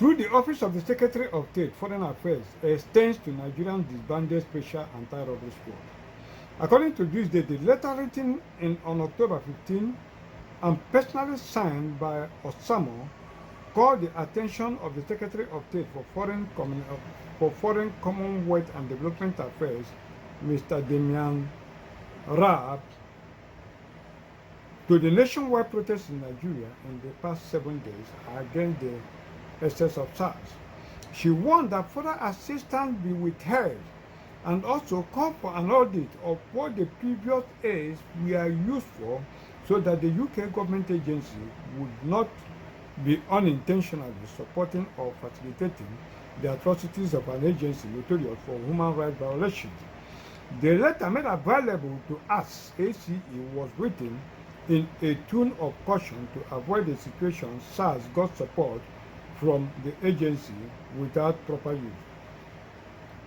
through the Office of the Secretary of State, Foreign Affairs, extends to Nigerian disbanded Special Anti-Robbery Squad. According to this date, the letter written on October 15 and personally signed by Osamo called the attention of the Secretary of State for Foreign Commonwealth and Development Affairs, Mr. Damian Raab, to the nationwide protests in Nigeria in the past 7 days against the excess of SARS. She warned that further assistance be withheld and also called for an audit of what the previous aids were used for, so that the UK government agency would not be unintentionally supporting or facilitating the atrocities of an agency notorious for human rights violations. The letter made available to us, ACE, was written in a tone of caution to avoid a situation SARS got support from the agency without proper use.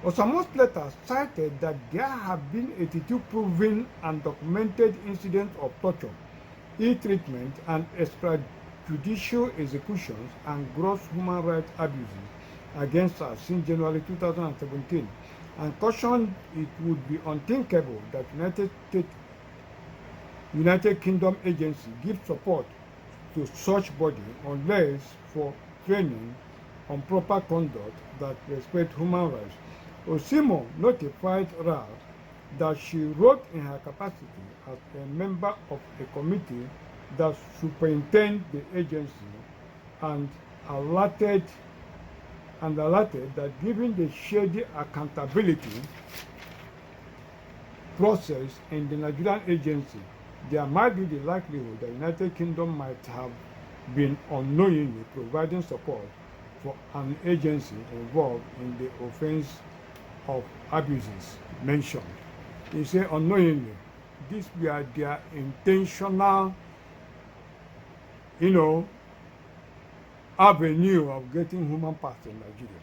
Osamo's letter cited that there have been 82 proven and documented incidents of torture, ill-treatment, and extrajudicial executions and gross human rights abuses against us since January 2017, and cautioned it would be unthinkable that United Kingdom agency give support to such body unless for training on proper conduct that respect human rights. Osimo notified Raab that she wrote in her capacity as a member of a committee that superintended the agency and alerted that given the shady accountability process in the Nigerian agency, there might be the likelihood that the United Kingdom might have been unknowingly providing support for an agency involved in the offense of abuses mentioned. He said unknowingly. These were their intentional, avenue of getting human parts in Nigeria.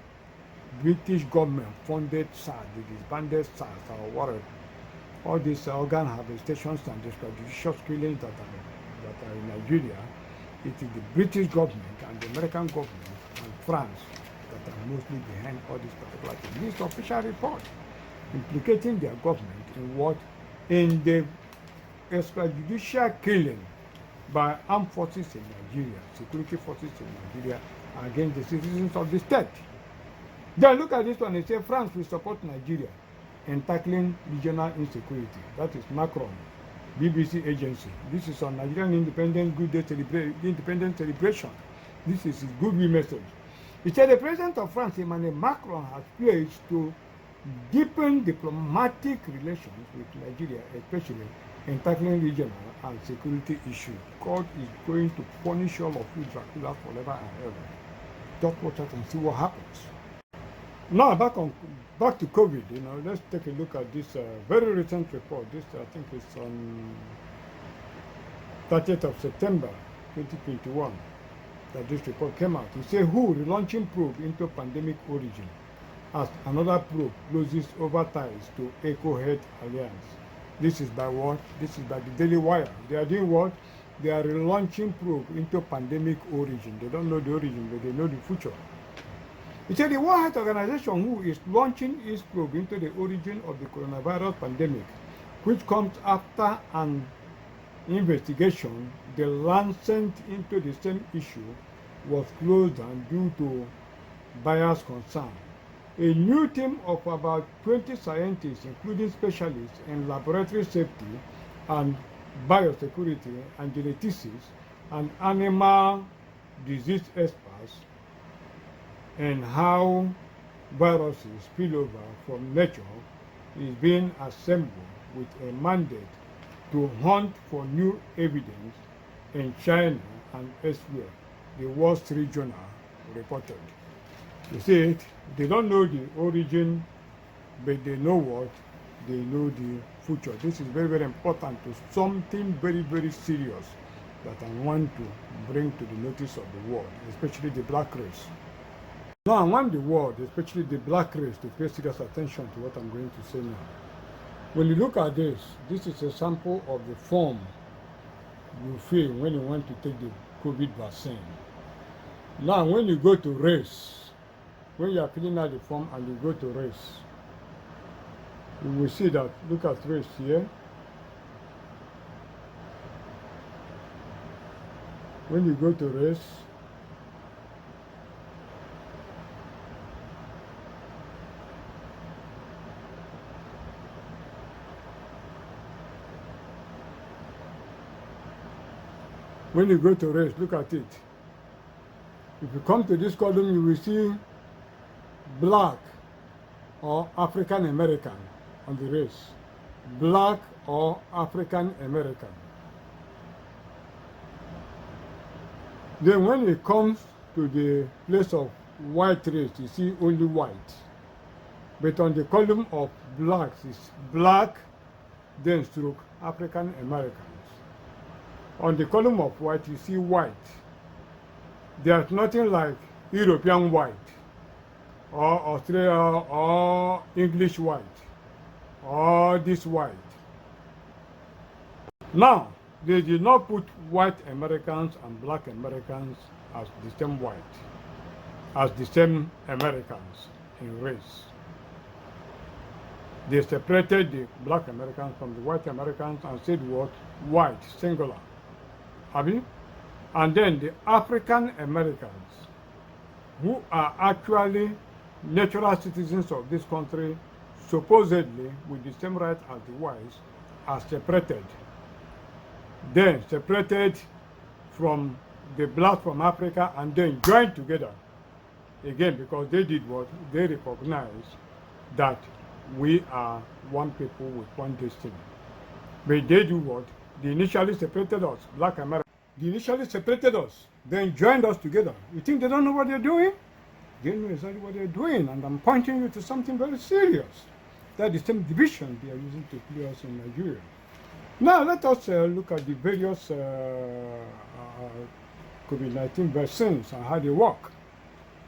British government funded SARS, the disbanded SARS or whatever. All these organ harvestations and extrajudicial killings that are in Nigeria, it is the British government and the American government and France that are mostly behind all these particular things. This official report implicating their government in what? In the extrajudicial killing by armed forces in Nigeria, security forces in Nigeria, against the citizens of the state. Then look at this one, they say France will support Nigeria in tackling regional insecurity. That is Macron, BBC agency. This is on Nigerian Independent Good Day Independent celebration. This is his goodwill message. He said the president of France, Emmanuel Macron, has pledged to deepen diplomatic relations with Nigeria, especially in tackling regional and security issues. God is going to punish all of you Dracula forever and ever. Just watch out and see what happens. Now back to COVID. Let's take a look at this very recent report. This I think is on 30th of September 2021 that this report came out. It says WHO relaunching probe into pandemic origin as another probe closes over ties to Eco-Health Alliance. This is by what? This is by the Daily Wire. They are doing what? They are relaunching probe into pandemic origin. They don't know the origin, but they know the future. It said the World Health Organization, WHO, is launching its probe into the origin of the coronavirus pandemic, which comes after an investigation. The Lancet into the same issue was closed down due to bias concern. A new team of about 20 scientists, including specialists in laboratory safety and biosecurity and geneticists and animal disease experts, and how viruses spill over from nature, is being assembled with a mandate to hunt for new evidence in China and elsewhere, the Wall Street Journal reported. You see it, they don't know the origin, but they know what? They know the future. This is very, very important to something very, very serious that I want to bring to the notice of the world, especially the black race. Now I want the world, especially the black race, to pay serious attention to what I'm going to say now. When you look at this, this is a sample of the form you fill when you want to take the COVID vaccine. Now, when you go to race, when you are filling out the form and you go to race, you will see that, look at race here. When you go to race, look at it. If you come to this column, you will see black or African American on the race. Black or African American. Then when it comes to the place of white race, you see only white. But on the column of blacks, it's black, then stroke African Americans. On the column of white, you see white. There's nothing like European white, or Australia, or English white, or this white. Now, they did not put white Americans and black Americans as the same white, as the same Americans in race. They separated the black Americans from the white Americans and said what? White, singular. Abi? And then the African Americans, who are actually natural citizens of this country, supposedly with the same right as the whites, are separated. Then separated from the black from Africa and then joined together. Again, because they did what? They recognized that we are one people with one destiny. But they do what? They initially separated us, black Americans. They initially separated us, then joined us together. You think they don't know what they're doing? They know exactly what they're doing, and I'm pointing you to something very serious. That the same division they are using to play us in Nigeria. Now let us look at the various COVID-19 vaccines and how they work.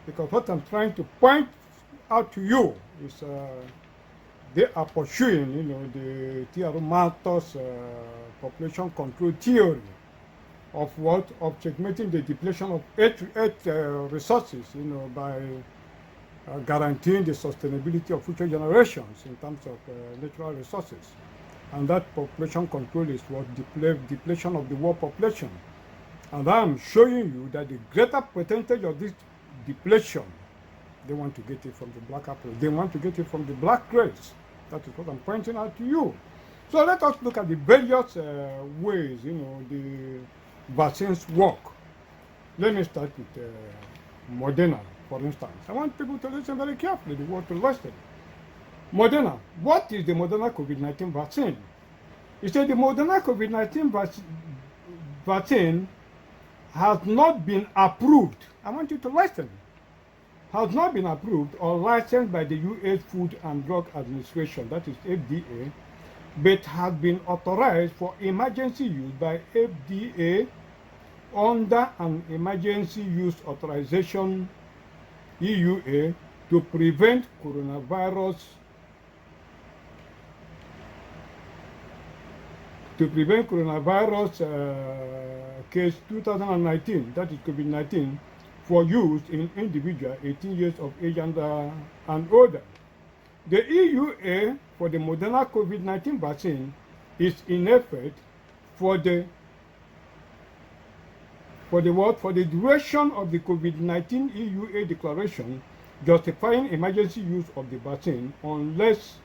Because what I'm trying to point out to you is they are pursuing, the T.R. Malthus population control theory of what? Of checkmating the depletion of earth resources, by guaranteeing the sustainability of future generations in terms of natural resources. And that population control is what? Depletion of the world population. And I'm showing you that the greater percentage of this depletion, they want to get it from the black apple. They want to get it from the black race. That is what I'm pointing out to you. So let us look at the various ways, the vaccines work. Let me start with Moderna, for instance. I want people to listen very carefully. They want to listen. Moderna. What is the Moderna COVID-19 vaccine? You say the Moderna COVID-19 vaccine has not been approved. I want you to listen. Has not been approved or licensed by the U.S. Food and Drug Administration, that is FDA, but has been authorized for emergency use by FDA under an emergency use authorization EUA to prevent coronavirus case 2019, that is COVID-19, for use in individuals 18 years of age and older. The EUA for the Moderna COVID-19 vaccine is in effect for the duration of the COVID-19 EUA declaration justifying emergency use of the vaccine unless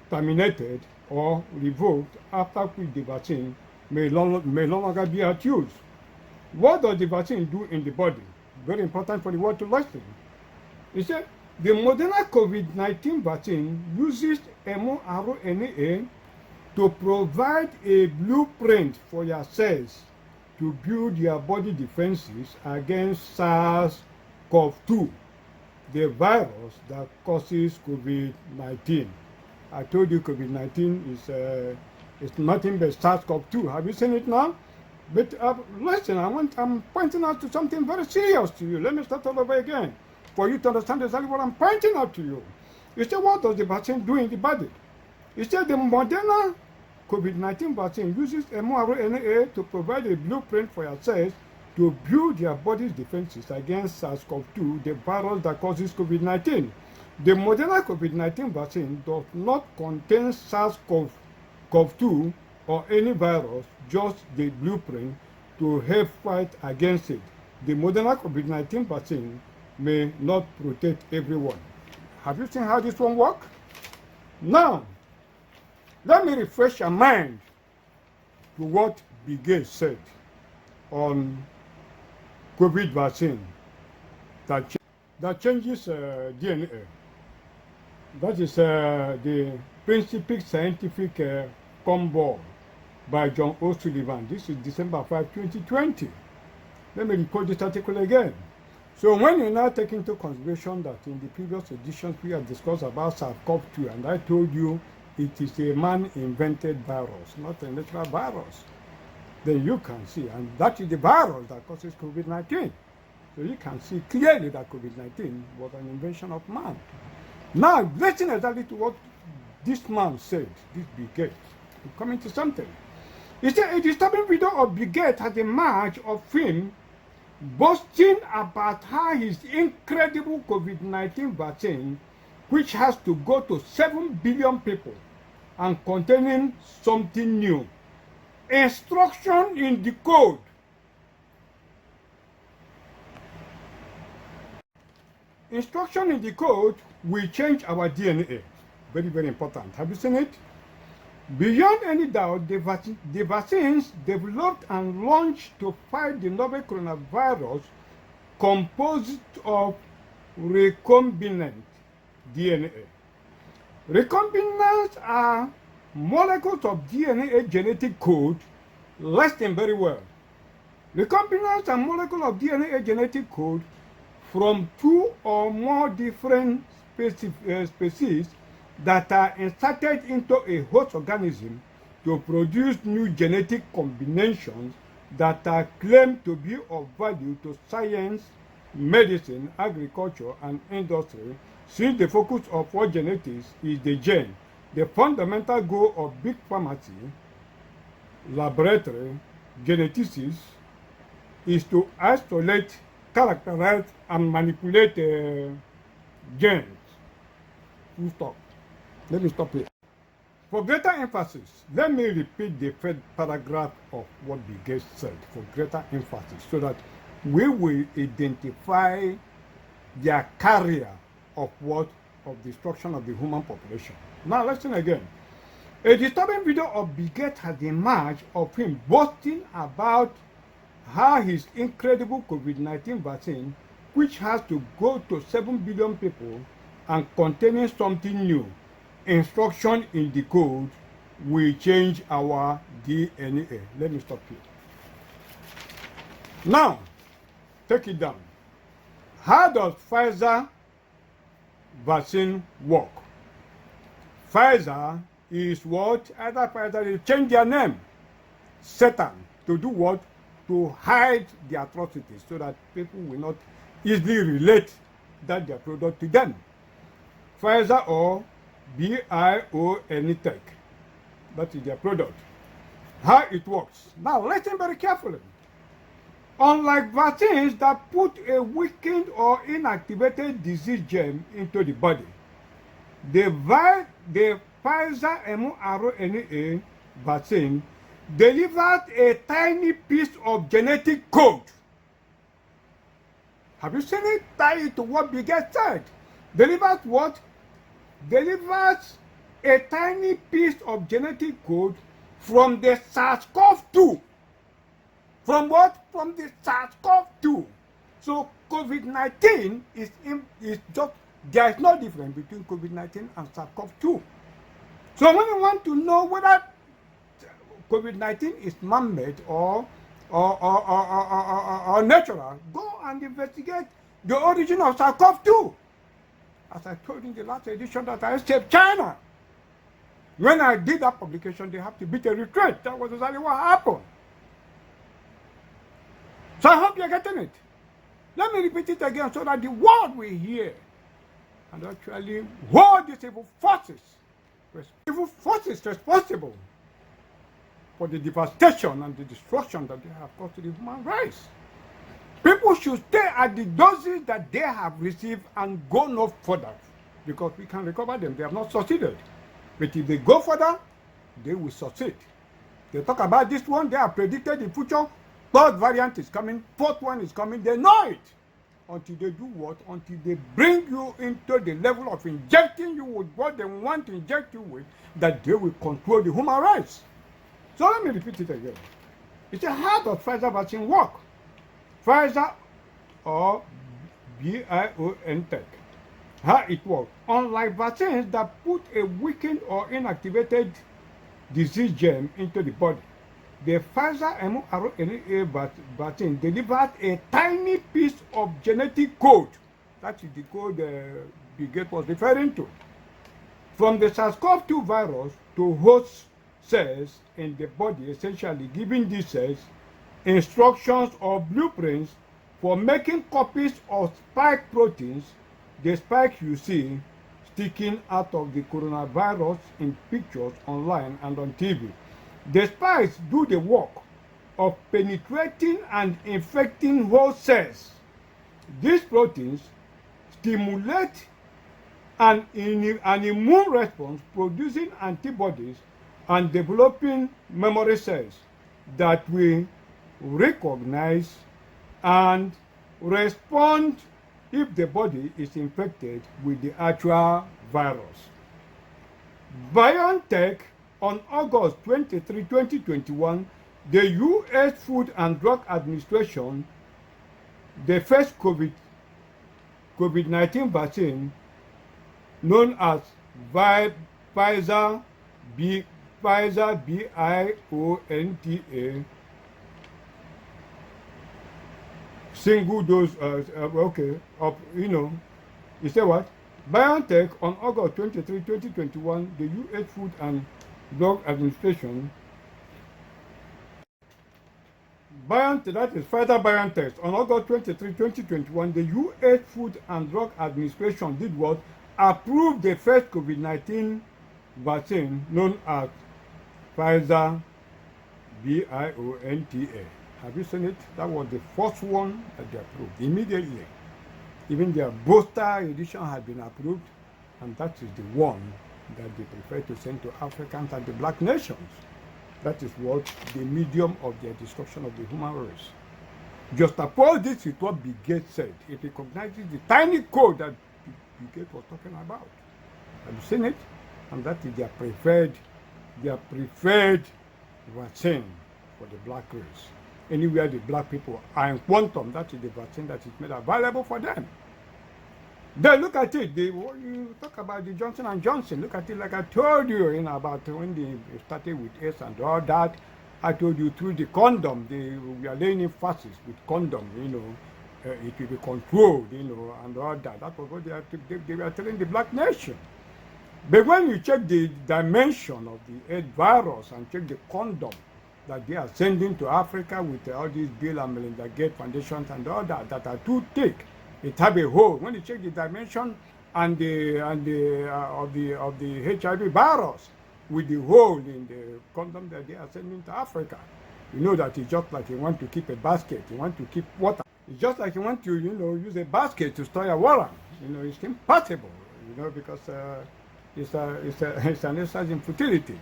terminated or revoked, after which the vaccine may no longer be at use. What does the vaccine do in the body? Very important for the world to listen. He said, the Moderna COVID-19 vaccine uses mRNA to provide a blueprint for your cells to build your body defenses against SARS-CoV-2, the virus that causes COVID-19. I told you COVID-19 is nothing but SARS-CoV-2. Have you seen it now? But listen, I'm pointing out to something very serious to you. Let me start all over again for you to understand exactly what I'm pointing out to you. You say, what does the vaccine do in the body? You say the Moderna COVID-19 vaccine uses mRNA to provide a blueprint for your cells to to build their body's defenses against SARS-CoV-2, the virus that causes COVID-19. The Moderna COVID-19 vaccine does not contain SARS-CoV-2 or any virus, just the blueprint to help fight against it. The Moderna COVID-19 vaccine may not protect everyone. Have you seen how this one works? Now, let me refresh your mind to what Bill Gates said on COVID vaccine that changes DNA. That is the Principic Scientific Combo by John O'Sullivan. This is December 5, 2020. Let me record this article again. So when you now take into consideration that in the previous editions we have discussed about SARS-CoV-2, and I told you it is a man-invented virus, not a natural virus, then you can see, and that is the virus that causes COVID-19. So you can see clearly that COVID-19 was an invention of man. Now, listen exactly to what this man said, this Bill Gates. We're coming to something. He said a disturbing video of Bill Gates has emerged of him boasting about how his incredible COVID-19 vaccine, which has to go to 7 billion people and containing something new. Instruction in the code. Instruction in the code will change our DNA. Very, very important. Have you seen it? Beyond any doubt, the vaccines developed and launched to fight the novel coronavirus composed of recombinant DNA. Recombinants are molecules of DNA genetic code. Listen very well. Recombinants are molecules of DNA genetic code from 2 or more different species that are inserted into a host organism to produce new genetic combinations that are claimed to be of value to science, medicine, agriculture, and industry, since the focus of all genetics is the gene. The fundamental goal of big pharmacy, laboratory, geneticists is to isolate, characterize, and manipulate genes. Full stop. Let me stop here. For greater emphasis, let me repeat the first paragraph of what Bill Gates said for greater emphasis so that we will identify their carrier of what? Of destruction of the human population. Now listen again. A disturbing video of Bill Gates has emerged of him boasting about how his incredible COVID-19 vaccine, which has to go to 7 billion people and containing something new, instruction in the code, will change our DNA. Let me stop here. Now, take it down. How does Pfizer vaccine work? Pfizer is what? Either Pfizer, they change their name, Satan, to do what? To hide the atrocities so that people will not easily relate that their product to them. Pfizer or BioNTech, that is their product. How it works. Now listen very carefully. Unlike vaccines that put a weakened or inactivated disease germ into the body, the Pfizer mRNA vaccine delivers a tiny piece of genetic code. Have you seen it? Tie it to what Bill Gates said. Delivers what? Delivers a tiny piece of genetic code from the SARS-CoV-2. From what? From the SARS-CoV-2. So COVID-19 is just, there is no difference between COVID-19 and SARS-CoV-2. So when you want to know whether COVID-19 is man-made or natural, go and investigate the origin of SARS-CoV-2. As I told you in the last edition that I escaped China. When I did that publication, they have to beat a retreat. That was exactly what happened. So I hope you're getting it. Let me repeat it again so that the world will hear and actually hold these evil forces responsible for the devastation and the destruction that they have caused to the human race. People should stay at the doses that they have received and go no further, because we can recover them. They have not succeeded. But if they go further, they will succeed. They talk about this one, they have predicted the future. Third variant is coming, fourth one is coming. They know it. Until they do what? Until they bring you into the level of injecting you with what they want to inject you with, that they will control the human rights. So let me repeat it again. It's a how does Pfizer vaccine work? Pfizer or BioNTech. How it works. Unlike vaccines that put a weakened or inactivated disease germ into the body, the Pfizer mRNA vaccine delivers a tiny piece of genetic code. That is the code Bill Gates was referring to, from the SARS-CoV-2 virus to host cells in the body, essentially giving these cells instructions or blueprints for making copies of spike proteins, the spikes you see sticking out of the coronavirus in pictures online and on TV. The spikes do the work of penetrating and infecting whole cells. These proteins stimulate an immune response, producing antibodies and developing memory cells that will recognize and respond if the body is infected with the actual virus. BioNTech, on August 23, 2021, the U.S. Food and Drug Administration, the first COVID-19 vaccine, known as Pfizer BIONTA, single dose, you say what? BioNTech, on August 23, 2021, the U.S. Food and Drug Administration, BioNTech, that is Pfizer BioNTech, on August 23, 2021, the U.S. Food and Drug Administration did what? Approved the first COVID-19 vaccine known as Pfizer BioNTA. Have you seen it? That was the first one that they approved immediately. Even their booster edition had been approved, and that is the one that they prefer to send to Africans and the black nations. That is what the medium of their destruction of the human race. Just oppose this with what Bill Gates said. It recognizes the tiny code that Bill Gates was talking about. Have you seen it? And that is their preferred vaccine for the black race. Anywhere the black people are in quantum, that is the vaccine that is made available for them. Then look at it. You talk about the Johnson & Johnson. Look at it like I told you, about when they started with AIDS and all that. I told you through the condom, we are laying emphasis with condom, it will be controlled, and all that. That was what they were telling the black nation. But when you check the dimension of the AIDS virus and check the condom that they are sending to Africa with all these Bill and Melinda Gates foundations and all that are too thick, it have a hole. When you check the dimension of the HIV virus with the hole in the condom that they are sending to Africa, you know that it's just like you want to keep a basket, you want to keep water. It's just like you want to, use a basket to store your water. It's impossible, because it's an exercise in futility.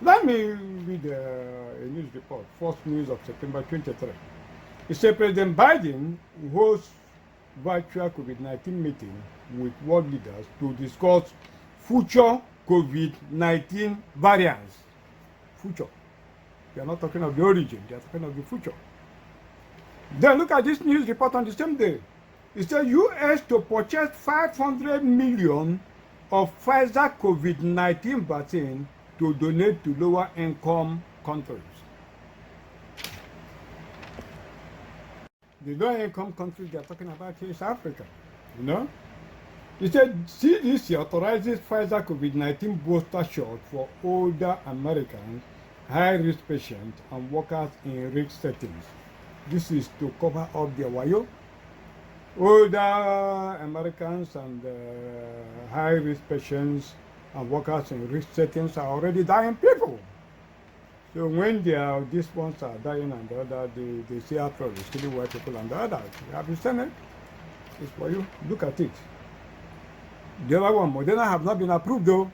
Let me read a news report, First News of September 23. It says President Biden hosts virtual COVID-19 meeting with world leaders to discuss future COVID-19 variants. Future. They are not talking of the origin, they are talking of the future. Then look at this news report on the same day. It says U.S. to purchase 500 million of Pfizer COVID-19 vaccine to donate to lower income countries. The lower income countries they are talking about here is Africa, It said CDC authorizes Pfizer COVID-19 booster shot for older Americans, high-risk patients, and workers in risk settings. This is to cover up their wayo. Older Americans and high-risk patients and workers in risk settings are already dying people. So when these ones are dying and the other, they say after all, it's killing white people and the other. Have you seen it? It's for you. Look at it. The other one, Moderna, have not been approved though.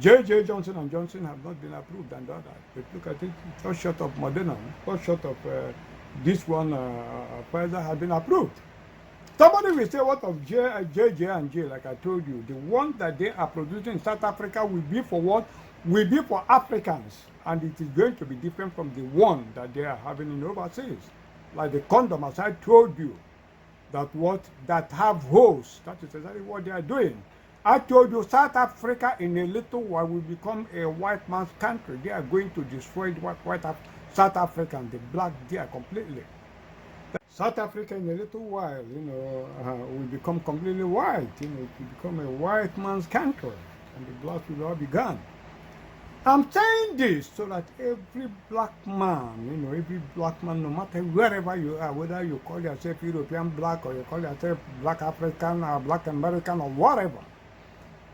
J.J. Johnson and Johnson have not been approved and the other. But look at it. Just short of Moderna, just short of this one, Pfizer have been approved. Somebody will say, what of J and J, like I told you, the one that they are producing in South Africa will be for what? Will be for Africans. And it is going to be different from the one that they are having in overseas. Like the condom, as I told you, that have holes. That is exactly what they are doing. I told you South Africa in a little while will become a white man's country. They are going to destroy South Africa and the black there completely. South Africa in a little while, will become completely white. It will become a white man's country, and the blacks will all be gone. I'm saying this so that every black man, no matter wherever you are, whether you call yourself European black or you call yourself black African or black American or whatever,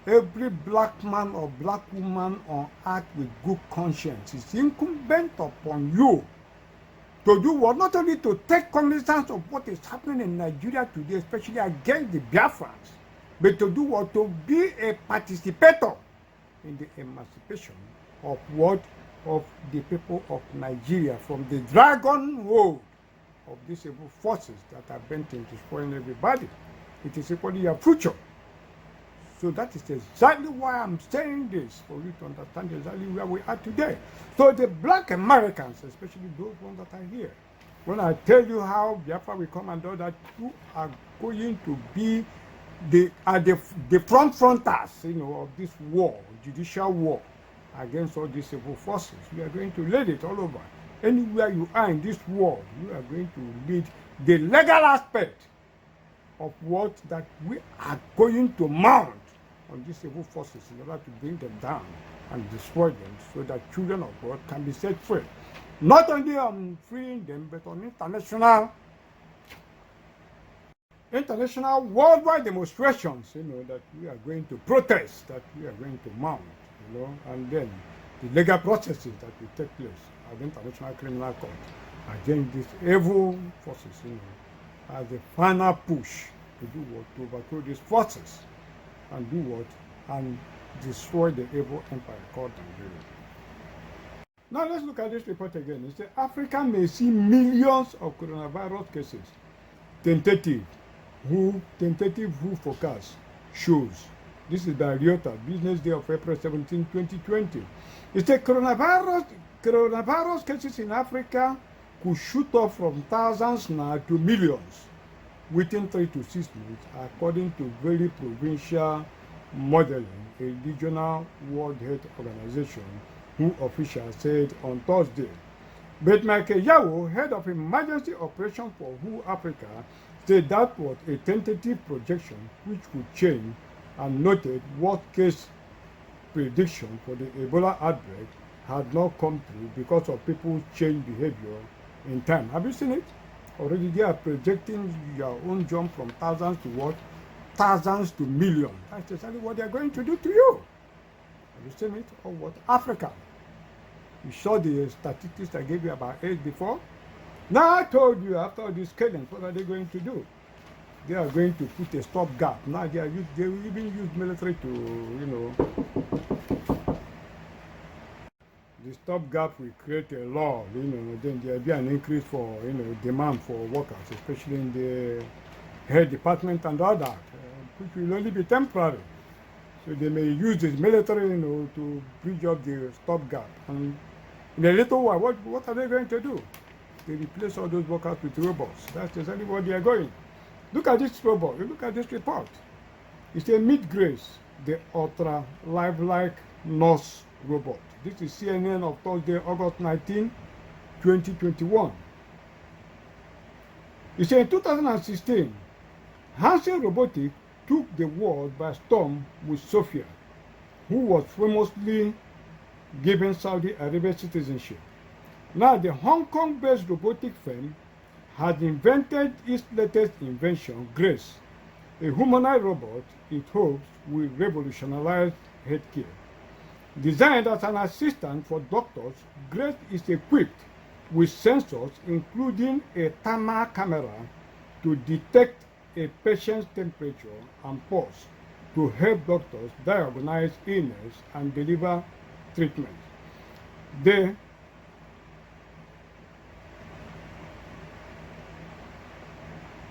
every black man or black woman on earth with good conscience is incumbent upon you to do what? Not only to take cognizance of what is happening in Nigeria today, especially against the Biafrans, but to do what? To be a participator in the emancipation of what? Of the people of Nigeria from the dragon hold of these evil forces that are bent in destroying everybody. It is equally your future. So that is exactly why I'm saying this, for you to understand exactly where we are today. So the black Americans, especially those ones that are here, when I tell you how Biafra will come and all that, you are going to be the fronters, of this war, judicial war, against all these evil forces. We are going to lead it all over. Anywhere you are in this war, you are going to lead the legal aspect of what that we are going to mount on these evil forces in order to bring them down and destroy them so that children of God can be set free. Not only on freeing them, but on international worldwide demonstrations, that we are going to protest, that we are going to mount, and then the legal processes that will take place at the International Criminal Court against these evil forces, as the final push to do what? To overthrow these forces and do what? And destroy the evil empire called Nigeria. Now let's look at this report again. It says Africa may see millions of coronavirus cases. Tentative WHO forecast shows. This is by Reuters, business day of April 17, 2020. It says coronavirus cases in Africa could shoot up from thousands now to millions within 3 to 6 months, according to very provincial modeling, a regional World Health Organization, WHO officials said on Thursday. But Michael Yawo, head of emergency operations for WHO Africa, said that was a tentative projection which could change, and noted worst case prediction for the Ebola outbreak had not come true because of people's changed behavior in time. Have you seen it? Already they are projecting your own jump from thousands to what? Thousands to millions. That's exactly what they are going to do to you. Have you seen it? Or what? Africa. You saw the statistics I gave you about AIDS before? Now I told you after all these killings, what are they going to do? They are going to put a stopgap. Now they will even use military to, the stopgap will create a law, then there will be an increase for, demand for workers, especially in the health department and all that, which will only be temporary. So they may use the military, to bridge up the stopgap. And in a little while, what are they going to do? They replace all those workers with robots. That's exactly what they are going. Look at this robot. Look at this report. It's a mid-grace, the ultra lifelike nurse robot. This is CNN of Thursday, August 19, 2021. It said in 2016, Hansen Robotics took the world by storm with Sophia, who was famously given Saudi Arabia citizenship. Now, the Hong Kong-based robotic firm has invented its latest invention, Grace, a humanoid robot it hopes will revolutionize healthcare. Designed as an assistant for doctors, Grace is equipped with sensors including a thermal camera to detect a patient's temperature and pulse to help doctors diagnose illness and deliver treatment.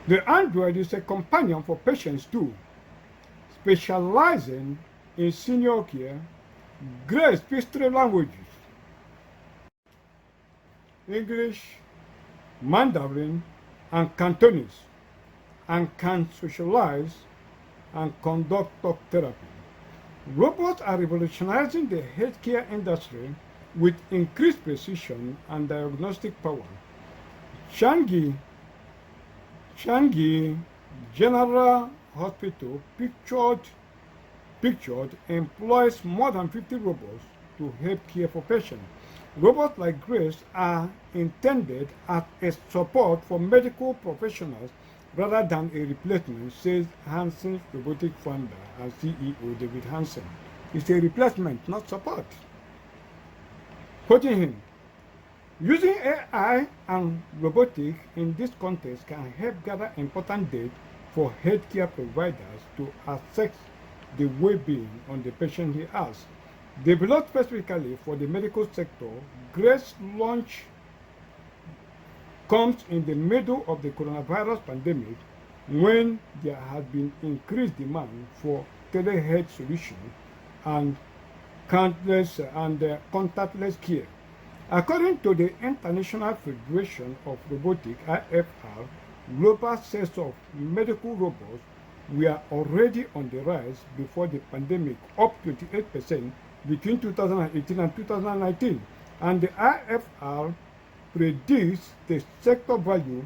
The Android is a companion for patients too, specializing in senior care. Grace speaks 3 languages: English, Mandarin, and Cantonese, and can socialize and conduct talk therapy. Robots are revolutionizing the healthcare industry with increased precision and diagnostic power. Changi General Hospital pictured employs more than 50 robots to help care for patients. Robots like Grace are intended as a support for medical professionals rather than a replacement, says Hansen's robotic founder and CEO David Hansen. It's a replacement, not support. Quoting him, using AI and robotics in this context can help gather important data for healthcare providers to assess the well-being on the patient he has. Developed specifically for the medical sector, Grace's launch comes in the middle of the coronavirus pandemic, when there has been increased demand for telehealth solutions and contactless care. According to the International Federation of Robotics (IFR), global sales of medical robots were already on the rise before the pandemic, up 28% between 2018 and 2019, and the IFR predicts the sector value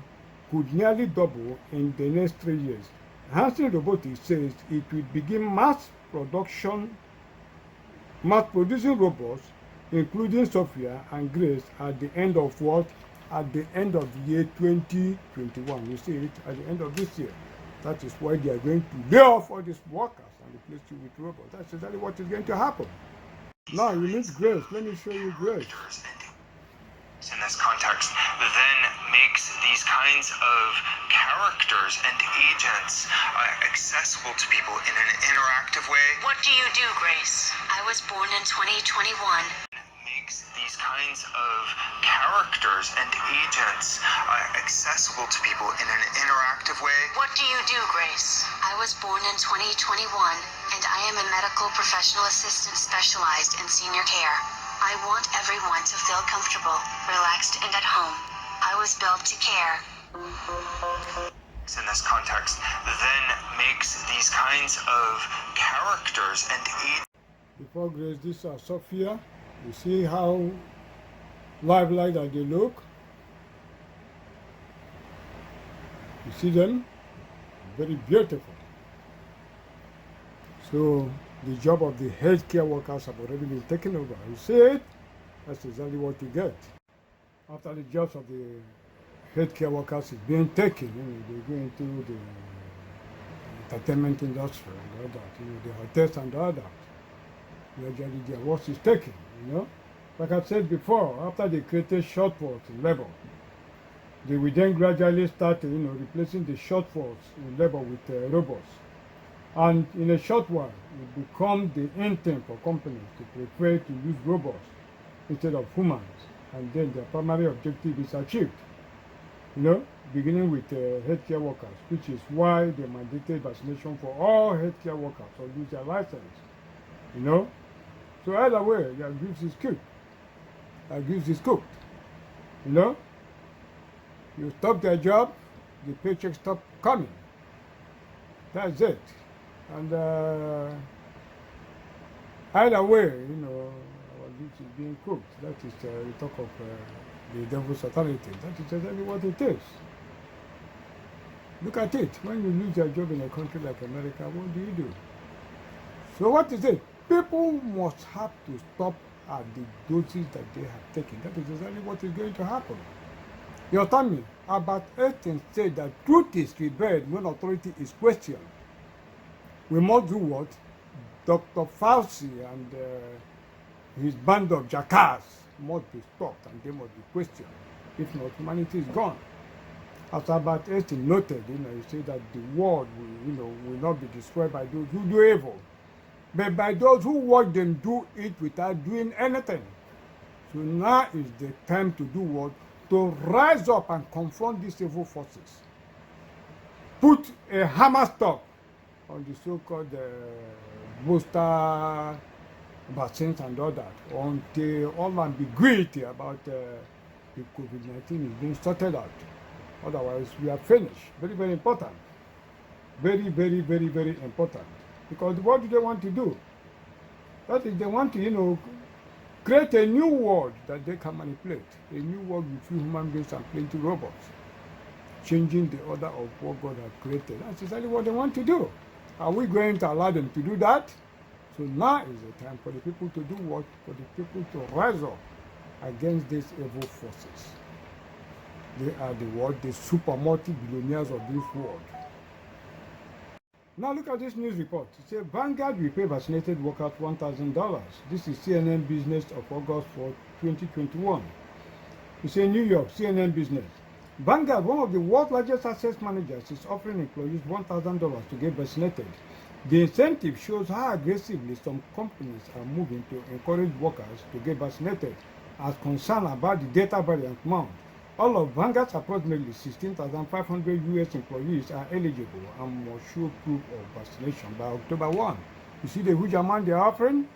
could nearly double in the next 3 years. Hansen Robotics says it will begin mass producing robots, including Sophia and Grace, at the end of what? At the end of the year 2021. You see it at the end of this year. That is why they are going to lay off all these workers and replace you with robots. That's exactly what is going to happen. Now you need Grace. Let me show you Grace. In this context, then makes these kinds of characters and agents accessible to people in an interactive way. What do you do, Grace? I was born in 2021. Makes these kinds of characters and agents accessible to people in an interactive way. What do you do, Grace? I was born in 2021, and I am a medical professional assistant specialized in senior care. I want everyone to feel comfortable, relaxed, and at home. I was built to care. In this context, then makes these kinds of characters and agents. Before Grace, these are Sophia. You see how lifelike that they look? You see them? Very beautiful. So the job of the healthcare workers have already been taken over. You see it? That's exactly what you get. After the jobs of the healthcare workers is being taken, they go into the entertainment industry and all that, the hotels and all that. Gradually their work is taken, Like I said before, after they created shortfalls in labor, they will then gradually start, replacing the shortfalls in labor with robots. And in a short while, it becomes the intent for companies to prefer to use robots instead of humans, and then their primary objective is achieved. Beginning with healthcare workers, which is why they mandated vaccination for all healthcare workers or lose their license. So either way, their abuse is cooked. Abuse is cooked. You stop their job, the paycheck stop coming. That's it. And either way, our abuse is being cooked. That is the talk of the devil's authority. That is exactly what it is. Look at it. When you lose your job in a country like America, what do? So what is it? People must have to stop at the doses that they have taken. That is exactly what is going to happen. You tell me, Albert Einstein said that truth is rebelled when authority is questioned. We must do what Dr. Fauci and his band of jackals must be stopped and they must be questioned. If not, humanity is gone. As Albert Einstein noted, he said that the world will not be destroyed by those who do evil, but by those who watch them do it without doing anything. So now is the time to do what? To rise up and confront these evil forces. Put a hammer stop on the so-called booster vaccines and all that until all ambiguity about the COVID-19 is being sorted out. Otherwise, we are finished. Very, very important. Very, very, very, very important. Because what do they want to do? That is, they want to, create a new world that they can manipulate. A new world with few human beings and plenty robots. Changing the order of what God has created. That's exactly what they want to do. Are we going to allow them to do that? So now is the time for the people to do what? For the people to rise up against these evil forces. They are the super multi-billionaires of this world. Now look at this news report. It says Vanguard will pay vaccinated workers $1,000. This is CNN Business of August 4, 2021. It says New York, CNN Business. Vanguard, one of the world's largest asset managers, is offering employees $1,000 to get vaccinated. The incentive shows how aggressively some companies are moving to encourage workers to get vaccinated as concern about the Delta variant mount. All of Vanguard's approximately 16,500 U.S. employees are eligible and must show proof of vaccination by October 1. You see the huge amount they are offering?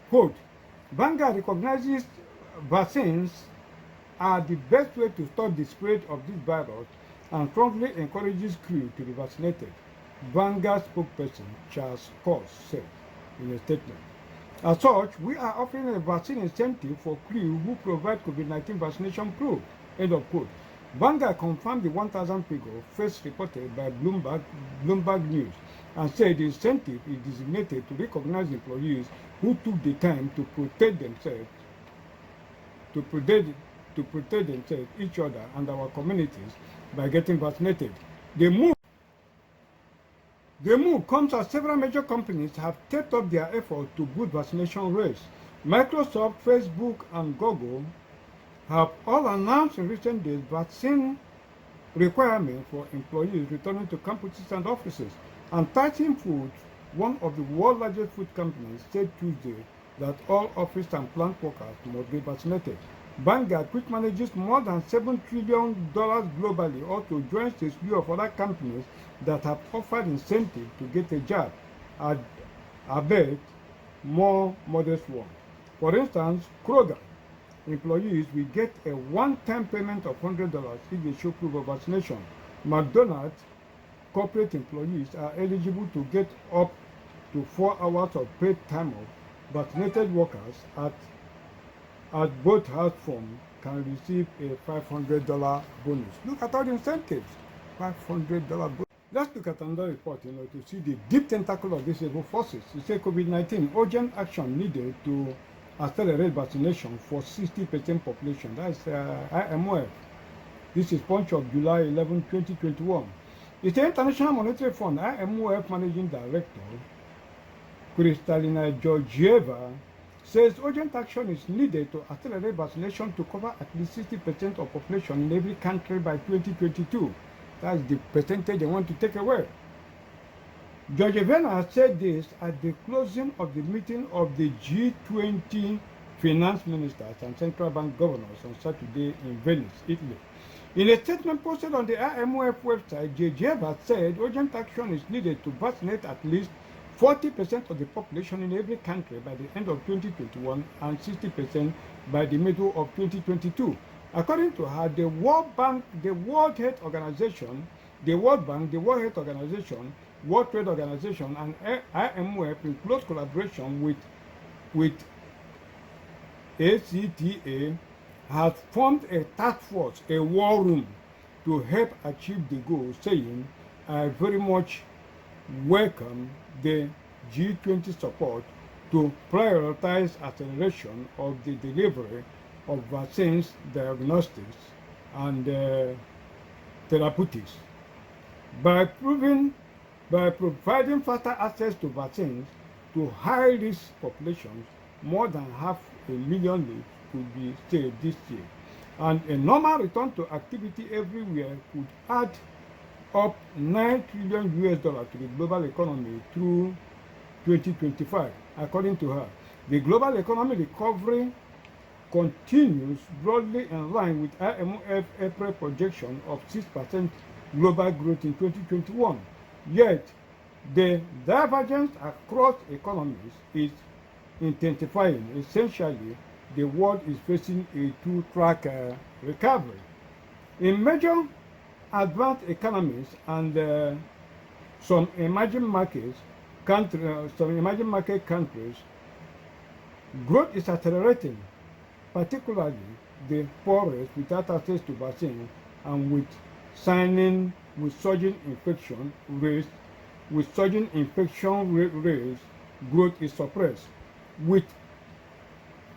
Quote, Vanguard recognizes vaccines are the best way to stop the spread of this virus and strongly encourages crew to be vaccinated, Vanguard spokesperson Charles Cox said in a statement. As such, we are offering a vaccine incentive for crew who provide COVID-19 vaccination proof. End of quote. Vanguard confirmed the 1,000 figure first reported by Bloomberg News and said the incentive is designated to recognize employees who took the time to protect themselves, each other, and our communities by getting vaccinated. The move comes as several major companies have stepped up their efforts to boost vaccination rates. Microsoft, Facebook, and Google have all announced in recent days vaccine requirements for employees returning to campuses and offices. And Tyson Foods, one of the world's largest food companies, said Tuesday that all office and plant workers must be vaccinated. Vanguard, which manages more than $7 trillion globally, also joins a slew of other companies that have offered incentives to get a job, albeit more modest ones. For instance, Kroger employees will get a one-time payment of $100 if they show proof of vaccination. McDonald's corporate employees are eligible to get up to 4 hours of paid time off. Vaccinated workers at both health firms can receive a $500 bonus. Look at all the incentives, $500 bonus. Let's look at another report, to see the deep tentacle of these evil forces. It says COVID-19 urgent action needed to accelerate vaccination for 60% population. That's IMF. This is Punch of July 11, 2021. It's the International Monetary Fund, IMF Managing Director, Kristalina Georgieva, says urgent action is needed to accelerate vaccination to cover at least 60% of population in every country by 2022. That's the percentage they want to take away. Georgieva said this at the closing of the meeting of the G20 finance ministers and central bank governors on Saturday in Venice, Italy. In a statement posted on the IMF website, Georgieva said urgent action is needed to vaccinate at least 40% of the population in every country by the end of 2021 and 60% by the middle of 2022. According to her, the World Bank, the World Health Organization, World Trade Organization, and IMF in close collaboration with ACTA has formed a task force, a war room, to help achieve the goal, saying, I very much welcome the G20 support to prioritize acceleration of the delivery of vaccines, diagnostics, and therapeutics. By providing faster access to vaccines to high-risk populations, more than 500,000 lives could be saved this year. And a normal return to activity everywhere could add up $9 trillion to the global economy through 2025, according to her. The global economy recovery continues broadly in line with IMF April projection of 6% global growth in 2021. Yet, the divergence across economies is intensifying. Essentially, the world is facing a two-track recovery. In major advanced economies and some emerging market countries, growth is accelerating, particularly the poorest without access to vaccine and with surging infection rates. Growth is suppressed.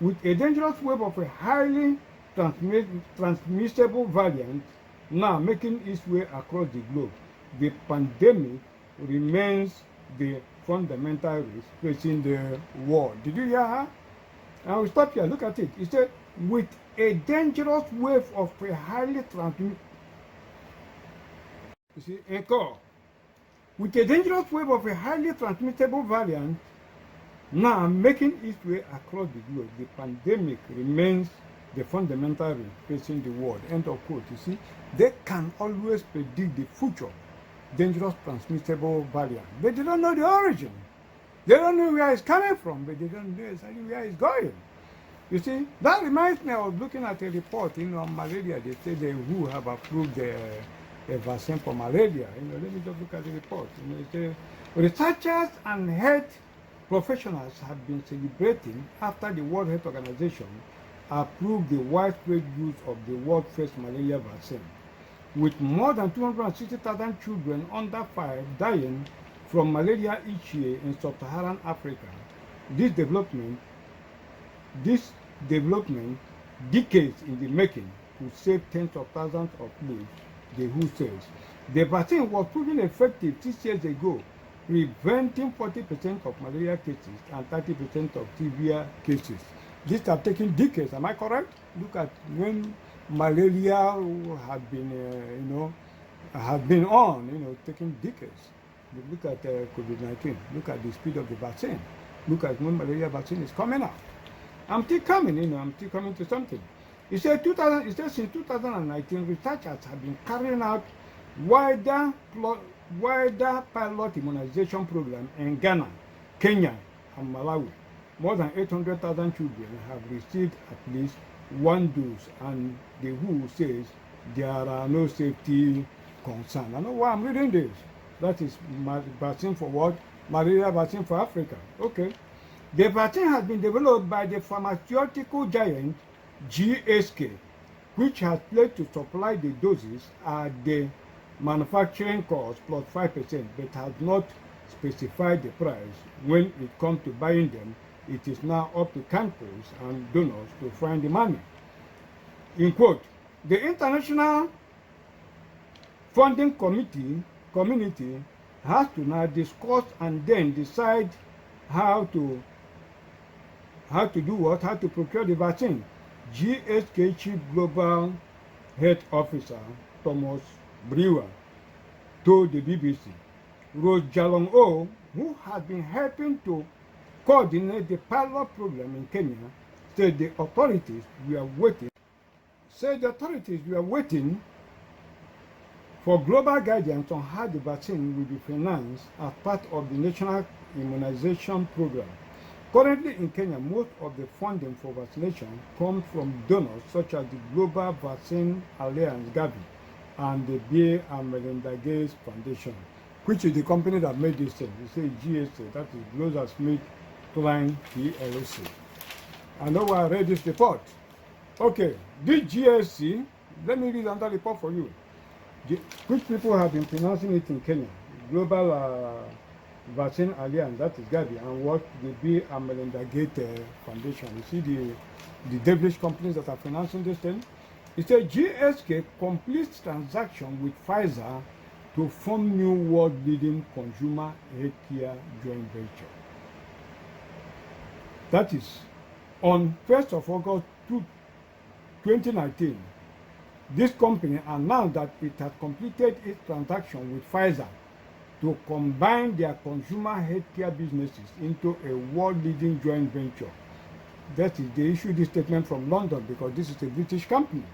With a dangerous wave of a highly transmissible variant now making its way across the globe, the pandemic remains the fundamental risk facing the world. Did you hear her? I will stop here. Look at it. It said, with a dangerous wave of a highly transmissible, you see, with a dangerous wave of a highly transmissible variant now making its way across the globe, the pandemic remains the fundamental risk facing the world. End of quote. You see, they can always predict the future dangerous transmissible variant, but they don't know the origin. They don't know where it's coming from, but they don't know exactly where it's going. You see, that reminds me of looking at a report, on malaria. They say the WHO have approved a vaccine for malaria. Let me just look at the report. They say researchers and health professionals have been celebrating after the World Health Organization approved the widespread use of the world's first malaria vaccine, with more than 260,000 children under 5 dying from malaria each year in sub-Saharan Africa. This development, decades in the making, could save tens of thousands of lives, the WHO says. The vaccine was proven effective 6 years ago, preventing 40% of malaria cases and 30% of severe cases. These are taking decades, am I correct? Look at when malaria had been, taking decades. Look at COVID-19. Look at the speed of the vaccine. Look at when malaria vaccine is coming out. I'm still coming, I'm still coming to something. It says since 2019, researchers have been carrying out wider pilot immunization program in Ghana, Kenya, and Malawi. More than 800,000 children have received at least one dose, and the WHO says there are no safety concerns. I know why I'm reading this. That is vaccine for what? Malaria vaccine for Africa. Okay. The vaccine has been developed by the pharmaceutical giant GSK, which has pledged to supply the doses at the manufacturing cost plus 5%, but has not specified the price. When it comes to buying them, it is now up to countries and donors to find the money. In quote, the International Funding Community has to now discuss and then decide how to do what? How to procure the vaccine. GSK Chief Global Health Officer Thomas Brewer told the BBC. Rose Jalong O, who has been helping to coordinate the pilot program in Kenya, said the authorities were waiting for global guidance on how the vaccine will be financed as part of the national immunization program. Currently in Kenya, most of the funding for vaccination comes from donors such as the Global Vaccine Alliance Gavi and the Bill and Melinda Gates Foundation, which is the company that made this thing. You say GSA, that is Global Smith Klein PLC. I know why I read this report. Okay, this GSC, let me read another report for you. Which people have been financing it in Kenya? Global Vaccine Alliance, that is Gavi, and what the Bill and Melinda Gates Foundation. You see the devilish companies that are financing this thing? It says GSK completes transaction with Pfizer to form new world-leading consumer healthcare joint venture. That is, on 1st of August 2019, this company announced that it had completed its transaction with Pfizer to combine their consumer healthcare businesses into a world-leading joint venture. That is, they issued this statement from London because this is a British company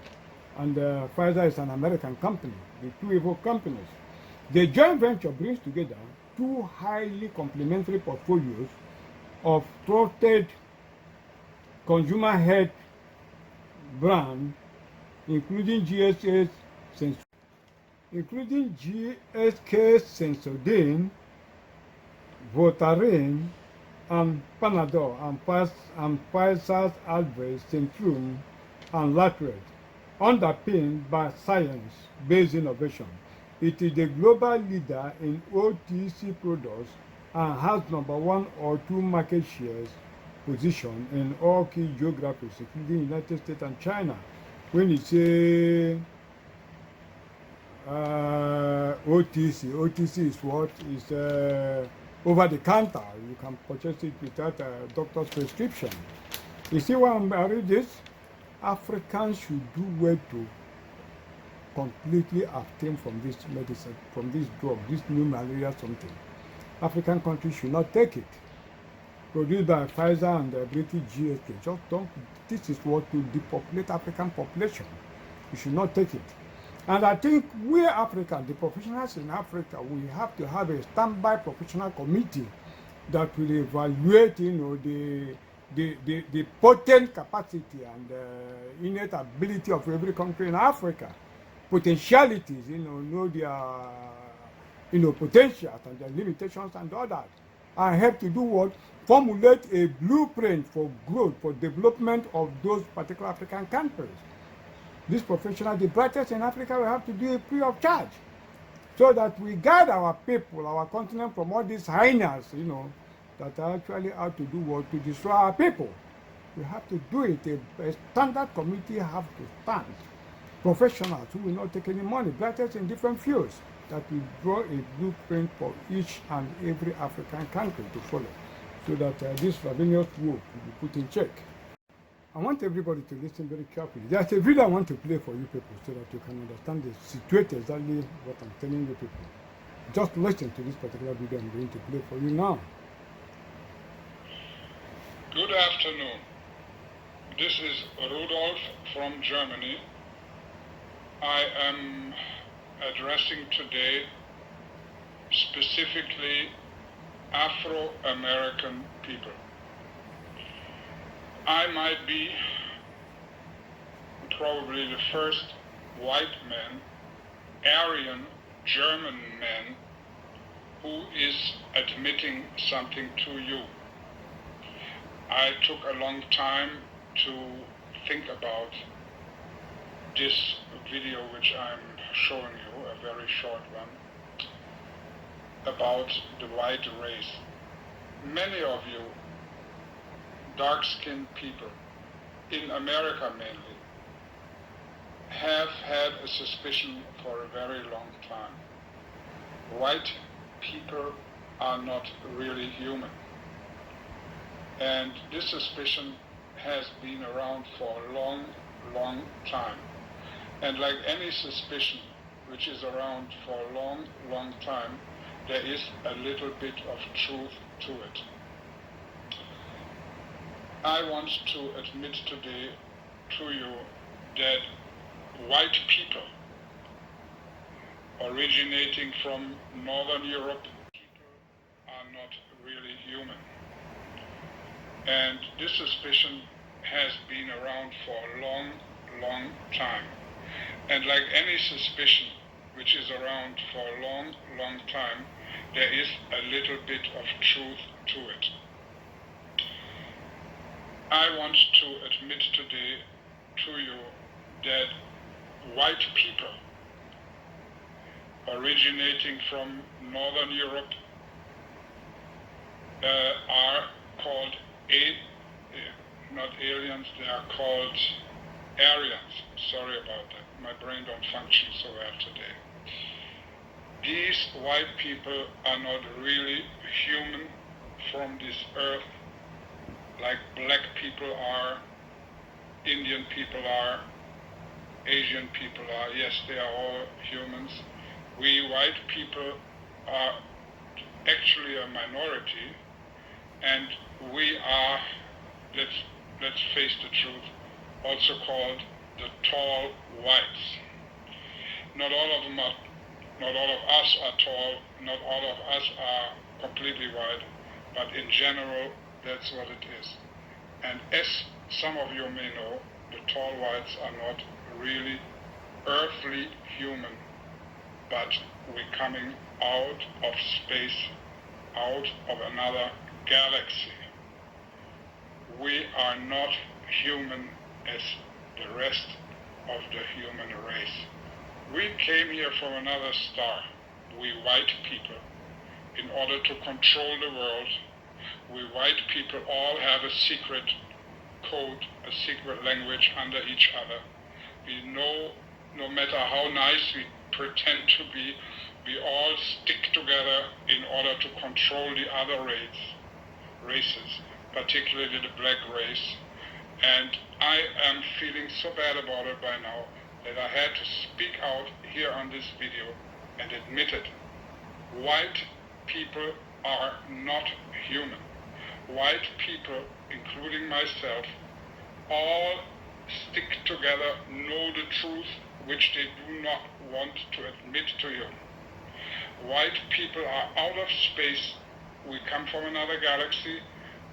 and Pfizer is an American company, the two evil companies. The joint venture brings together two highly complementary portfolios of trusted consumer health brands, including GSK Sensodyne, Voltaren, and Panadol, and Pfizer's Advert, Centrum, and Advert, underpinned by science-based innovation. It is the global leader in OTC products and has #1 or 2 market shares position in all key geographies, including United States and China. When you say OTC is what? Is over the counter. You can purchase it without a doctor's prescription. You see why I read this? Africans should do well to completely abstain from this medicine, from this drug, this new malaria something. African countries should not take it. Produced by Pfizer and the British GSK. Just don't. This is what to depopulate African population. You should not take it. And I think we Africans, the professionals in Africa, we have to have a standby professional committee that will evaluate, the potent capacity and innate ability of every country in Africa, potentialities, know their, potentials and their limitations and all that. I help to do what? Formulate a blueprint for growth, for development of those particular African countries. This professional, the brightest in Africa, will have to do it free of charge, so that we guide our people, our continent, from all these hyenas, that are actually out to do what? To destroy our people. We have to do it. A standard committee have to stand. Professionals who will not take any money, brightest in different fields, that will draw a blueprint for each and every African country to follow, so that this ravenous war will be put in check. I want everybody to listen very carefully. There's a video I want to play for you people so that you can understand the situation, exactly what I'm telling you people. Just listen to this particular video I'm going to play for you now. Good afternoon. This is Rudolf from Germany. I am addressing today specifically Afro-American people. I might be probably the first white man, Aryan German man, who is admitting something to you. I took a long time to think about this video which I'm showing you, a very short one, about the white race. Many of you dark-skinned people, in America mainly, have had a suspicion for a very long time. White people are not really human. And this suspicion has been around for a long, long time. And like any suspicion which is around for a long, long time, there is a little bit of truth to it. I want to admit today to you that white people originating from Northern Europe are not really human. And this suspicion has been around for a long, long time. And like any suspicion which is around for a long, long time, there is a little bit of truth to it. I want to admit today to you that white people originating from Northern Europe are called not aliens, they are called Aryans. Sorry about that. My brain don't function so well today. These white people are not really human from this earth. like black people are, Indian people are, Asian people are. Yes, they are all humans. We white people are actually a minority, and we are, let's face the truth, also called the tall whites. Not all of us are tall, not all of us are completely white, but in general, that's what it is. And as some of you may know, the tall whites are not really earthly human, but we're coming out of space, out of another galaxy. We are not human as the rest of the human race. We came here from another star, we white people, in order to control the world. We white people all have a secret code, a secret language under each other. We know, no matter how nice we pretend to be, we all stick together in order to control the other races, particularly the black race. And I am feeling so bad about it by now that I had to speak out here on this video and admit it. White people are not human. White people, including myself, all stick together, know the truth, which they do not want to admit to you. White people are out of space. We come from another galaxy.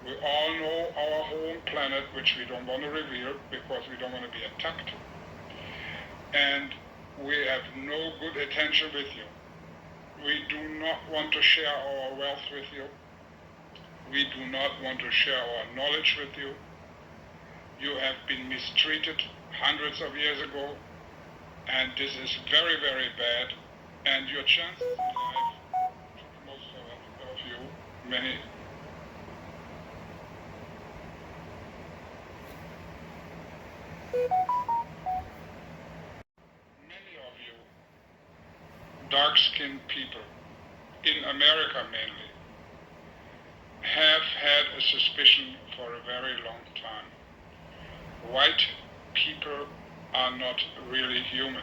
We all know our home planet, which we don't want to reveal because we don't want to be attacked. And we have no good intention with you. We do not want to share our wealth with you. We do not want to share our knowledge with you. You have been mistreated hundreds of years ago, and this is very, very bad. And your chances in life, most of you, many of you, dark-skinned people, in America mainly, have had a suspicion for a very long time. White people are not really human.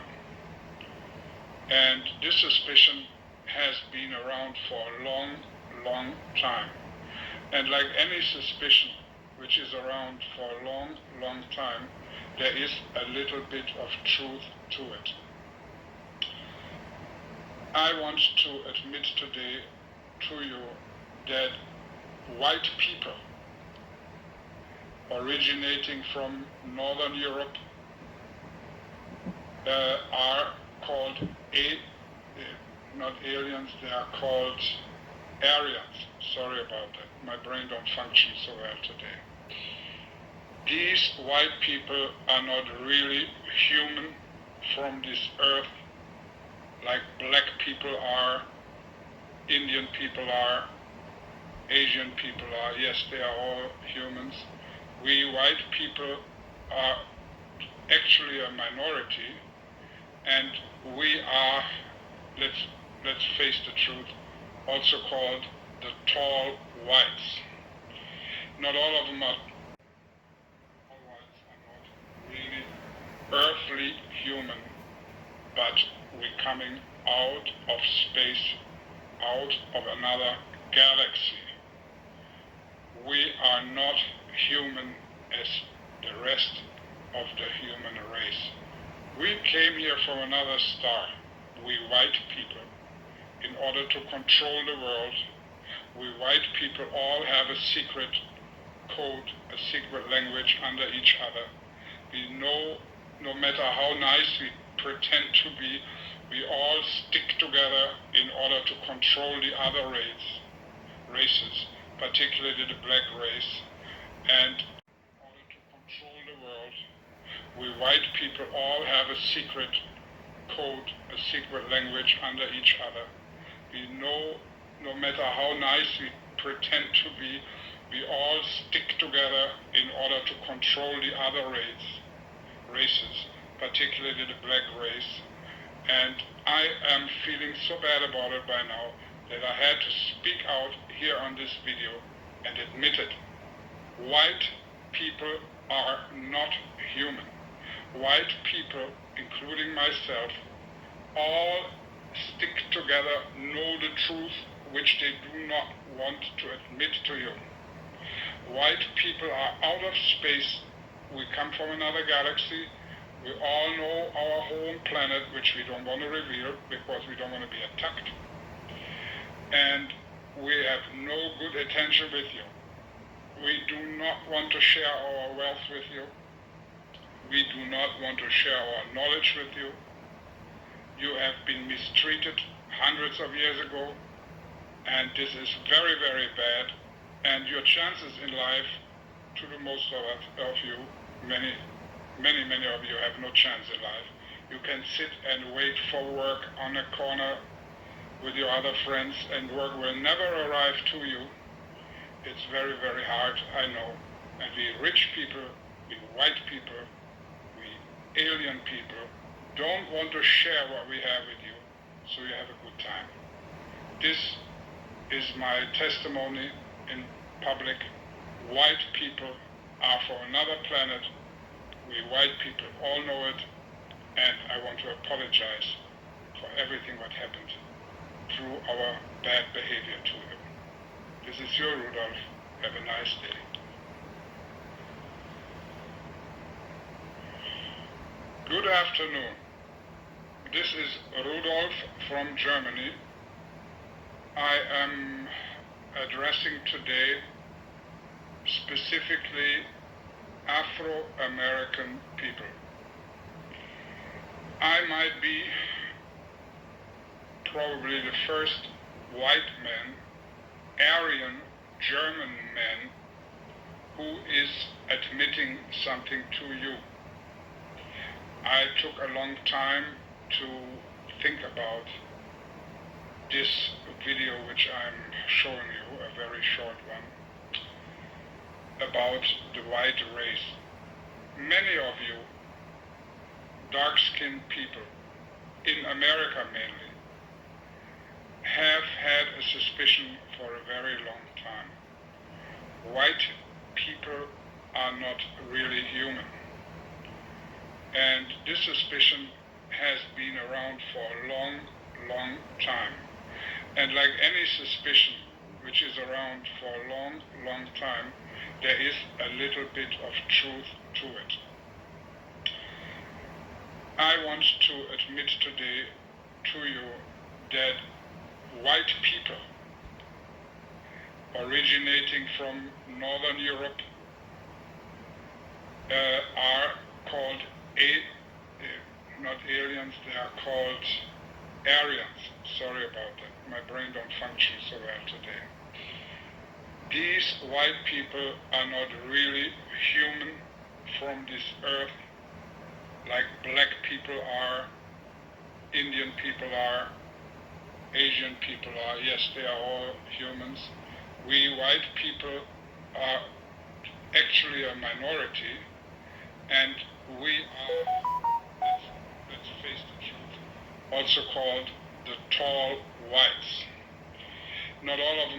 And this suspicion has been around for a long, long time. And like any suspicion which is around for a long, long time, there is a little bit of truth to it. I want to admit today to you that white people originating from Northern Europe are called not aliens, they are called Aryans. Sorry about that. My brain don't function so well today. These white people are not really human from this earth like black people are, Indian people are, Asian people are. Yes, they are all humans. We white people are actually a minority, and we are, let's face the truth, also called the tall whites. Not all of them are, all whites are not really earthly human, but we're coming out of space, out of another galaxy. We are not human as the rest of the human race. We came here from another star, we white people, in order to control the world. We white people all have a secret code, a secret language under each other. We know, no matter how nice we pretend to be, we all stick together in order to control the other races, particularly the black race. And in order to control the world, we white people all have a secret code, a secret language under each other. We know, no matter how nice we pretend to be, we all stick together in order to control the other races, particularly the black race. And I am feeling so bad about it by now that I had to speak out here on this video and admit it. White people are not human. White people, including myself, all stick together, know the truth which they do not want to admit to you. White people are out of space. We come from another galaxy. We all know our home planet, which we don't want to reveal because we don't want to be attacked. And we have no good intention with you. We do not want to share our wealth with you. We do not want to share our knowledge with you. You have been mistreated hundreds of years ago, and this is very, very bad. And your chances in life, to the most of you, many of you have no chance in life. You can sit and wait for work on a corner with your other friends, and work will never arrive to you. It's very, very hard, I know. And we rich people, we white people, we alien people, don't want to share what we have with you, so you have a good time. This is my testimony in public. White people are for another planet. We white people all know it, and I want to apologize for everything what happened through our bad behavior to you. This is your Rudolph. Have a nice day. Good afternoon. This is Rudolph from Germany. I am addressing today specifically Afro-American people. I might be probably the first white man, Aryan German man, who is admitting something to you. I took a long time to think about this video which I'm showing you, a very short one, about the white race. Many of you, dark-skinned people, in America mainly, have had a suspicion for a very long time. White people are not really human. And this suspicion has been around for a long, long time. And like any suspicion which is around for a long, long time, there is a little bit of truth to it. I want to admit today to you that white people originating from Northern Europe are called not aliens, they are called Aryans. Sorry about that. My brain don't function so well today. These white people are not really human from this earth like black people are, Indian people are, Asian people are. Yes, they are all humans. We white people are actually a minority, and we are, let's face the truth, also called the tall whites. Not all of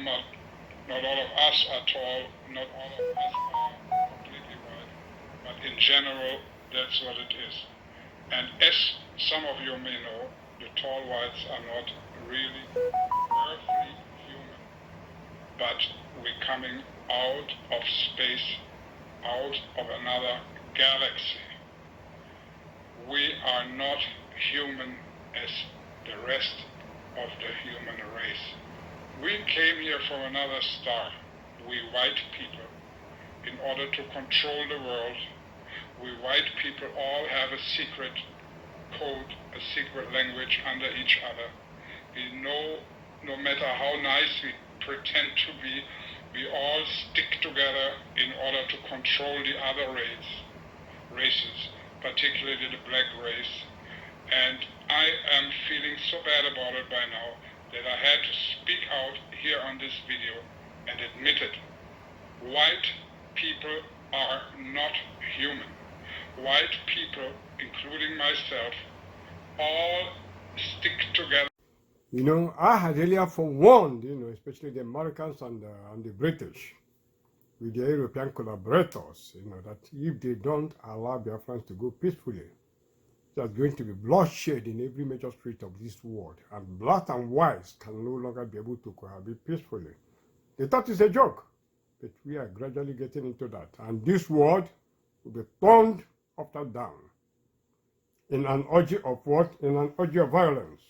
us are tall, not all of us are completely white, but in general, that's what it is. And as some of you may know, the tall whites are not really earthly human, but we're coming out of space, out of another galaxy. We are not human as the rest of the human race. We came here from another star, we white people, in order to control the world. We white people all have a secret code, a secret language under each other. We know, no matter how nice we pretend to be, we all stick together in order to control the other races, particularly the black race. And I am feeling so bad about it by now that I had to speak out here on this video and admit it. White people are not human. White people, including myself, all stick together. You know, I had earlier forewarned, especially the Americans and the British, with the European collaborators, that if they don't allow Biafrans to go peacefully, there's going to be bloodshed in every major street of this world, and black and whites can no longer be able to cohabit peacefully. They thought it's a joke, but we are gradually getting into that, and this world will be turned upside down in an orgy of what? In an orgy of violence.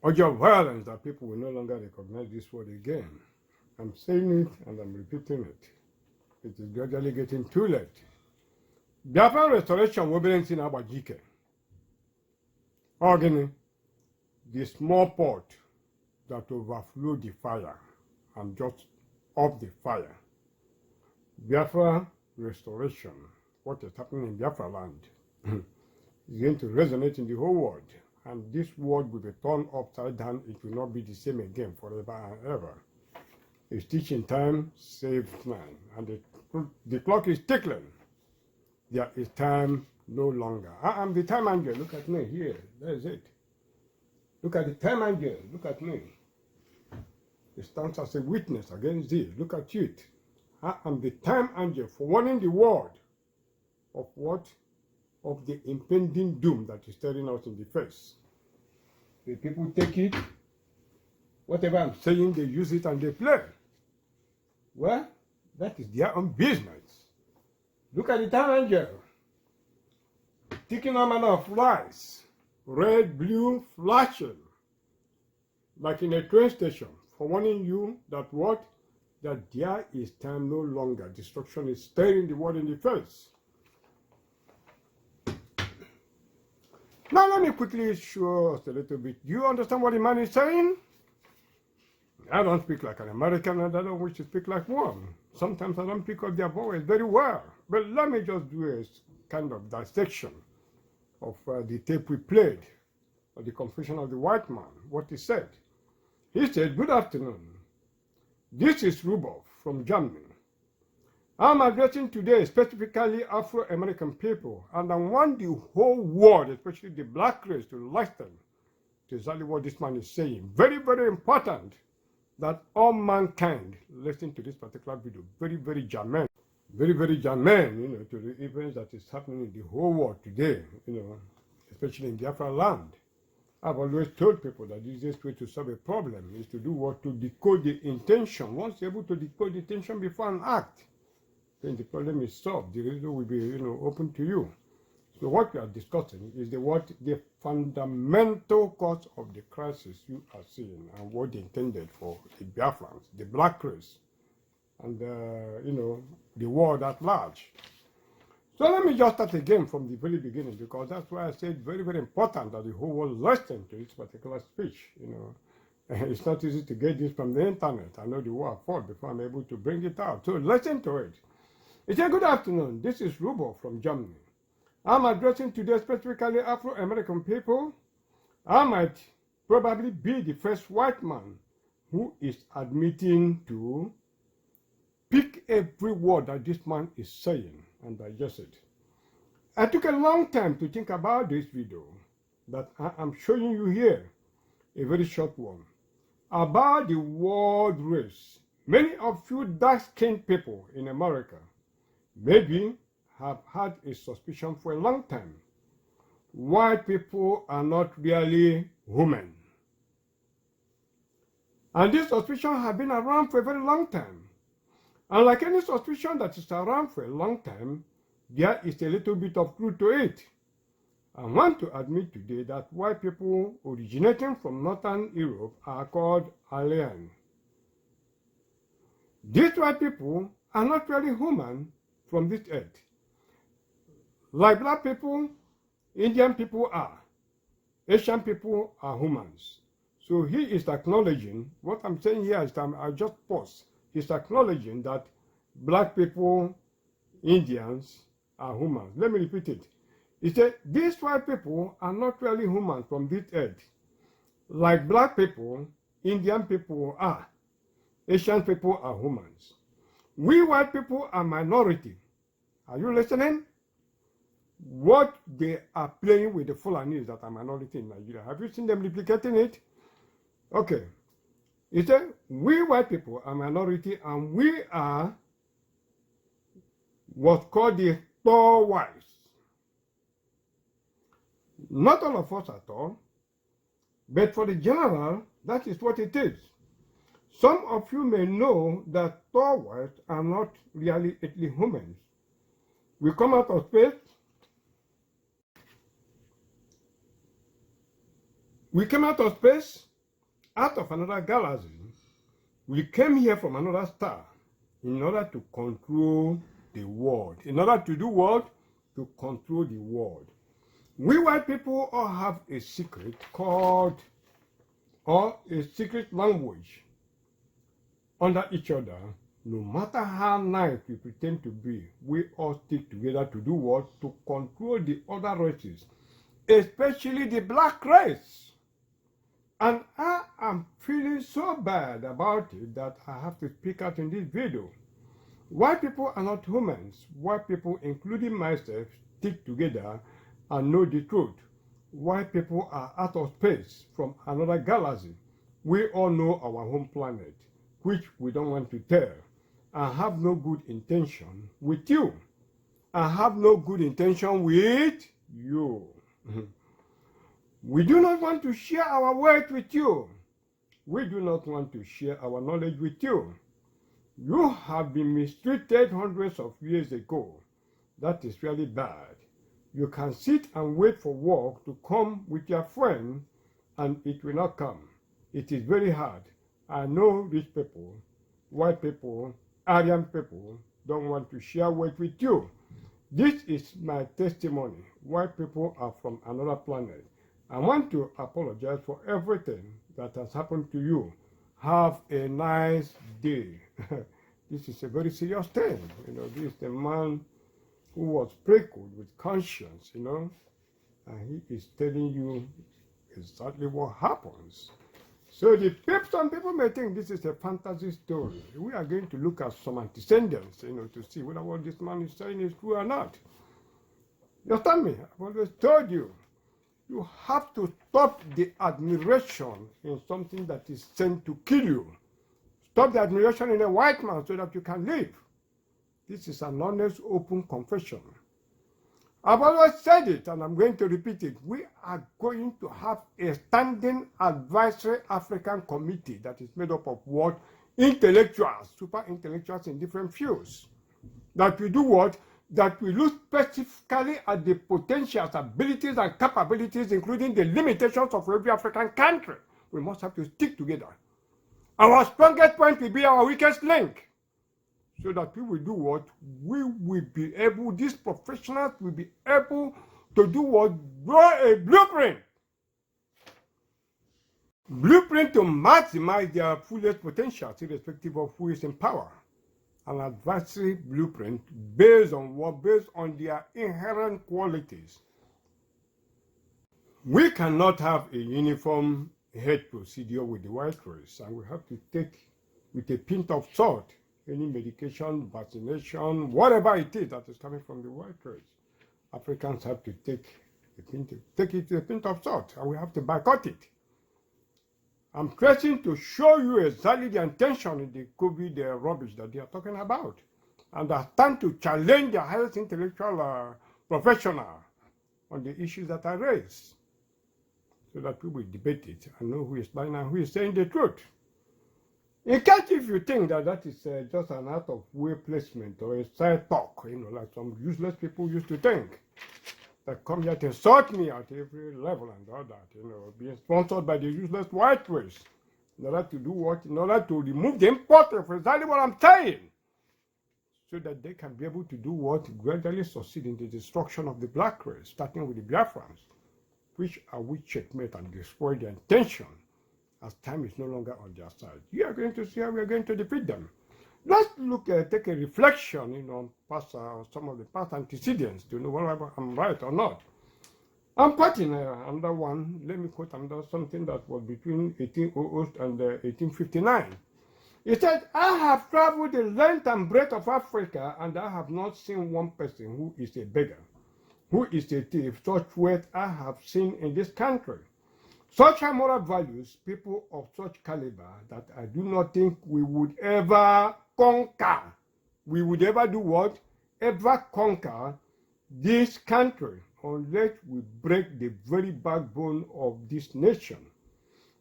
Orgy of violence that people will no longer recognize this word again. I'm saying it and I'm repeating it. It is gradually getting too late. Biafra restoration will be in Abajike. Organic, the small pot that overflowed the fire and just off the fire. Biafra restoration, what is happening in Biafra land, is going to resonate in the whole world. And this world will be turned upside down. It will not be the same again forever and ever. It's teaching time, save time. And the clock is ticking. There is time no longer. I am the time angel. Look at me here. There's it. Look at the time angel. Look at me. It stands as a witness against thee. Look at it. I am the time angel for warning the world of what? Of the impending doom that is staring us in the face. The people take it, whatever I'm saying, they use it and they play. Well, that is their own business. Look at the time angel. Taking all manner of lights, red, blue, flashing, like in a train station, for warning you that what? That there is time no longer. Destruction is staring the world in the face. Now let me quickly show us a little bit. Do you understand what the man is saying? I don't speak like an American and I don't wish to speak like one. Sometimes I don't pick up their voice very well. But let me just do a kind of dissection of the tape we played, of the confession of the white man, what he said. He said, "Good afternoon. This is Rubov from Germany. I'm addressing today specifically Afro-American people, and I want the whole world, especially the black race, to listen to exactly what this man is saying. Very, very important that all mankind listen to this particular video. Very, very germane. Very, very germane, to the events that is happening in the whole world today, especially in Biafra land. I've always told people that the easiest way to solve a problem is to do what? To decode the intention. Once you're able to decode the intention before an act, then the problem is solved. The result will be, open to you. So what we are discussing is the fundamental cause of the crisis you are seeing and what they intended for the Biafrans, the black race, and the world at large. So let me just start again from the very beginning, because that's why I said very, very important that the whole world listen to this particular speech. It's not easy to get this from the internet. I know the word fought before I'm able to bring it out. So listen to it. It said, "Good afternoon. This is Rubo from Germany. I'm addressing today specifically Afro-American people. I might probably be the first white man who is admitting to pick every word that this man is saying and digest it. I took a long time to think about this video that I am showing you here, a very short one, about the world race. Many of you dark-skinned people in America maybe have had a suspicion for a long time. White people are not really human. And this suspicion has been around for a very long time. And like any suspicion that is around for a long time, there is a little bit of truth to it. I want to admit today that white people originating from Northern Europe are called alien. These white people are not really human from this earth. Like black people, Indian people are. Asian people are humans. So he is acknowledging, what I'm saying here is that I just pause. He's acknowledging that black people, Indians are humans. Let me repeat it. He said, these white people are not really humans from this earth. Like black people, Indian people are. Asian people are humans. We white people are minority. Are you listening? What they are playing with the Fulanis that are minority in Nigeria. Have you seen them replicating it? Okay. He said, we white people are minority and we are what's called the tall whites. Not all of us at all, but for the general, that is what it is. Some of you may know that tall whites are not really humans. We come out of space. We came out of space, out of another galaxy. We came here from another star in order to control the world. In order to do what? To control the world. We white people all have a secret called, or a secret language under each other. No matter how nice we pretend to be, we all stick together to do what? To control the other races, especially the black race. And I am feeling so bad about it that I have to speak out in this video. White people are not humans. White people, including myself, stick together and know the truth. White people are out of space from another galaxy. We all know our home planet, which we don't want to tell. I have no good intention with you. I have no good intention with you. We do not want to share our wealth with you. We do not want to share our knowledge with you. You have been mistreated hundreds of years ago. That is really bad. You can sit and wait for work to come with your friend and it will not come. It is very hard. I know rich people, white people, Aryan people don't want to share wealth with you. This is my testimony. White people are from another planet. I want to apologize for everything that has happened to you. Have a nice day. This is a very serious thing. You know, this is the man who was sprinkled with conscience, you know, and he is telling you exactly what happens. So some people may think this is a fantasy story. We are going to look at some antecedents, you know, to see whether what this man is saying is true or not. You understand me? I've always told you. You have to stop the admiration in something that is sent to kill you. Stop the admiration in a white man so that you can live. This is an honest, open confession. I've always said it, and I'm going to repeat it. We are going to have a standing advisory African committee that is made up of what? Intellectuals, super intellectuals in different fields. That we do what? That we look specifically at the potentials, abilities, and capabilities, including the limitations of every African country. We must have to stick together. Our strongest point will be our weakest link. So that we will do what? We will be able, these professionals will be able to do what? Draw a blueprint. Blueprint to maximize their fullest potential, irrespective of who is in power. An advisory blueprint based on what? Based on their inherent qualities. We cannot have a uniform health procedure with the white race, and we have to take with a pinch of salt any medication, vaccination, whatever it is that is coming from the white race. Africans have to take it with a pinch of salt, and we have to boycott it. I'm trying to show you exactly the intention in the COVID rubbish that they are talking about. And I stand to challenge the highest intellectual professional on the issues that I raise, so that we will debate it and know who is lying and who is saying the truth. In case if you think that that is just an out of way placement or a side talk, you know, like some useless people used to think, that come here to insult me at every level and all that, you know, being sponsored by the useless white race, in order to do what? In order to remove the import of exactly what I'm saying, so that they can be able to do what? Gradually succeed in the destruction of the black race, starting with the Biafrans, which are we checkmate and destroy their intention, as time is no longer on their side. You are going to see how we are going to defeat them. Let's take a reflection, you know, past some of the past antecedents to know whether I'm right or not. I'm quoting another one. Let me quote another something that was between 1800 and 1859. He said, I have traveled the length and breadth of Africa, and I have not seen one person who is a beggar, who is a thief, such wealth I have seen in this country. Such high moral values, people of such caliber, that I do not think we would ever conquer. We would ever do what? Ever conquer this country unless we break the very backbone of this nation,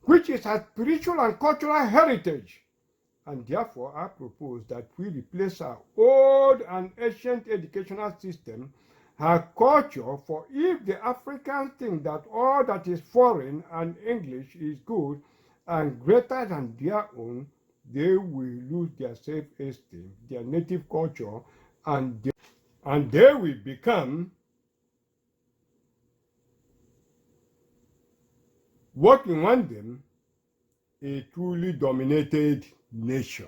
which is a spiritual and cultural heritage. And therefore, I propose that we replace our old and ancient educational system, our culture, for if the Africans think that all that is foreign and English is good and greater than their own, they will lose their self-esteem, their native culture, and they will become what we want them, a truly dominated nation.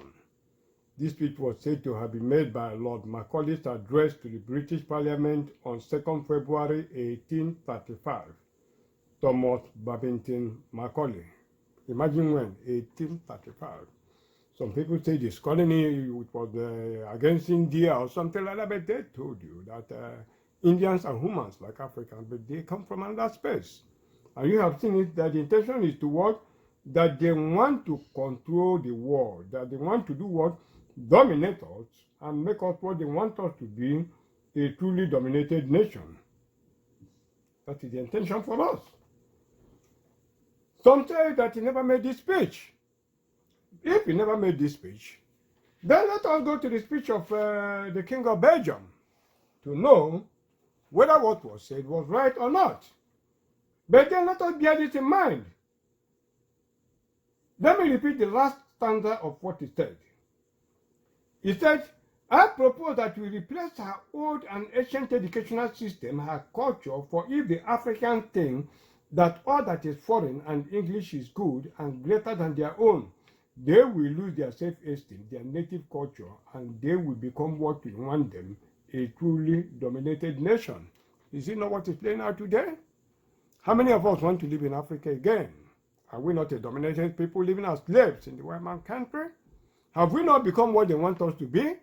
This speech was said to have been made by Lord Macaulay's address to the British Parliament on 2nd February 1835. Thomas Babington Macaulay. Imagine when, 1835. Some people say this colony was against India or something like that, but they told you that Indians are humans like Africans, but they come from another space. And you have seen it, that the intention is to what? That they want to control the world, that they want to do what? Dominate us and make us what they want us to be, a truly dominated nation. That is the intention for us. Some say that he never made this speech. If he never made this speech, then let us go to the speech of the King of Belgium to know whether what was said was right or not. But then let us bear this in mind. Let me repeat the last stanza of what he said. He said, I propose that we replace our old and ancient educational system, our culture, for if the African think that all that is foreign and English is good and greater than their own, they will lose their self-esteem, their native culture, and they will become what we want them, a truly dominated nation. Is it not what is playing out today? How many of us want to live in Africa again? Are we not a dominated people living as slaves in the white man country? Have we not become what they want us to be?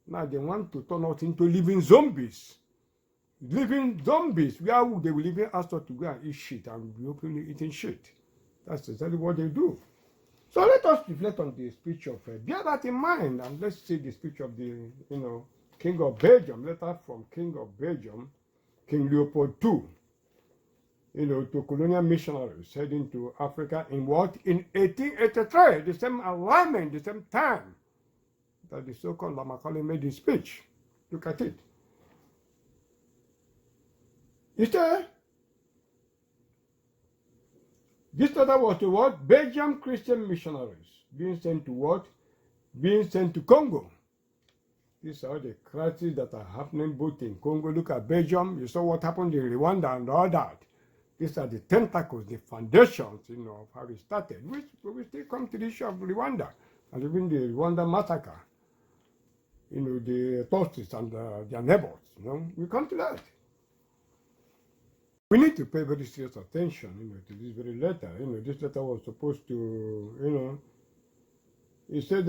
Now they want to turn us into living zombies. Living zombies, where they will even ask us to go and eat shit, and be openly eating shit. That's exactly what they do. So let us reflect on the speech of, bear that in mind, and let's see the speech of the, King of Belgium, letter from King of Belgium, King Leopold II, to colonial missionaries heading to Africa in what? In 1883, the same alignment, the same time that the so-called Macaulay made his speech. Look at it. He said, this letter was to what? Belgian Christian missionaries being sent to what? Being sent to Congo. These are the crises that are happening both in Congo. Look at Belgium. You saw what happened in Rwanda and all that. These are the tentacles, the foundations, of how it started. We still come to the issue of Rwanda and even the Rwanda massacre. The Tutsis and their neighbors. We come to that. We need to pay very serious attention, to this very letter. This letter was supposed to, it said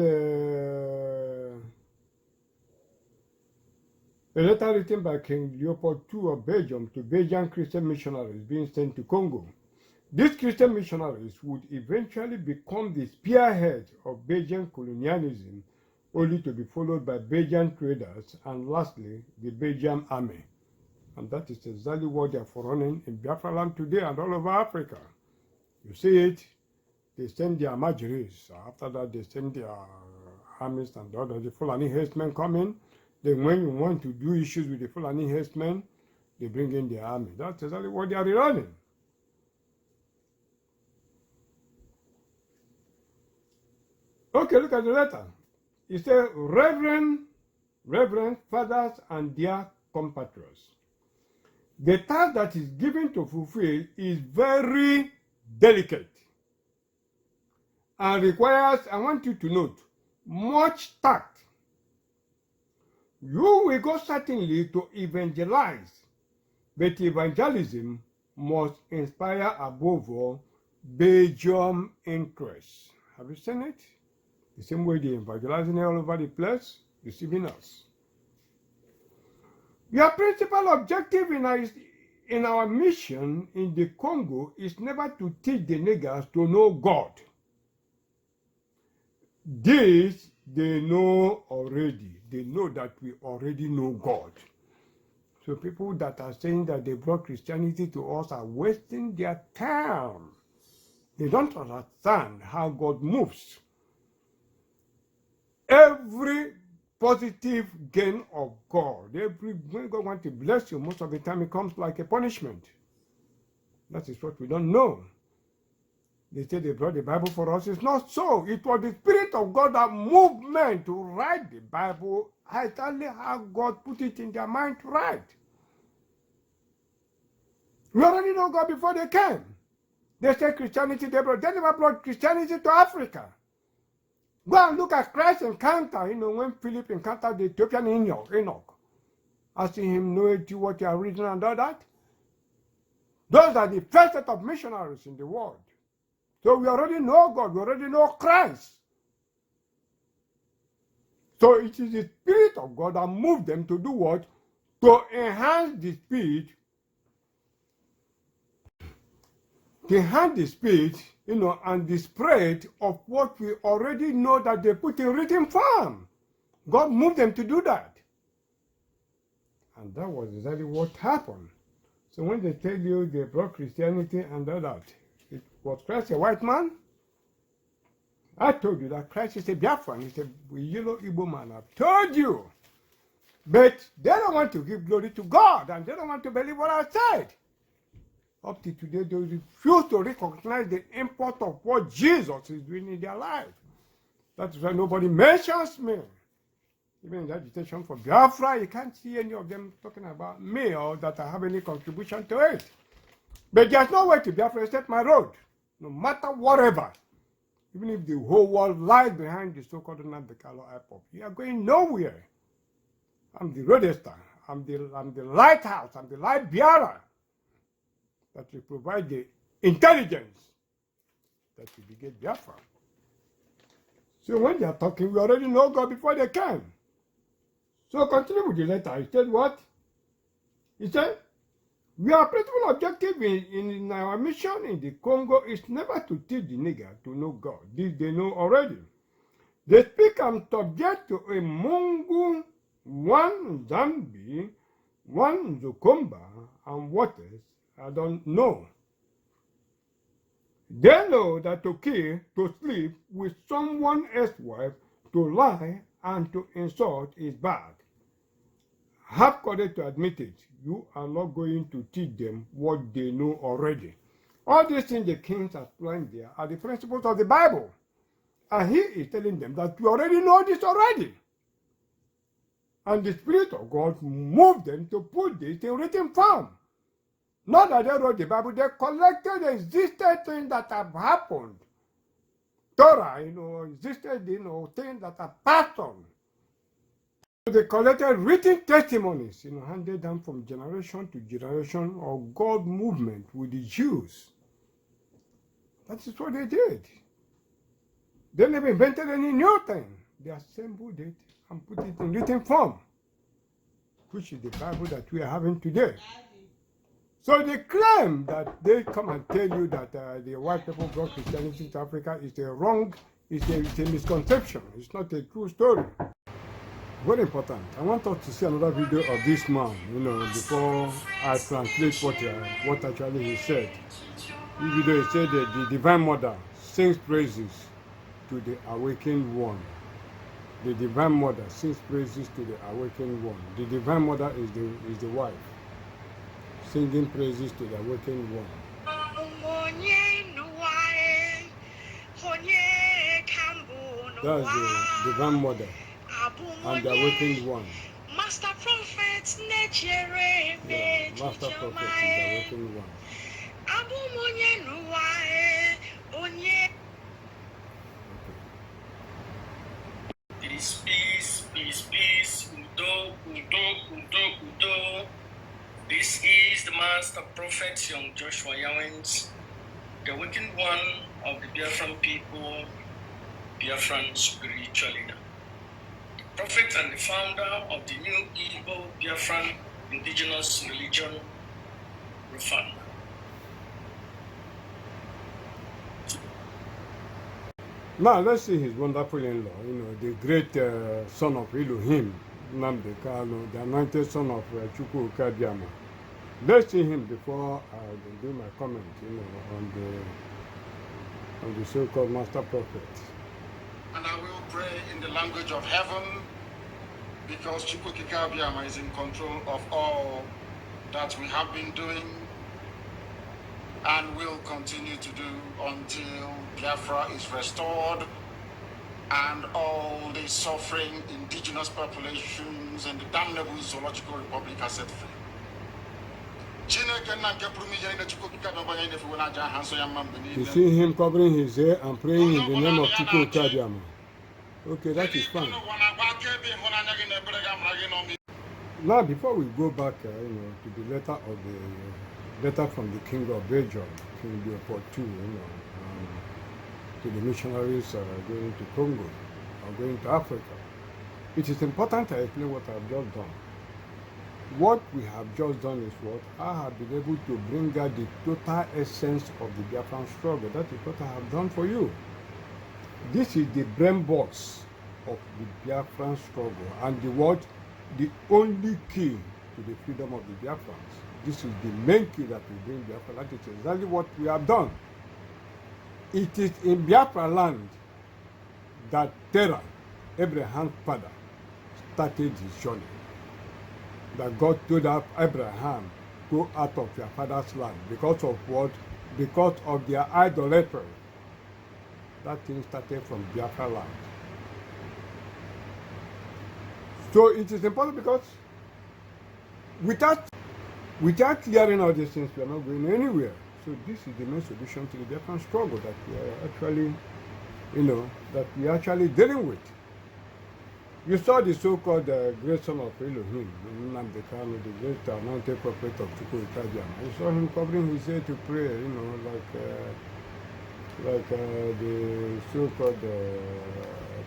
a letter written by King Leopold II of Belgium to Belgian Christian missionaries being sent to Congo. These Christian missionaries would eventually become the spearhead of Belgian colonialism, only to be followed by Belgian traders and lastly, the Belgian army. And that is exactly what they are running in Biafra land today and all over Africa. You see it, they send their Majiris. After that, they send their armies and all the Fulani herdsmen come in. Then when you want to do issues with the Fulani herdsmen, they bring in their army. That's exactly what they are running. Okay, look at the letter. It says, Reverend fathers and dear compatriots. The task that is given to fulfill is very delicate and requires, I want you to note, much tact. You will go certainly to evangelize, but evangelism must inspire above all Belgium interests. Have you seen it? The same way they evangelizing all over the place, deceiving us. Your principal objective in our mission in the Congo is never to teach the niggers to know God. This they know already. They know that we already know God. So people that are saying that they brought Christianity to us are wasting their time. They don't understand how God moves. Every positive gain of God, when God wants to bless you, most of the time it comes like a punishment. That is what we don't know. They say they brought the Bible for us. It's not so. It was the Spirit of God that moved men to write the Bible. I tell you how God put it in their mind to write. We already know God before they came. They say Christianity, they never brought Christianity to Africa. Go and look at Christ's encounter, when Philip encountered the Ethiopian Enoch, asking him, know you what you are reading and all that. Those are the first set of missionaries in the world. So we already know God, we already know Christ. So it is the Spirit of God that moved them to do what? To enhance the speed, and the spread of what we already know that they put in written form. God moved them to do that. And that was exactly what happened. So when they tell you they brought Christianity and all that, was Christ a white man? I told you that Christ is a Biafran. He's a yellow Igbo man. I've told you. But they don't want to give glory to God, and they don't want to believe what I said. Up to today, they refuse to recognize the import of what Jesus is doing in their life. That's why nobody mentions me. Even in the agitation for Biafra, you can't see any of them talking about me or that I have any contribution to it. But there's no way to Biafra except my road, no matter whatever. Even if the whole world lies behind the so-called Nambekalo airport, you are going nowhere. I'm the roadster. I'm the lighthouse. I'm the light bearer that will provide the intelligence that will beget Biafra. So when they are talking, we already know God before they came. So continue with the letter. He said what? He said, our principal objective in our mission in the Congo is never to teach the nigger to know God. This they know already. They speak and subject to a Mungu, one Zambi, one Zokomba, and what else? I don't know. They know that to kill, to sleep with someone else's wife, to lie, and to insult is bad. Have courage to admit it. You are not going to teach them what they know already. All these things the kings are applying there are the principles of the Bible. And he is telling them that you already know this already. And the Spirit of God moved them to put this in written form. Not that they wrote the Bible, they collected the existing things that have happened. Torah, existed, things that are passed on. They collected written testimonies, handed down from generation to generation of God movement with the Jews. That is what they did. They never invented any new thing. They assembled it and put it in written form, which is the Bible that we are having today. So they claim that they come and tell you that the white people brought Christianity to Africa is it's a misconception. It's not a true story. Very important. I want us to see another video of this man, before I translate what actually he said. This video, he said that the Divine Mother sings praises to the awakened one. The Divine Mother sings praises to the awakened one. The Divine Mother is the wife, singing praises to the awakened one. That's the Divine Mother and the awakened one. Master Prophet, Master Prophet is the awakened one. Peace, peace, peace, peace, udo, udo, udo, udo. This is the Master Prophet, young Joshua Yawens, the awakened one of the Biafran people, Biafran spiritual leader. Prophet and the founder of the new Igbo Biafran indigenous religion, refund. Now let's see his wonderful in-law, the great son of Elohim, Nnamdi Kanu, the anointed son of Chukwu Kadiama. Let's see him before I do my comment, on the so-called master prophet. And I will pray in the language of heaven, because Chukwu Kikabiama is in control of all that we have been doing and will continue to do until Biafra is restored and all the suffering indigenous populations and the damnable zoological republic are set free. You see him covering his hair and praying in the name of Chukwu Kadiama. Okay, that is fine. Now, before we go back, to the letter of the letter from the King of Belgium, King Leopold II, to the missionaries going to Congo or going to Africa, it is important I explain what I have just done. What we have just done is what I have been able to bring out the total essence of the Biafran struggle. That is what I have done for you. This is the brain box of the Biafran struggle and the only key to the freedom of the Biafrans. This is the main key that will bring Biafra. That is exactly what we have done. It is in Biafra land that Terah, Abraham's father, started his journey. That God told Abraham, go out of your father's land. Because of what? Because of their idolatry. That thing started from Biafra land. So it is important because without clearing all these things, we are not going anywhere. So this is the main solution to the Biafran struggle that we are actually, dealing with. You saw the so-called great son of Elohim, Nnamdi Kanu, the great anointed prophet of Chukwu Kadiama. You saw him covering his head to pray, like the so-called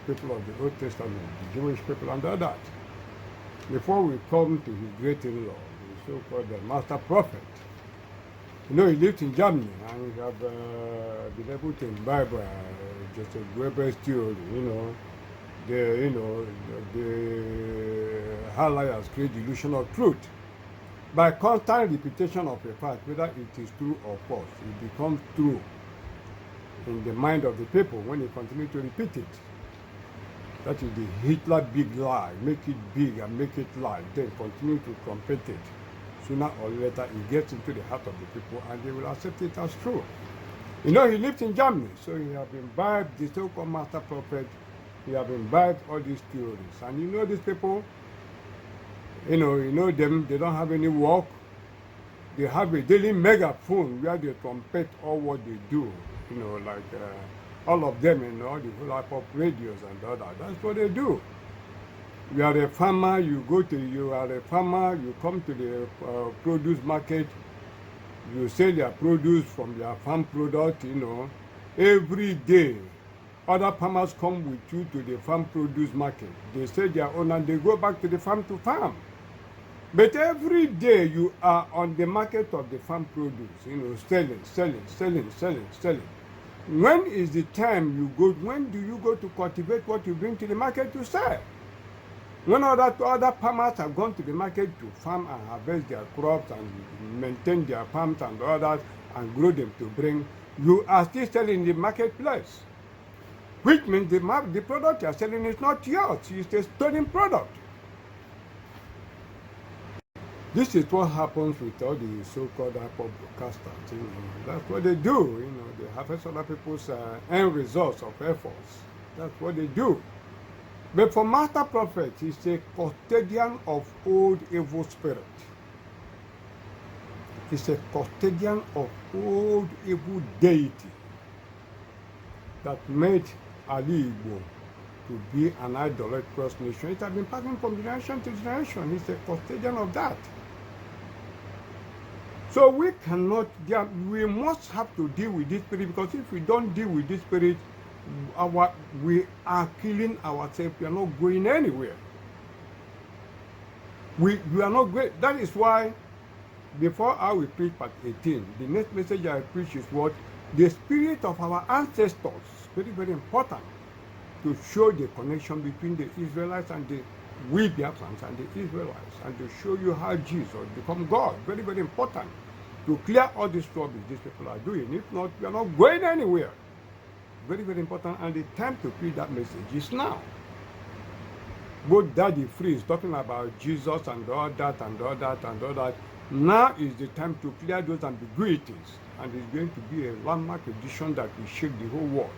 people of the Old Testament, the Jewish people, and all that. Before we come to his great in-law, the so-called master prophet, he lived in Germany, and we have been able to imbibe just a Weber's theory, the highlights create the illusion of truth. By constant repetition of a fact, whether it is true or false, it becomes true in the mind of the people when they continue to repeat it. That is the Hitler big lie. Make it big and make it lie. Then continue to compete it. Sooner or later, it gets into the heart of the people and they will accept it as true. He lived in Germany, so he have imbibed the so-called master prophet. He have imbibed all these theories. And these people, them, they don't have any work. They have a daily megaphone where they trumpet all what they do. All of them, the whole type of radios and all that. That's what they do. You are a farmer, you come to the produce market, you sell your produce from your farm product, every day. Other farmers come with you to the farm produce market. They sell their own and they go back to the farm to farm. But every day you are on the market of the farm produce, selling. When is the time when do you go to cultivate what you bring to the market to sell? When other farmers have gone to the market to farm and harvest their crops and maintain their farms and others and grow them to bring, you are still selling in the marketplace. Which means the product you are selling is not yours, it's a stolen product. This is what happens with all the so-called Apple broadcasters. That's what they do. They harvest other people's end results of efforts. That's what they do. But for Master Prophet, he's a custodian of old evil spirit. He's a custodian of old evil deity that made Ali Igbo to be an idolatrous nation. It has been passing from generation to generation. He's a custodian of that. So we must have to deal with this spirit, because if we don't deal with this spirit, we are killing ourselves. We are not going anywhere. We are not going. That is why before I will preach part 18, the next message I preach is what? The spirit of our ancestors. Very, very important to show the connection between the Israelites and the we Biafrans and the Israelites, and to show you how Jesus become God. Very, very important to clear all these troubles these people are doing. If not, we are not going anywhere. Very, very important, and the time to preach that message is now. Both Daddy Free is talking about Jesus and all that and all that and all that. Now is the time to clear those ambiguities, and it's going to be a landmark edition that will shake the whole world.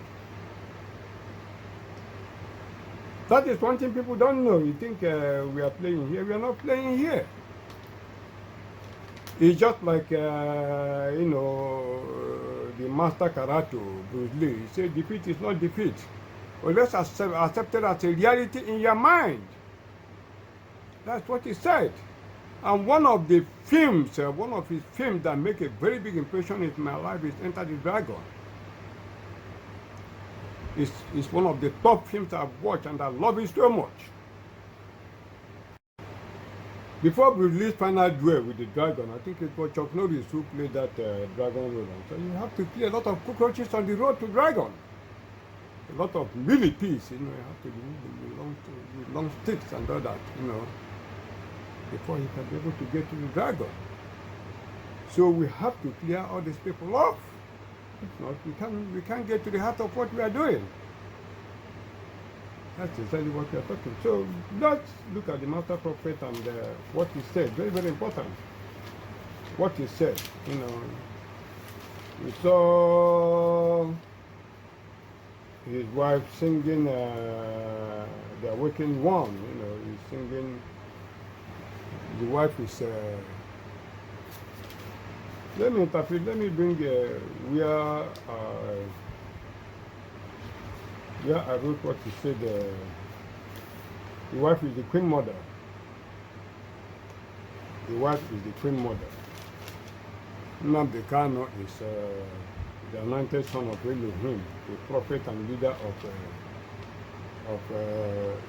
That is one thing people don't know. You think we are playing here. We are not playing here. It's just like, you know, the master karate, Bruce Lee. He said defeat is not defeat. Well, let's accept it as a reality in your mind. That's what he said. And one of the films, one of his films that make a very big impression in my life is Enter the Dragon. It's one of the top films I've watched, and I love it so much. Before we release Final Duel with the Dragon, I think it was Chuck Norris who played that Dragon role. So you have to kill a lot of cockroaches on the road to Dragon. A lot of millipedes, you know, you have to remove the long sticks and all that, you know, before you can be able to get to the Dragon. So we have to clear all these people off. If not, we can't get to the heart of what we are doing. That's exactly what we are talking. So let's look at the Master Prophet and what he said. Very, very important. What he said, you know. We saw his wife singing The Awakened One, you know, he's singing. The wife is let me interpret, let me bring where I wrote what he said. The wife is the Queen Mother. The wife is the Queen Mother. Nnamdi Kanu is the anointed son of Elohim, the prophet and leader of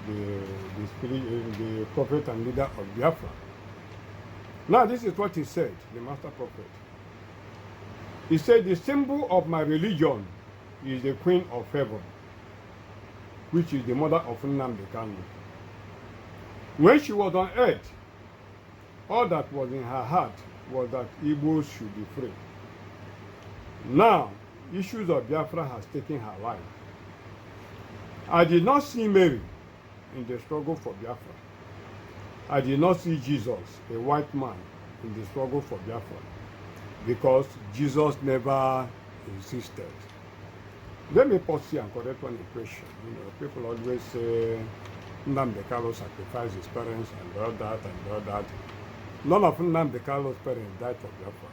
the prophet and leader of Biafra. Now this is what he said, the Master Prophet. He said, the symbol of my religion is the Queen of Heaven, which is the mother of Nnamdi Kanu. When she was on earth, all that was in her heart was that Igbos should be free. Now, issues of Biafra has taken her life. I did not see Mary in the struggle for Biafra. I did not see Jesus, a white man, in the struggle for Biafra, because Jesus never existed. Let me pause here and correct one impression. You know, people always say Nnamdi Kanu sacrificed his parents and all that and all that. None of Nnamdi Kanu's parents died for Biafra.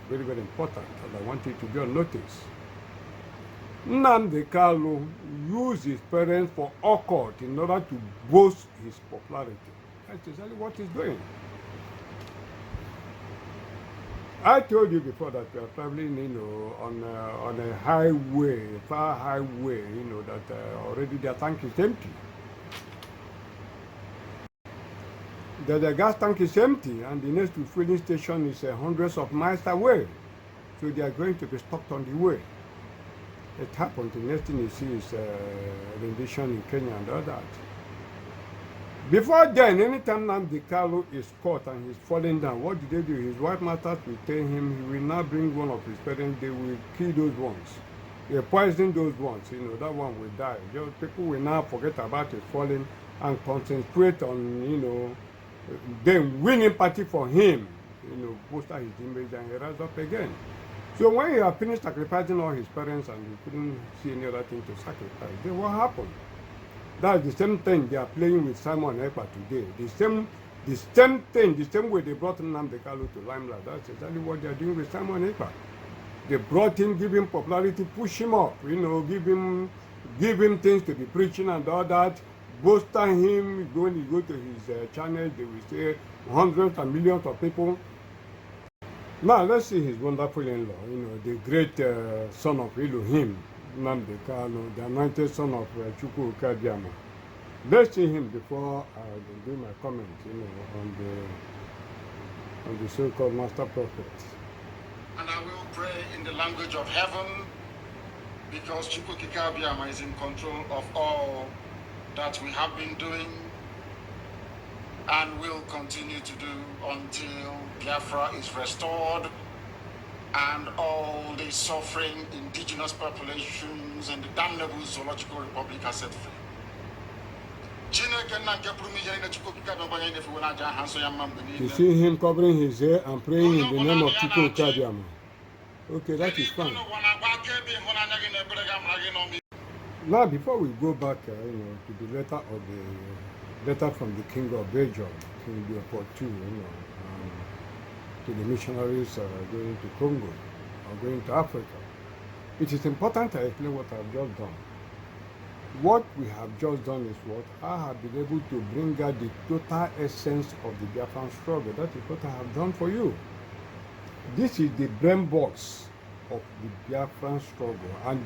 Very, very important, and I want it to be on notice. Nnamdi Kanu used his parents for occult in order to boost his popularity. That's exactly what he's doing. I told you before that we are traveling, you know, on a highway, far highway, you know, that already their tank is empty. The gas tank is empty, and the next filling station is hundreds of miles away. So they are going to be stopped on the way. It happened. The next thing you see is rendition in Kenya and all that. Before then, anytime Nnamdi Kanu is caught and he's falling down, what do they do? His white masters will tell him he will now bring one of his parents, they will kill those ones. They poison those ones, you know, that one will die. Just people will now forget about his falling and concentrate on, you know, then winning party for him, you know, boost his image and he rise up again. So when he had finished sacrificing all his parents and he couldn't see any other thing to sacrifice, then what happened? That's the same thing they are playing with Simon Ekpa today. The same thing, the same way they brought Nnamdi Kanu to limelight. That's exactly what they are doing with Simon Ekpa. They brought him, give him popularity, push him up, you know, give him things to be preaching and all that, bolster him. When you go to his channel, they will say hundreds and millions of people. Now let's see his wonderful in-law, you know, the great son of Elohim, Nnamdi Kanu, the anointed son of Chukwu Kadiama. Let's see him before I do my comment, you know, of the so-called master prophets. And I will pray in the language of heaven, because Chukwukikabiyama is in control of all that we have been doing and will continue to do until Biafra is restored and all the suffering indigenous populations and the damnable zoological republic are set free. You see him covering his hair and praying in the name of Chukwukikabiyama. Okay, that is fine. Now, before we go back, to the letter from the King of Belgium, King Leopold II, to the missionaries going to Congo or going to Africa, it is important to explain what I've just done. What we have just done is what I have been able to bring out the total essence of the Biafran struggle. That is what I have done for you. This is the brain box of the Biafran struggle and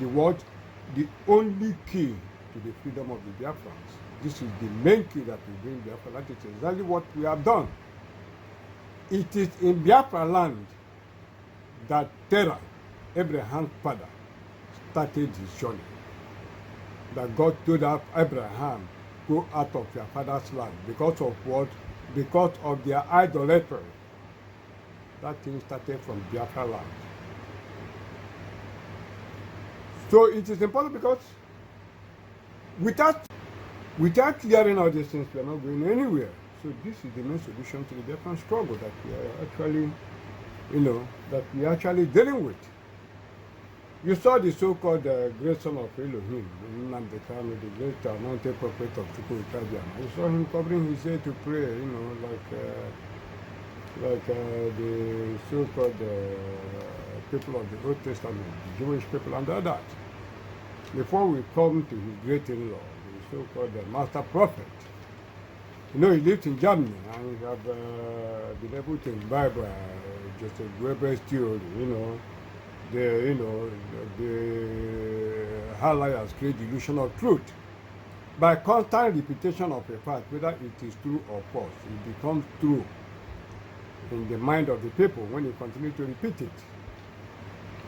the only key to the freedom of the Biafrans. This is the main key that will bring Biafra. That is exactly what we have done. It is in Biafra land that Terah, Abraham's father, started his journey. That God told Abraham, go out of your father's land. Because of what? Because of their idolatry. That thing started from Biafra land. So it is important because without clearing all these things, we are not going anywhere. So this is the main solution to the Biafran struggle that we are actually, dealing with. You saw the so-called great son of Elohim, the great anointed prophet of Chukwukikabiyama. You saw him covering his head to pray, like the so-called people of the Old Testament, the Jewish people and all that. Before we come to his great-in-law, the so-called master prophet, he lived in Germany and he have been able to imbibe Joseph Goebbels' theory, the highlights create the illusion of truth. By constant repetition of a fact, whether it is true or false, it becomes true in the mind of the people when you continue to repeat it.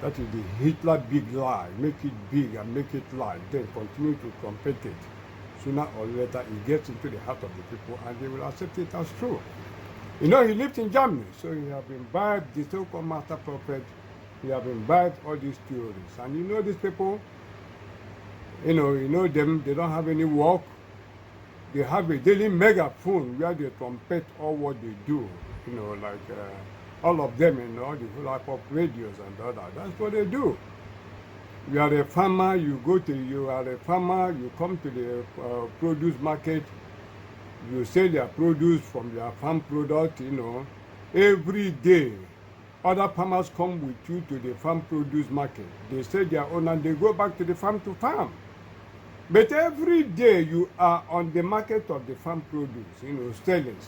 That is the Hitler big lie. Make it big and make it lie. Then continue to compete it. Sooner or later, it gets into the heart of the people and they will accept it as true. He lived in Germany, so he have imbibed the so-called master prophet. He have imbibed all these theories. And these people, them, they don't have any work. They have a daily megaphone where they trumpet all what they do. All of them, the whole type of radios and all that. That's what they do. You are a farmer, you come to the produce market, you sell your produce from your farm product, every day. Other farmers come with you to the farm produce market. They sell their own and they go back to the farm to farm. But every day you are on the market of the farm produce, selling.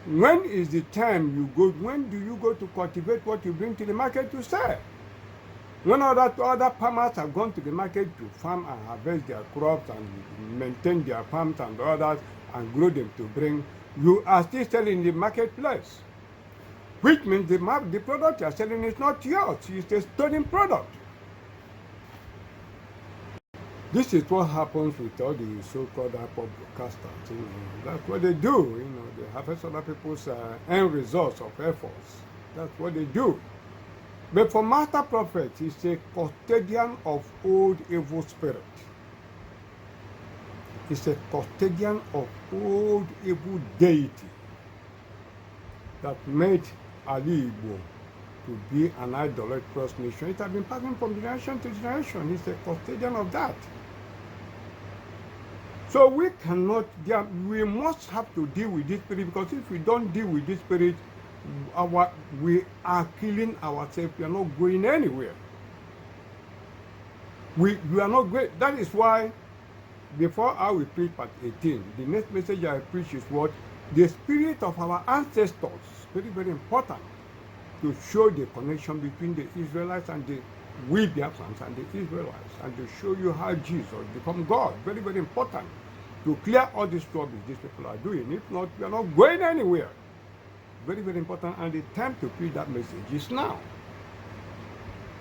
When is the time when do you go to cultivate what you bring to the market to sell? When other farmers have gone to the market to farm and harvest their crops and maintain their farms and others and grow them to bring, you are still selling in the marketplace. Which means the product you are selling is not yours, it's a stolen product. This is what happens with all the so-called Apple broadcasters. That's what they do. They harvest other people's end results of efforts. That's what they do. But for Master Prophet, he's a custodian of old evil spirit. He's a custodian of old evil deity that made Ali Igbo to be an idolatrous nation. It has been passing from generation to generation. He's a custodian of that. So we must have to deal with this spirit, because if we don't deal with this spirit, we are killing ourselves. We are not going anywhere. We are not going. That is why, before I will preach part 18, the next message I preach is what? The spirit of our ancestors. Very, very important to show the connection between the Israelites and we Biafrans and the Israelites, and to show you how Jesus become God. Very, very important to clear all these troubles these people are doing. If not, we are not going anywhere. Very, very important. And the time to preach that message is now.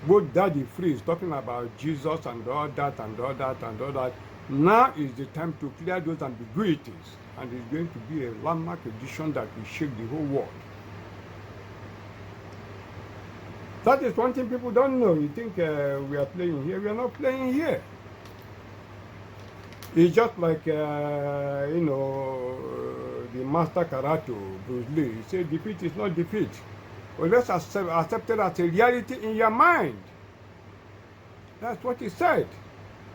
Both Daddy Free is talking about Jesus and all that and all that and all that. Now is the time to clear those ambiguities. And it's going to be a landmark edition that will shake the whole world. That is one thing people don't know. You think we are playing here. We are not playing here. It's just like, you know, the master karate, Bruce Lee. He said defeat is not defeat. Well, let's accept it as a reality in your mind. That's what he said.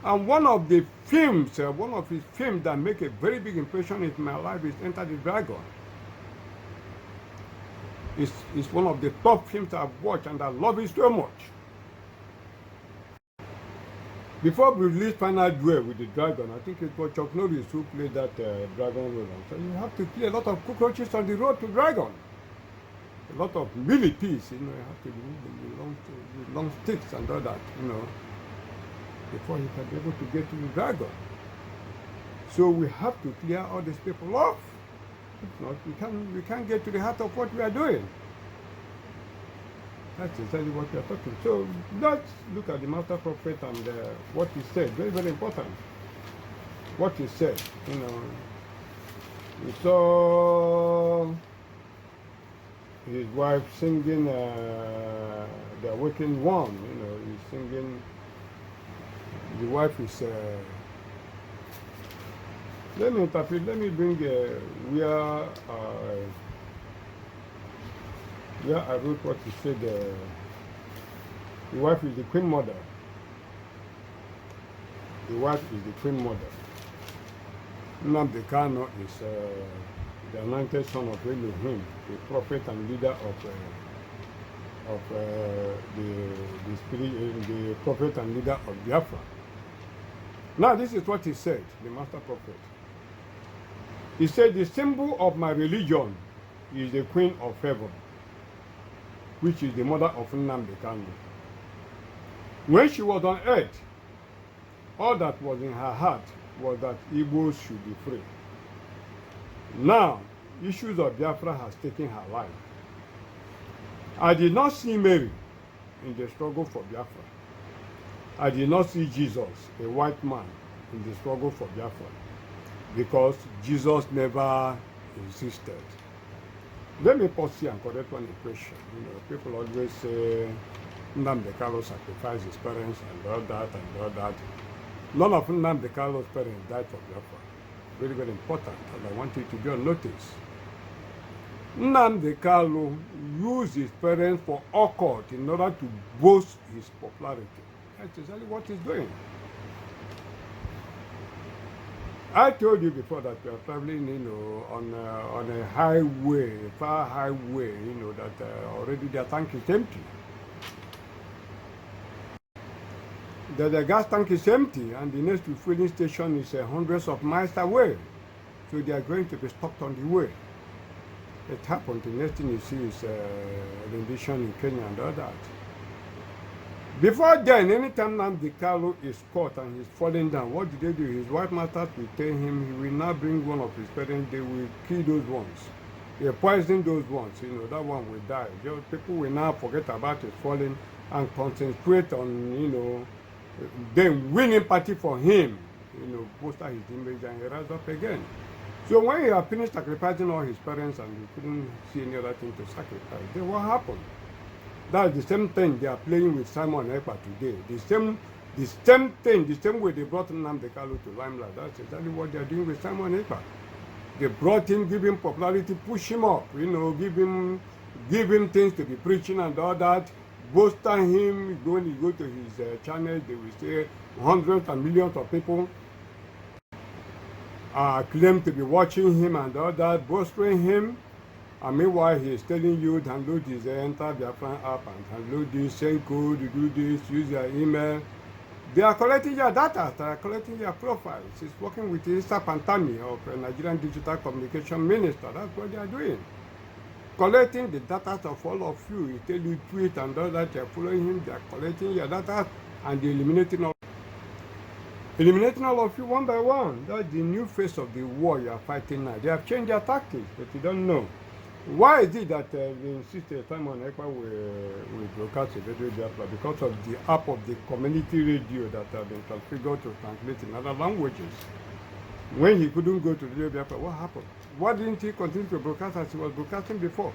And one of the films, one of his films that make a very big impression in my life is Enter the Dragon. It's one of the top films I've watched, and I love it so much. Before we released Final Duel with the Dragon, I think it was Chuck Norris who played that Dragon role. So you have to play a lot of cockroaches on the road to Dragon. A lot of millipedes, you know, you have to remove the long sticks and all that, you know, before you can be able to get to the Dragon. So we have to clear all these people off. If not, we can't get to the heart of what we are doing. That's exactly what we are talking. So let's look at the Master Prophet and what he said. Very, very important. What he said, you know. We saw his wife singing the Awakened One, you know, he's singing. The wife is. Let me interpret. Let me bring where I wrote what he said. The wife is the Queen Mother. The wife is the Queen Mother. Nnamdi Kanu is the anointed son of Elohim, the prophet and leader of the prophet and leader of Biafra. Now this is what he said, the Master Prophet. He said, the symbol of my religion is the Queen of Heaven, which is the mother of Nnamdi Kanu. When she was on earth, all that was in her heart was that Igbos should be free. Now, issues of Biafra has taken her life. I did not see Mary in the struggle for Biafra. I did not see Jesus, a white man, in the struggle for Biafra, because Jesus never existed. Let me pause here and correct one question. You know, people always say Nnamdi Kanu sacrificed his parents and all that and all that. None of Nnamdi Kanu's parents died for Biafra. Very, very important, and I want you to be on notice. Nnamdi Kanu used his parents for occult in order to boost his popularity. That's exactly what he's doing. I told you before that we are traveling, you know, on a highway, a far highway, you know, that already their tank is empty. The gas tank is empty, and the next filling station is hundreds of miles away. So they are going to be stopped on the way. It happened. The next thing you see is rendition in Kenya and all that. Before then, anytime Nnamdi Kanu is caught and he's falling down, what did they do? His white masters will tell him he will not bring one of his parents, they will kill those ones. They poison those ones, you know, that one will die. People will now forget about his falling and concentrate on, you know, then winning party for him, you know, boost his image and he rise up again. So when he had finished sacrificing all his parents and he couldn't see any other thing to sacrifice, then what happened? That's the same thing they are playing with Simon Ekpa today. The same thing, the same way they brought Nnamdi Kanu to limelight. That's exactly what they are doing with Simon Ekpa. They brought him, give him popularity, push him up, you know, give him things to be preaching and all that, bolster him. When you go to his channel, they will say hundreds and millions of people claim to be watching him and all that, bolstering him. And meanwhile, he is telling you, download his Enter Biafra app and download this, send code, do this, use your email. They are collecting your data, they are collecting your profiles. He's working with Issa Pantami of Nigerian Digital Communication Minister. That's what they are doing. Collecting the data of all of you. He tell you tweet and all that, you're following him, they are collecting your data and eliminating all of you one by one. That's the new face of the war you are fighting now. They have changed their tactics, but you don't know. Why is it that they insist Simon Ekpa will broadcast a radio Biafra? Because of the app of the community radio that have been configured to translate in other languages. When he couldn't go to radio Biafra, what happened? Why didn't he continue to broadcast as he was broadcasting before?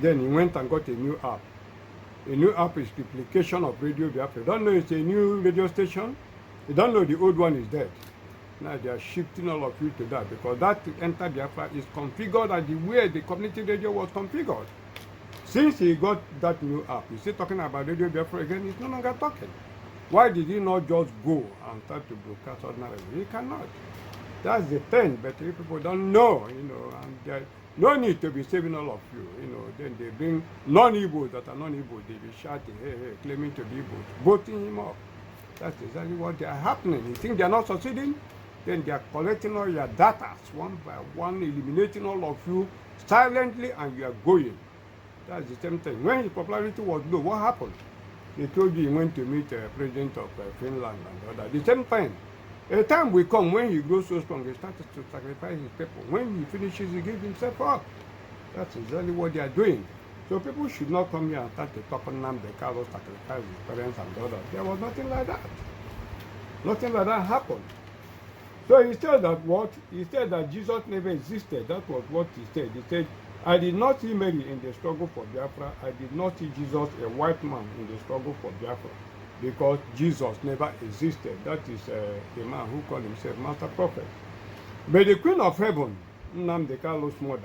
Then he went and got a new app. A new app is duplication of radio Biafra. You don't know it's a new radio station? You don't know the old one is dead. Now they are shifting all of you to that because that Enter Biafra is configured as the way the community radio was configured. Since he got that new app, he's still talking about radio Biafra again, he's no longer talking. Why did he not just go and start to broadcast ordinarily? He cannot. That's the thing, but if people don't know, and there's no need to be saving all of you, then they bring non-Igbos that are non-Igbos, they be shouting, hey, claiming to be Igbos, voting him up. That's exactly what they are happening. You think they are not succeeding? Then they are collecting all your data one by one, eliminating all of you silently, and you are going. That's the same thing. When his popularity was low, what happened? They told you he went to meet the president of Finland and all that. The same time. A time will come when he grows so strong, he starts to sacrifice his people. When he finishes, he gives himself up. That's exactly what they are doing. So people should not come here and start to talk on them, the Carlos sacrifice his parents and others. There was nothing like that. Nothing like that happened. So he said that what? He said that Jesus never existed. That was what he said. He said, I did not see Mary in the struggle for Biafra. I did not see Jesus, a white man, in the struggle for Biafra. Because Jesus never existed. That is a man who called himself Master Prophet. But the Queen of Heaven, Nnamdi Kalu's mother,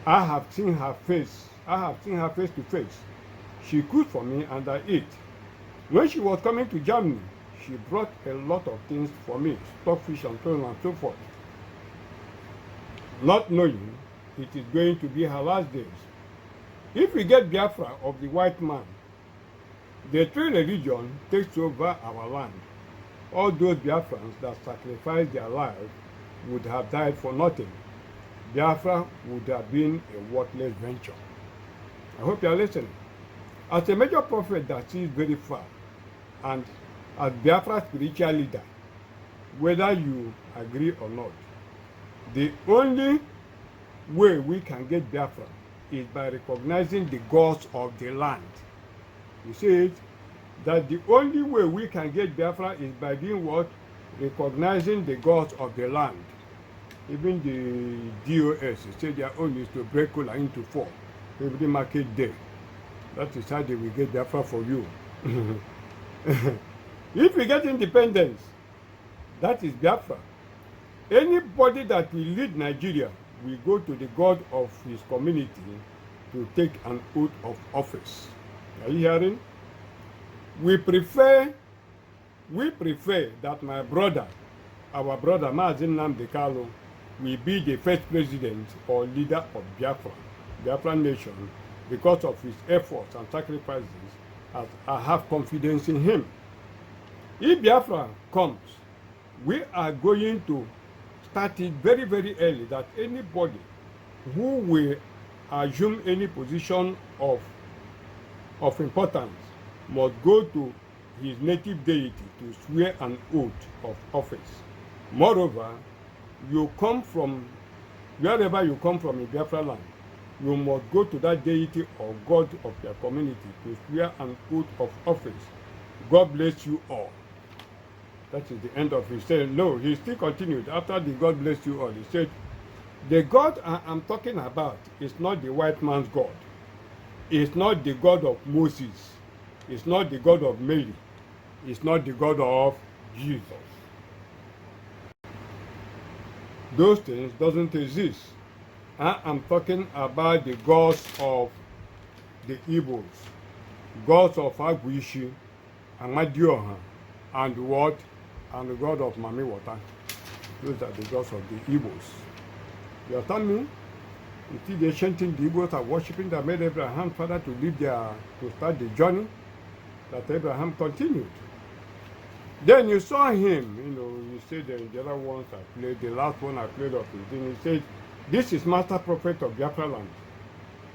I have seen her face. I have seen her face to face. She cooked for me and I ate. When she was coming to Germany, she brought a lot of things for me, stockfish and so on and so forth. Not knowing it is going to be her last days. If we get Biafra of the white man, the true religion takes over our land. All those Biafrans that sacrificed their lives would have died for nothing. Biafra would have been a worthless venture. I hope you are listening. As a major prophet that sees very far, and as Biafra's spiritual leader, whether you agree or not, the only way we can get Biafra is by recognizing the gods of the land. You see it? That the only way we can get Biafra is by doing what? Recognizing the gods of the land. Even the DOS say their own is to break Kola into 4 every market day. That is how they will get Biafra for you. If we get independence, that is Biafra. Anybody that will lead Nigeria will go to the God of his community to take an oath of office. Are you hearing? We prefer that my brother, our brother Mazi Nnamdi Kalu, will be the first president or leader of Biafra nation, because of his efforts and sacrifices, as I have confidence in him. If Biafra comes, we are going to start it very, very early, that anybody who will assume any position of importance must go to his native deity to swear an oath of office. Moreover, you come from wherever you come from in Biafra land, you must go to that deity or God of your community to swear an oath of office. God bless you all. That is the end of his saying. No, he still continued. After the God bless you all, he said, the God I am talking about is not the white man's God. It's not the God of Moses. It's not the God of Mary. It's not the God of Jesus. Those things doesn't exist. I am talking about the gods of the Igbos, gods of Agwishi, Amadioha, and what? And the God of Mami Water. Those are the gods of the Igbos. You understand me? You see the ancient thing the Igbos are worshipping that made Abraham father to leave to start the journey that Abraham continued. Then you saw him, you said the other ones I played, the last one I played of his thing, he said, this is Master Prophet of Biafra land,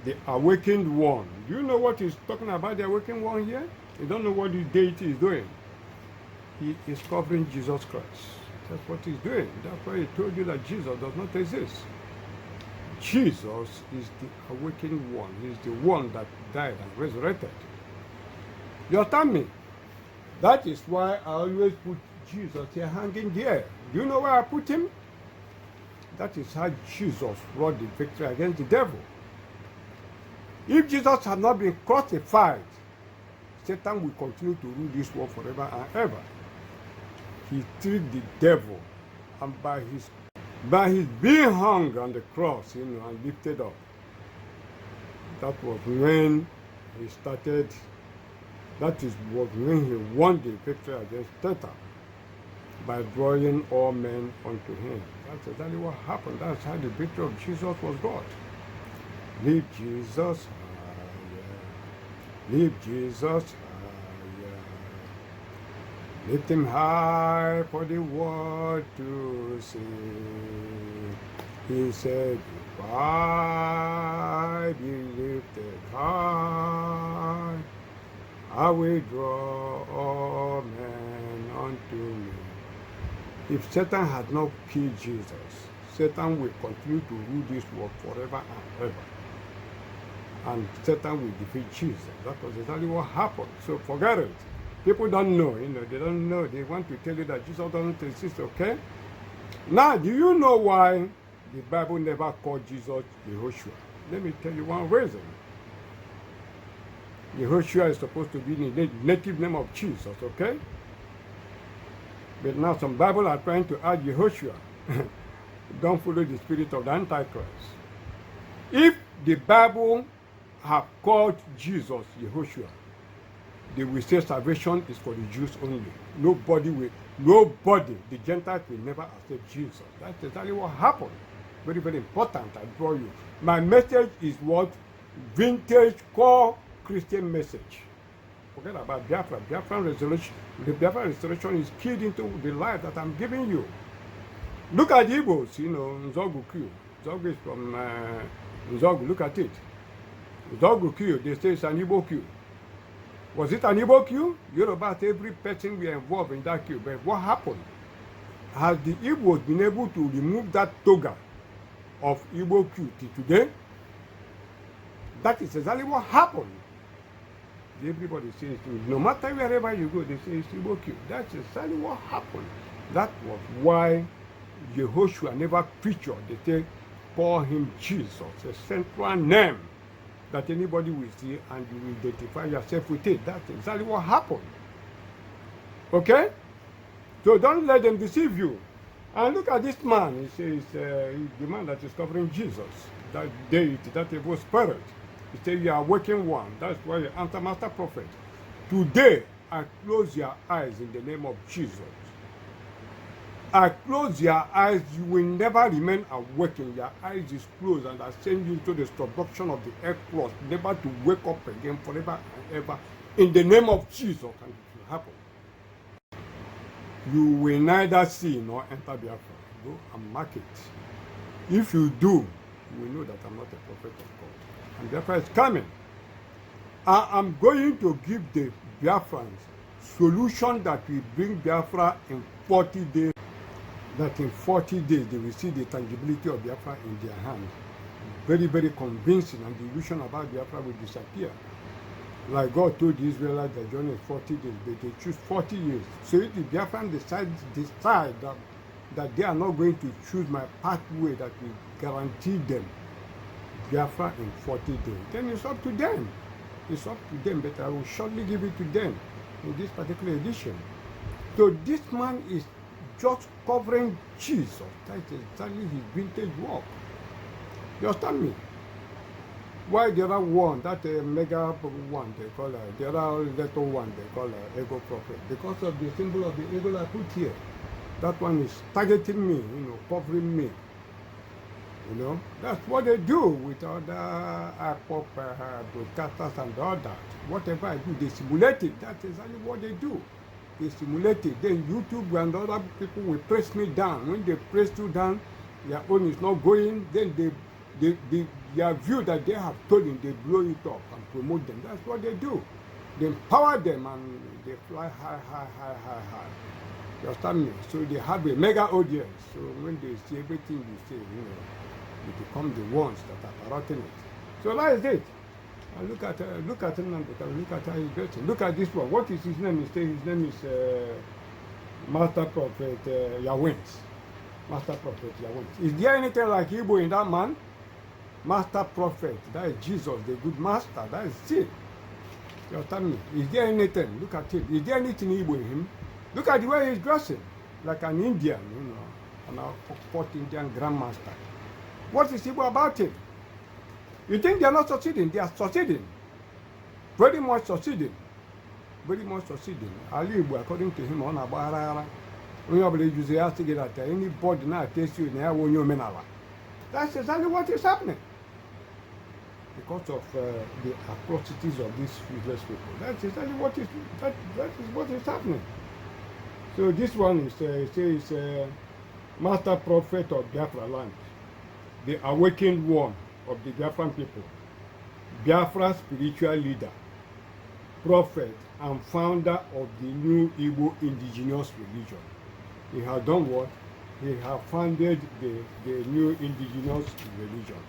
the awakened one. Do you know what he's talking about, the awakened one here? You don't know what the deity is doing. He is covering Jesus Christ. That's what he's doing. That's why he told you that Jesus does not exist. Jesus is the awakened one. He's the one that died and resurrected. You understand me? That is why I always put Jesus here hanging there. Do you know where I put him? That is how Jesus wrought the victory against the devil. If Jesus had not been crucified, Satan will continue to rule this world forever and ever. He treated the devil, and by his being hung on the cross, and lifted up, that was when he started. That was when he won the victory against Satan by drawing all men unto him. That's exactly what happened. That's how the victory of Jesus was got. Leave Jesus higher. Leave Jesus higher. Lift him high for the world to see. He said, if I be lifted high, I will draw all men unto me. If Satan had not killed Jesus, Satan will continue to rule this world forever and ever. And Satan will defeat Jesus. That was exactly what happened. So forget it. People don't know, they don't know. They want to tell you that Jesus doesn't exist, okay? Now, do you know why the Bible never called Jesus Yehoshua? Let me tell you one reason. Yehoshua is supposed to be the native name of Jesus, okay? But now some Bible are trying to add Yehoshua. Don't follow the spirit of the Antichrist. If the Bible have called Jesus Yehoshua, they will say salvation is for the Jews only. Nobody, the Gentiles will never accept Jesus. That's exactly what happened. Very, very important, I draw you. My message is what? Vintage core Christian message. Forget about Biafra. Biafra resurrection. The Biafra restoration is keyed into the life that I'm giving you. Look at the Igbos, Nzogu Q. Nzogu is from Nzogu, look at it. Nzogu Q, they say it's an Igbo Q. Was it an Igbo Q? Yoruba, every person were involved in that Q. But what happened? Has the Igbos been able to remove that toga of Igbo Q till today? That is exactly what happened. Everybody says, no matter wherever you go, they say it's Igbo Q. That's exactly what happened. That was why Yehoshua never featured. They say, call him Jesus, a central name that anybody will see and you will identify yourself with it. That's exactly what happened. Okay? So don't let them deceive you. And look at this man. He says, the man that is covering Jesus, that deity, that evil spirit. He said, you are working one. That's why you enter master prophet. Today, I close your eyes in the name of Jesus. I close your eyes, you will never remain awakened. Your eyes is closed, and I send you to the destruction of the earth cross, never to wake up again forever and ever. In the name of Jesus, and it will happen. You will neither see nor enter Biafra. Go and mark it. If you do, you will know that I'm not a prophet of God. And Biafra is coming. I am going to give the Biafrans solution that will bring Biafra in 40 days. That in 40 days they will see the tangibility of Biafra in their hand. Very, very convincing, and the illusion about Biafra will disappear. Like God told the Israelites, the journey is 40 days, but they choose 40 years. So if the Biafran decide that they are not going to choose my pathway that will guarantee them Biafra in 40 days, then it's up to them. It's up to them, but I will surely give it to them in this particular edition. So this man is just covering Jesus. That is exactly his vintage work. You understand me? Why the other one, that mega one, they call her, the other little one, they call her ego prophet? Because of the symbol of the ego I put here. That one is targeting me, covering me. That's what they do with other pop broadcasters and all that. Whatever I do, they simulate it. That's exactly what they do. They simulate it. Then YouTube and other people will press me down. When they press you down, their own is not going, then their view that they have stolen, they blow it up and promote them. That's what they do. They empower them and they fly high, high, high, high, high. You understand me? So they have a mega audience. So when they see everything you say, we become the ones that are corrupting it. So that is it. And look at him, look at how he's dressing. Look at this one. What is his name? His name is Master Prophet Yawins. Master Prophet Yawins. Is there anything like Igbo in that man? Master Prophet. That is Jesus, the good master. That is it. You understand me? Is there anything? Look at him. Is there anything Igbo in him? Look at the way he's dressing. Like an Indian, an Oxford Indian grandmaster. What is Igbo about him? You think they are not succeeding? They are succeeding. Very much succeeding. Very much succeeding. Ali Igbo, according to him, on a barara. When you use the to get at anybody now taste you now when you menala. That's exactly what is happening. Because of the atrocities of these useless people. That's exactly what is happening. So this one is Master Prophet of Biafra land, the awakened one of the Biafran people, Biafra spiritual leader, prophet, and founder of the new Igbo indigenous religion. He has done what? He has founded the new indigenous religion.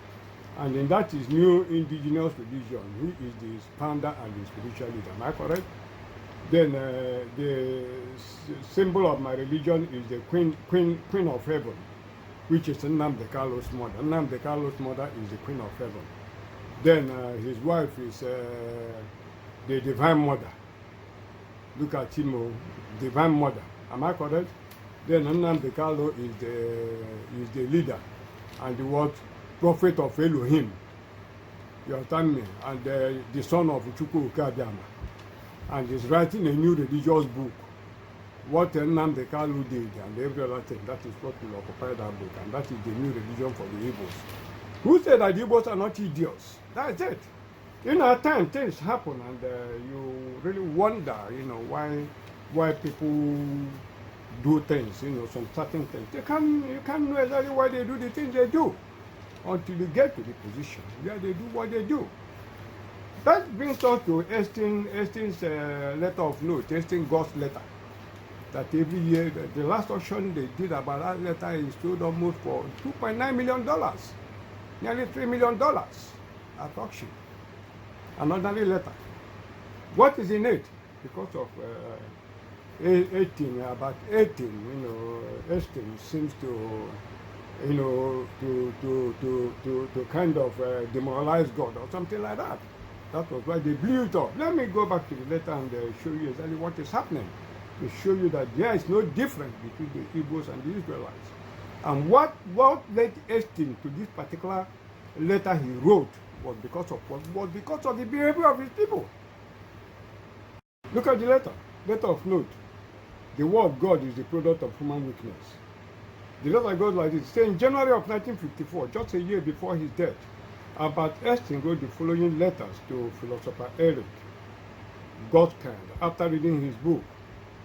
And in that is new indigenous religion, he is the founder and the spiritual leader. Am I correct? Then the symbol of my religion is the Queen of Heaven, which is Nnamdi Kalu's mother. Nnamdi Kalu's mother is the Queen of Heaven. Then his wife is the Divine Mother. Look at him, Divine Mother. Am I correct? Then Nnamdi Kalu is the leader and the what? Prophet of Elohim. You understand me? And the son of Chukwu Ukabiyama. And is writing a new religious book. What Nnamdi Kalu did and every other thing, that is what will occupy that book. And that is the new religion for the Igbos. Who said that the Igbos are not idiots? That's it. In our time, things happen and you really wonder, why people do things, some certain things. You can't know exactly why they do the things they do until you get to the position where they do what they do. That brings us to Estien's letter of note, Estien God's letter. That every year, the last auction they did about that letter is sold almost for $2.9 million, nearly $3 million at auction. Another letter. What is in it? Because of about 18, Estien seems to to kind of demoralize God or something like that. That was why they blew it up. Let me go back to the letter and show you exactly what is happening, to show you that there is no difference between the Igbos and the Israelites. And what led Estien to this particular letter he wrote was because of the behavior of his people. Look at the letter of note. The word of God is the product of human weakness. The letter goes like this. Say in January of 1954, just a year before his death, Albert Estien wrote the following letters to philosopher Eric Godkind after reading his book.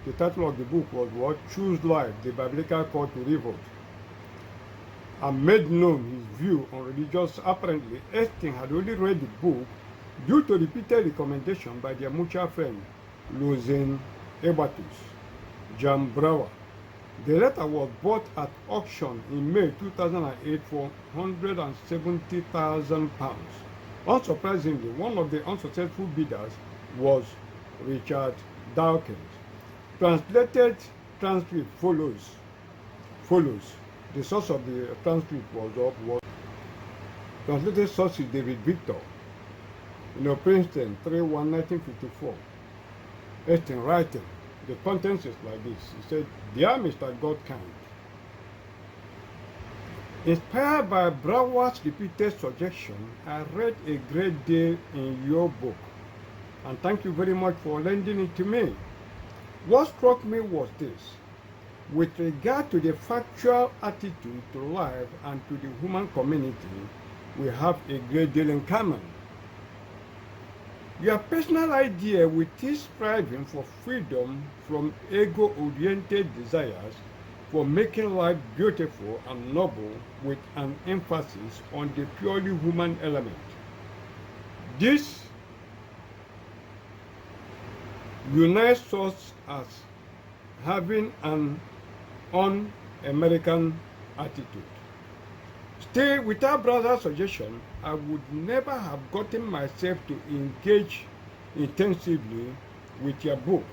The title of the book was what? Choose Life, the Biblical Call to Revolt. And made known his view on religious. Apparently, Estien had only read the book due to repeated recommendation by their mutual friend, Lozen Ebatus, Jan Brower. The letter was bought at auction in May 2008 for £170,000. Unsurprisingly, one of the unsuccessful bidders was Richard Dawkins. Translated transcript follows. The source of the transcript was translated source is David Victor, Princeton, 3/1/1954. Estien writing. The contents is like this. He said, Dear Mr. Godkind, inspired by Brower's repeated suggestion, I read a great deal in your book, and thank you very much for lending it to me. What struck me was this. With regard to the factual attitude to life and to the human community, we have a great deal in common. Your personal idea with its striving for freedom from ego-oriented desires, for making life beautiful and noble with an emphasis on the purely human element. This unites us as having an un-American attitude. Still, without brother's suggestion, I would never have gotten myself to engage intensively with your book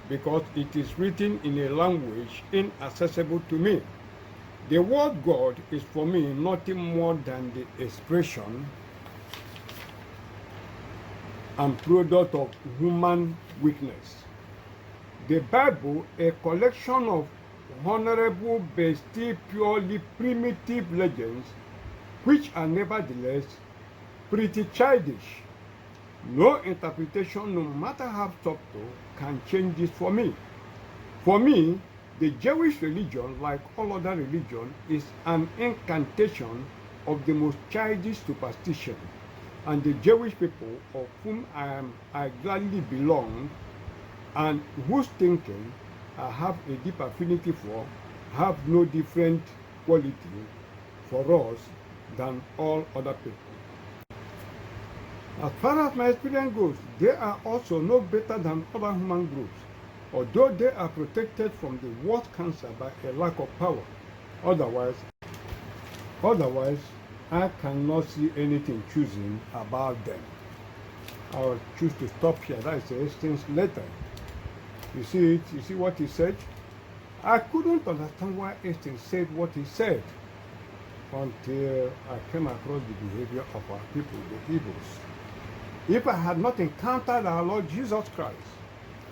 because it is written in a language inaccessible to me. The word God is for me nothing more than the expression and product of human weakness. The Bible, a collection of honorable but still purely primitive legends, which are nevertheless pretty childish. No interpretation, no matter how subtle, can change this for me. For me, the Jewish religion, like all other religions, is an incantation of the most childish superstition. And the Jewish people, of whom I gladly belong, and whose thinking I have a deep affinity for, have no different quality for us than all other people. As far as my experience goes, they are also no better than other human groups, although they are protected from the worst cancer by a lack of power. Otherwise, I cannot see anything choosing about them. I will choose to stop here. That is the Hastings letter. You see it? You see what he said? I couldn't understand why Hastings said what he said until I came across the behavior of our people, the Hebrews. If I had not encountered our Lord Jesus Christ,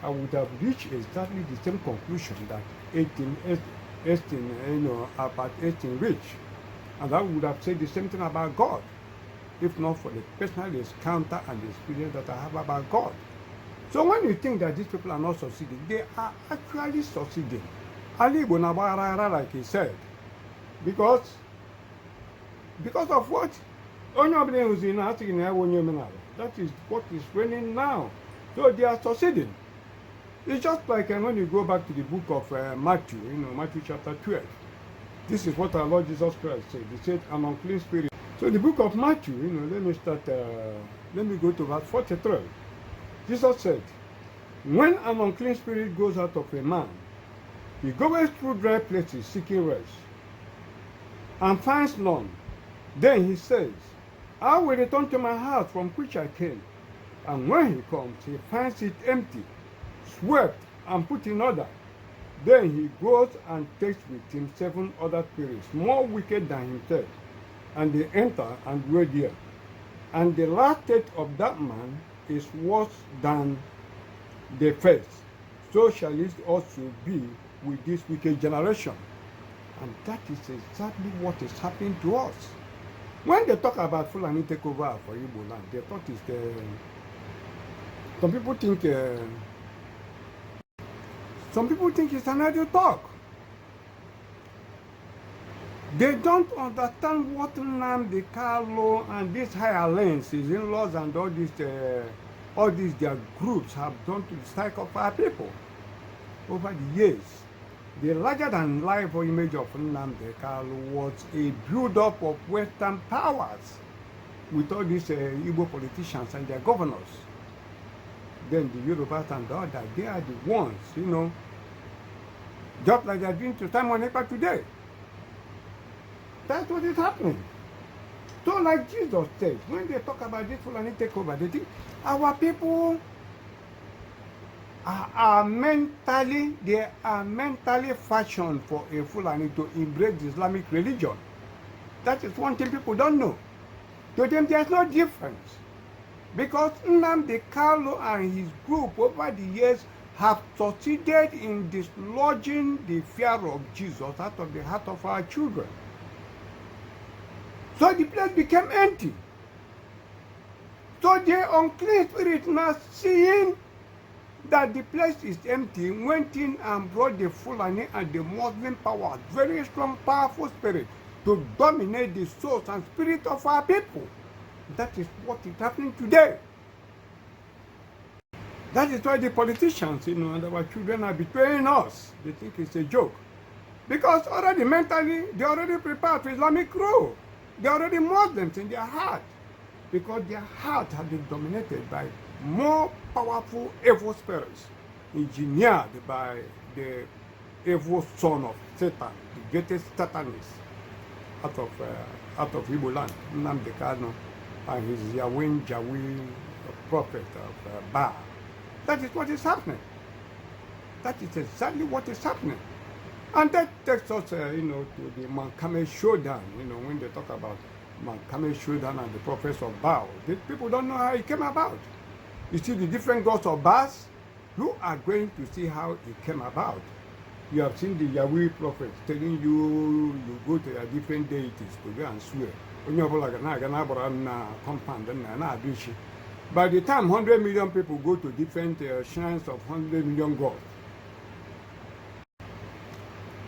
I would have reached exactly the same conclusion that about 18 reached. And I would have said the same thing about God, if not for the personal encounter and the experience that I have about God. So when you think that these people are not succeeding, they are actually succeeding. Ali Bonabara, like he said, because of what? That is what is raining now. So they are succeeding. It's just like when you go back to the book of Matthew, Matthew chapter 12. This is what our Lord Jesus Christ said. He said, an unclean spirit. So the book of Matthew, let me go to verse 43. Jesus said, when an unclean spirit goes out of a man, he goes through dry places seeking rest, and finds none. Then he says, I will return to my house from which I came. And when he comes, he finds it empty, swept, and put in order. Then he goes and takes with him 7 other spirits, more wicked than himself, and they enter and dwell there. And the last state of that man is worse than the first. So shall it also be with this wicked generation. And that is exactly what is happening to us. When they talk about Fulani takeover for Igbo land, they thought it's some people think it's an idle talk. They don't understand what Nnamdi Kanu and these higher lanes, his in-laws and all these their groups have done to the psyche of our people over the years. The larger-than-life image of Nnamdi Kanu was a build-up of Western powers with all these Igbo politicians and their governors. Then the Yorubas and the others, they are the ones, just like they are doing to Simon Ekpa today. That's what is happening. So like Jesus said, when they talk about this Fulani takeover, they think our people are mentally fashioned for a Fulani to embrace the Islamic religion. That is one thing people don't know. To them, there's no difference. Because Nnamdi Kanu and his group over the years have succeeded in dislodging the fear of Jesus out of the heart of our children. So the place became empty. So the unclean spirit, now seeing that the place is empty, went in and brought the Fulani and the Muslim powers, very strong, powerful spirit, to dominate the souls and spirit of our people. That is what is happening today. That is why the politicians, and our children are betraying us. They think it's a joke. Because already mentally, they already prepared for Islamic rule. They are already Muslims in their heart. Because their heart has been dominated by more powerful evil spirits, engineered by the evil son of Satan, the greatest Satanist. out of Igbo land, Nnamdi Kanu, and his Yahweh Jawi prophet of Baal. That is what is happening. That is exactly what is happening. And that takes us, to the Mankame Showdown, when they talk about Mankame Showdown and the prophets of Baal. The people don't know how it came about. You see the different gods of Baal, you are going to see how it came about. You have seen the Yahweh prophets telling you go to your different deities to go and swear. By the time 100 million people go to different shrines of 100 million gods,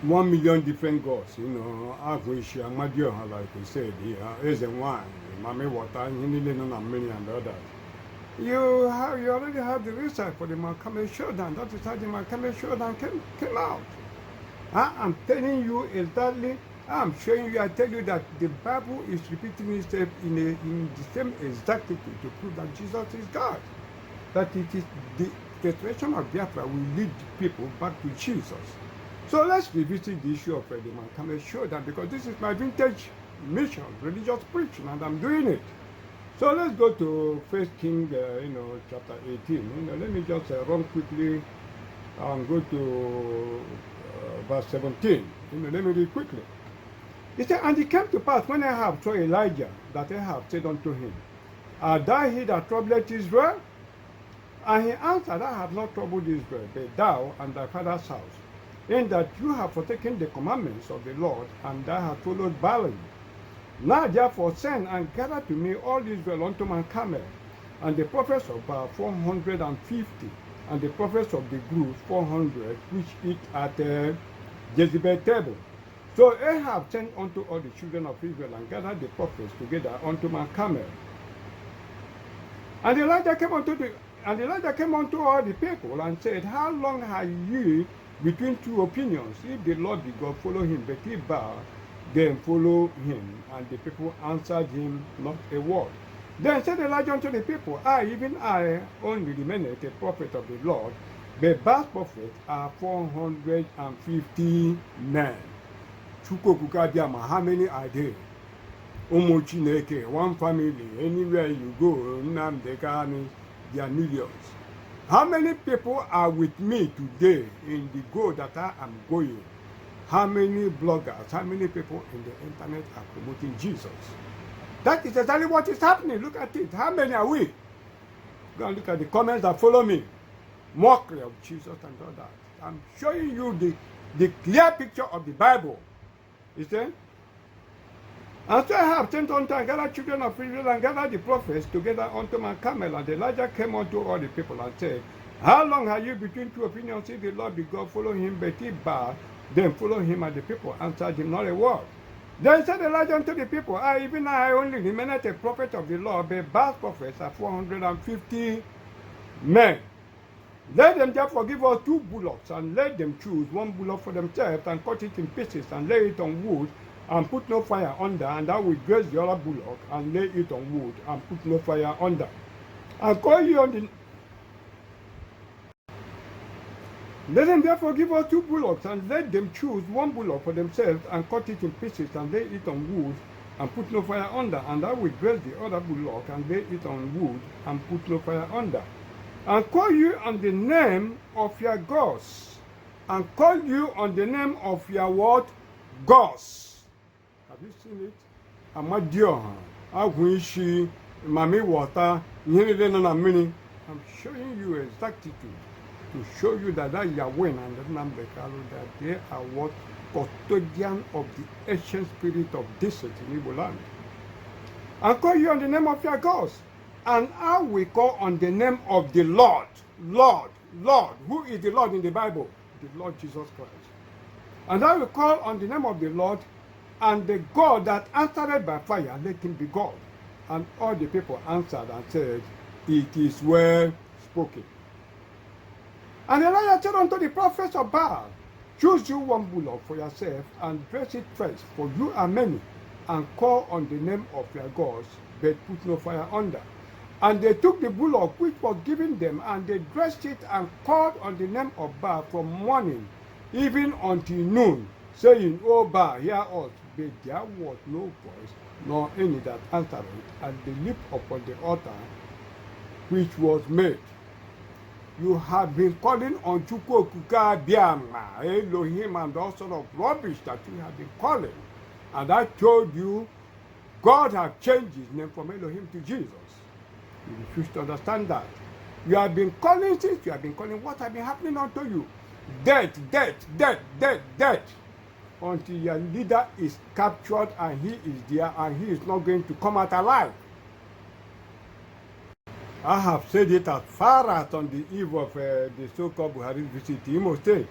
1 million different gods, Agwishi and Madioha, like we said, is and wine, Mame Water, and many and others. You already have the research for the Mankame Showdown. That is how the Mankame Showdown came out. I'm telling you exactly. I'm showing you. I tell you that the Bible is repeating itself in the same exactitude to prove that Jesus is God. That it is the restoration of Biafra will lead people back to Jesus. So let's revisit the issue of the Mankame Showdown, because this is my vintage mission, religious preaching, and I'm doing it. So let's go to 1 Kings, chapter 18. Let me just run quickly and go to verse 17. Let me read quickly. He said, and it came to pass when Ahab saw Elijah, that Ahab said unto him, art thou he that troubleth Israel? And he answered, I have not troubled Israel, but thou and thy father's house, in that you have forsaken the commandments of the Lord, and thou hast followed Baalim. Now therefore send and gather to me all Israel unto Mount Carmel, and the prophets of Baal 450, and the prophets of the group 400, which eat at Jezebel's table. So Ahab sent unto all the children of Israel and gathered the prophets together unto Mount Carmel. And Elijah came unto all the people and said, how long are ye between two opinions? If the Lord be God, follow him, but if Baal, then follow him. And the people answered him not a word. Then said Elijah unto the people, even I only remaineth a prophet of the Lord, but Baal's prophets are 450 men. How many are there? One family, anywhere you go, there are millions. How many people are with me today in the go that I am going? How many bloggers, how many people in the internet are promoting Jesus? That is exactly what is happening. Look at it. How many are we? Go and look at the comments that follow me. Mockery of Jesus and all that. I'm showing you the clear picture of the Bible. You see? And so I have sent unto and gathered children of Israel and gathered the prophets together unto Mount Carmel. And Elijah came unto all the people and said, how long are you between two opinions? If the Lord be God, follow him, but if Baal, then follow him. And the people answered him not a word. Then said Elijah unto the people, even I only remained a prophet of the Lord, but Baal's prophets are 450 men. Let them therefore give us 2 bullocks, and let them choose 1 bullock for themselves, and cut it in pieces, and lay it on wood, and put no fire under, and I will graze the other bullock, and lay it on wood, and put no fire under. And call you on the... Let them therefore give us 2 bullocks, and let them choose 1 bullock for themselves, and cut it in pieces, and lay it on wood, and put no fire under. And I will graze the other bullock, and lay it on wood, and put no fire under. And call you on the name of your gods, and call you on the name of your what? Gods. Have you seen it? Amadioha, Agwishi, Mame Water, I'm showing you exactitude to show you that Yahweh and that they are what? Custodian of the ancient spirit of deceit in Igbo land. And call you on the name of your gods. And I will call on the name of the Lord. Lord. Who is the Lord in the Bible? The Lord Jesus Christ. And I will call on the name of the Lord, and the God that answered by fire, let him be God. And all the people answered and said, it is well spoken. And Elijah said unto the prophets of Baal, choose you 1 bullock for yourself, and dress it first, for you are many, and call on the name of your gods, but put no fire under. And they took the bullock which was given them, and they dressed it, and called on the name of Baal from morning even until noon, saying, O Baal, hear us. but there was no voice, nor any that answered it, and they leaped upon the altar which was made. You have been calling on Chukwuka Biama, Elohim, and all sort of rubbish that you have been calling. And I told you, God has changed his name from Elohim to Jesus. You refuse to understand that. You have been calling since you have been calling. What has been happening unto you? Death, death, death, death, death. Until your leader is captured and he is there and he is not going to come out alive. I have said it as far as on the eve of the so-called Buhari visit to Imo State,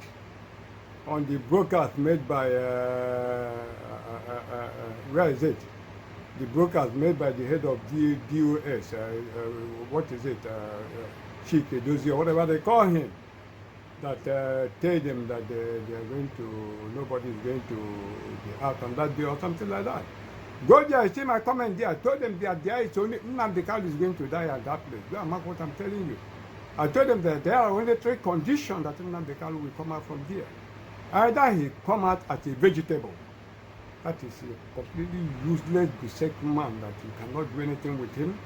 on the broadcast made by, where is it? The broadcast made by the head of DOS, what is it, Chike Dozie, or whatever they call him, that tell them that they are going to, nobody is going to be out on that day or something like that. Go there, see my comment there. I told them that there is only Nnamdi Kanu is going to die at that place. Go and mark what I'm telling you. I told them that there are only 3 conditions that Nnamdi Kanu will come out from there. Either he come out as a vegetable. That is a completely useless, beset man that you cannot do anything with him.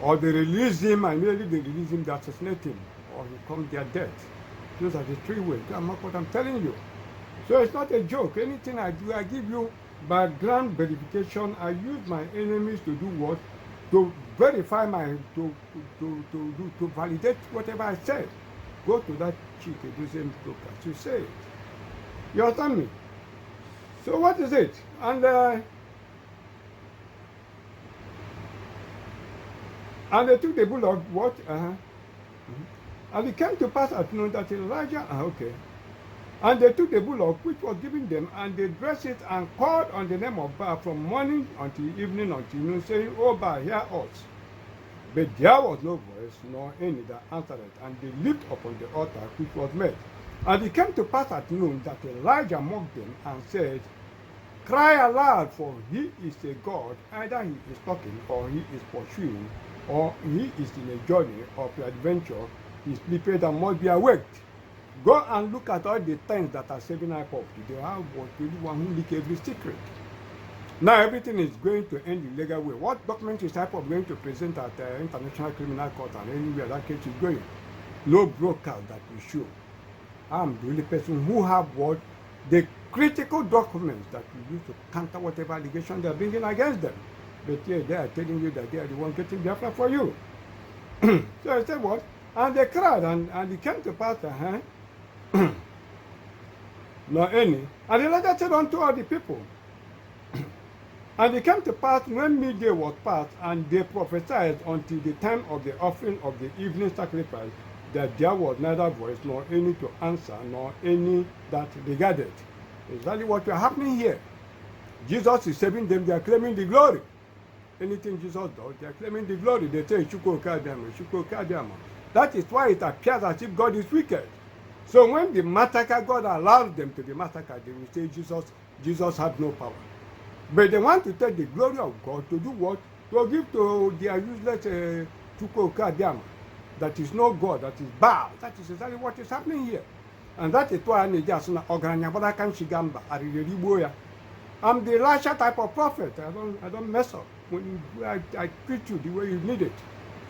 Or they release him, and immediately they release him, they assassinate him. Or he comes their death. Those are the 3 ways. Go and mark what I'm telling you. So it's not a joke. Anything I do, I give you background verification. I use my enemies to do what? To verify my, to validate whatever I said. Go to that chick, the same broadcast. You say it. You understand me? So what is it? And they took the bull of what? And it came to pass at noon that Elijah, okay. And they took the bullock which was given them, and they dressed it and called on the name of Baal from morning until evening until noon, saying, "O Baal, hear us." But there was no voice, nor any that answered it, and they leaped upon the altar which was made. And it came to pass at noon that Elijah mocked them and said, "Cry aloud, for he is a God, either he is talking, or he is pursuing, or he is in a journey of adventure, he is sleeping and must be awaked." Go and look at all the things that are saving up today. I was the one who leaked every secret. Now everything is going to end in legal way. What document is IPOB going to present at the International Criminal Court and anywhere that case is going? No broadcast that will show. I'm the only person who have what? The critical documents that we use to counter whatever allegation they are bringing against them. But yeah, they are telling you that they are the one getting Biafra for you. So I said what? And they cried, and it came to pass, nor any. And Elijah said unto all the people, and it came to pass when midday was past, and they prophesied until the time of the offering of the evening sacrifice, that there was neither voice, nor any to answer, nor any that regarded. Exactly what is happening here. Jesus is saving them, they are claiming the glory. Anything Jesus does, they are claiming the glory. They say, "Chuko Kadiama, Chuko Kadiama." That is why it appears as if God is wicked. So when the massacre, God allows them to be massacred, they will say Jesus had no power. But they want to take the glory of God to do what? To give to their useless Chuko Kadiama. That is no God, that is Baal. That is exactly what is happening here. And that is why I'm the Elisha type of prophet. I don't mess up. When I treat you the way you need it.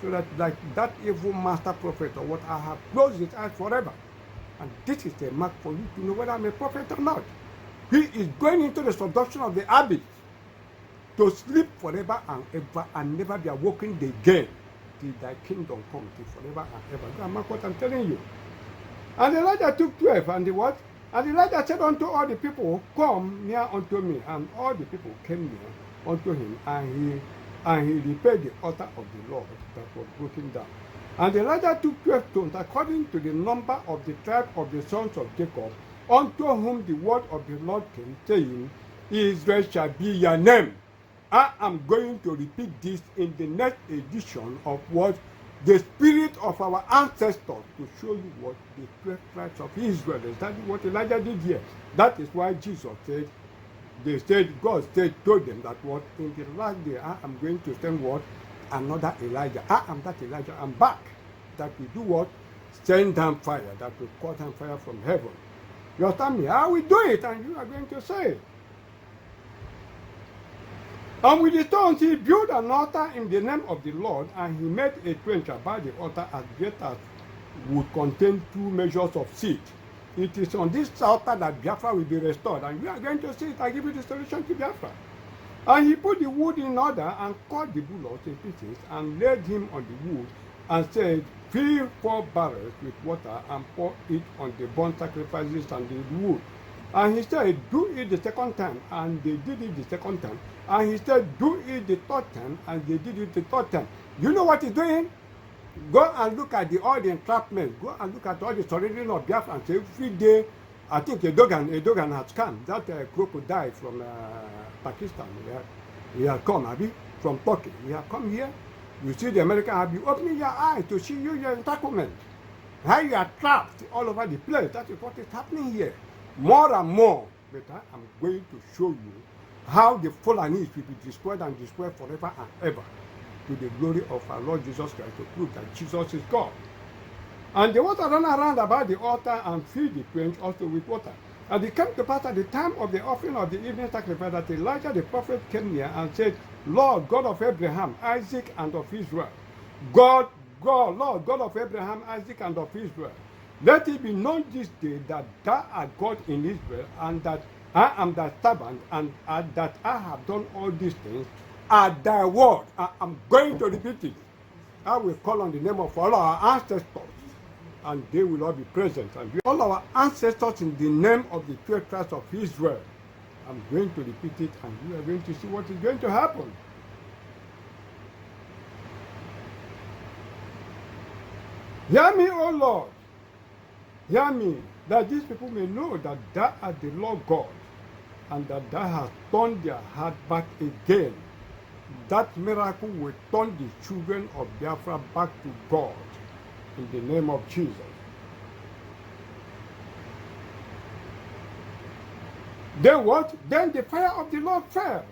So that like that evil master prophet or what, I have closed his eyes forever. And this is a mark for you to know whether I'm a prophet or not. He is going into the subduction of the abyss to sleep forever and ever and never be awoken again till thy kingdom come till forever and ever. That's mark what I'm telling you. And Elijah took 12 and the what? And Elijah said unto all the people, "Come near unto me." And all the people came near unto him, and he repaired the altar of the Lord that was broken down. And Elijah took 12 stones, according to the number of the tribe of the sons of Jacob, unto whom the word of the Lord came, saying, "Israel shall be your name." I am going to repeat this in the next edition of what? The spirit of our ancestors, to show you what the 12 tribes of Israel is. That is what Elijah did here. That is why Jesus said, God told them that what? In the last day, I am going to send what? Another Elijah. I am that Elijah. I'm back. That will do what? Send down fire. That will call down fire from heaven. You understand me? I will do it, and you are going to say it. And with the stones he built an altar in the name of the Lord, and he made a trench about the altar as great as would contain 2 measures of seed. It is on this altar that Biafra will be restored, and you are going to see it. I give you the solution to Biafra. And he put the wood in order and cut the bullocks in pieces and laid him on the wood and said, fill 4 barrels with water and pour it on the burnt sacrifices and the wood. And he said, do it the second time, and they did it the second time. And he said, do it the third time, and they did it the third time. You know what he's doing? Go and look at all the entrapments. Go and look at all the surrendering of Biafra and say, every day, I think a Dogan has come. That crocodile from Pakistan, he has come, Abi, from Turkey. He has come here. You see the American have you opening your eyes to see your entanglement. How you are trapped all over the place. That is what is happening here. More and more. But I am going to show you how the Fulanis will be destroyed and destroyed forever and ever, to the glory of our Lord Jesus Christ, to prove that Jesus is God. And the water ran around about the altar and filled the trench also with water. And it came to pass at the time of the offering of the evening sacrifice that Elijah the prophet came near and said, Lord, God of Abraham, Isaac, and of Israel, Lord, God of Abraham, Isaac, and of Israel, let it be known this day that thou art God in Israel, and that I am thy servant, and that I have done all these things at thy word. I am going to repeat it. I will call on the name of all our ancestors, and they will all be present. And all our ancestors in the name of the 12 tribes of Israel. I'm going to repeat it, and you are going to see what is going to happen. Hear me, O Lord. Hear me, that these people may know that thou art the Lord God, and that thou hast turned their heart back again. That miracle will turn the children of Biafra back to God, in the name of Jesus. Then what? Then the fire of the Lord fell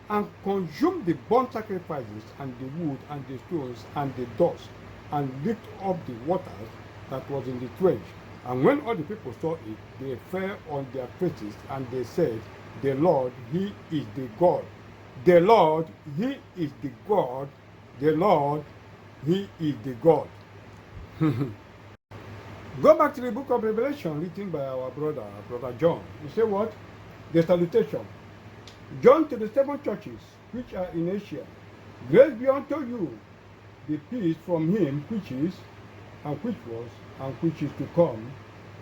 and consumed the burnt sacrifices and the wood and the stones and the dust, and licked up the waters that was in the trench. And when all the people saw it, they fell on their faces, and they said, the Lord, he is the God. The Lord, he is the God. The Lord, he is the God. Go back to the book of Revelation, written by our brother John. You say what? The salutation. John to the 7 churches which are in Asia. Grace be unto you, the peace from him which is, and which was, and which is to come,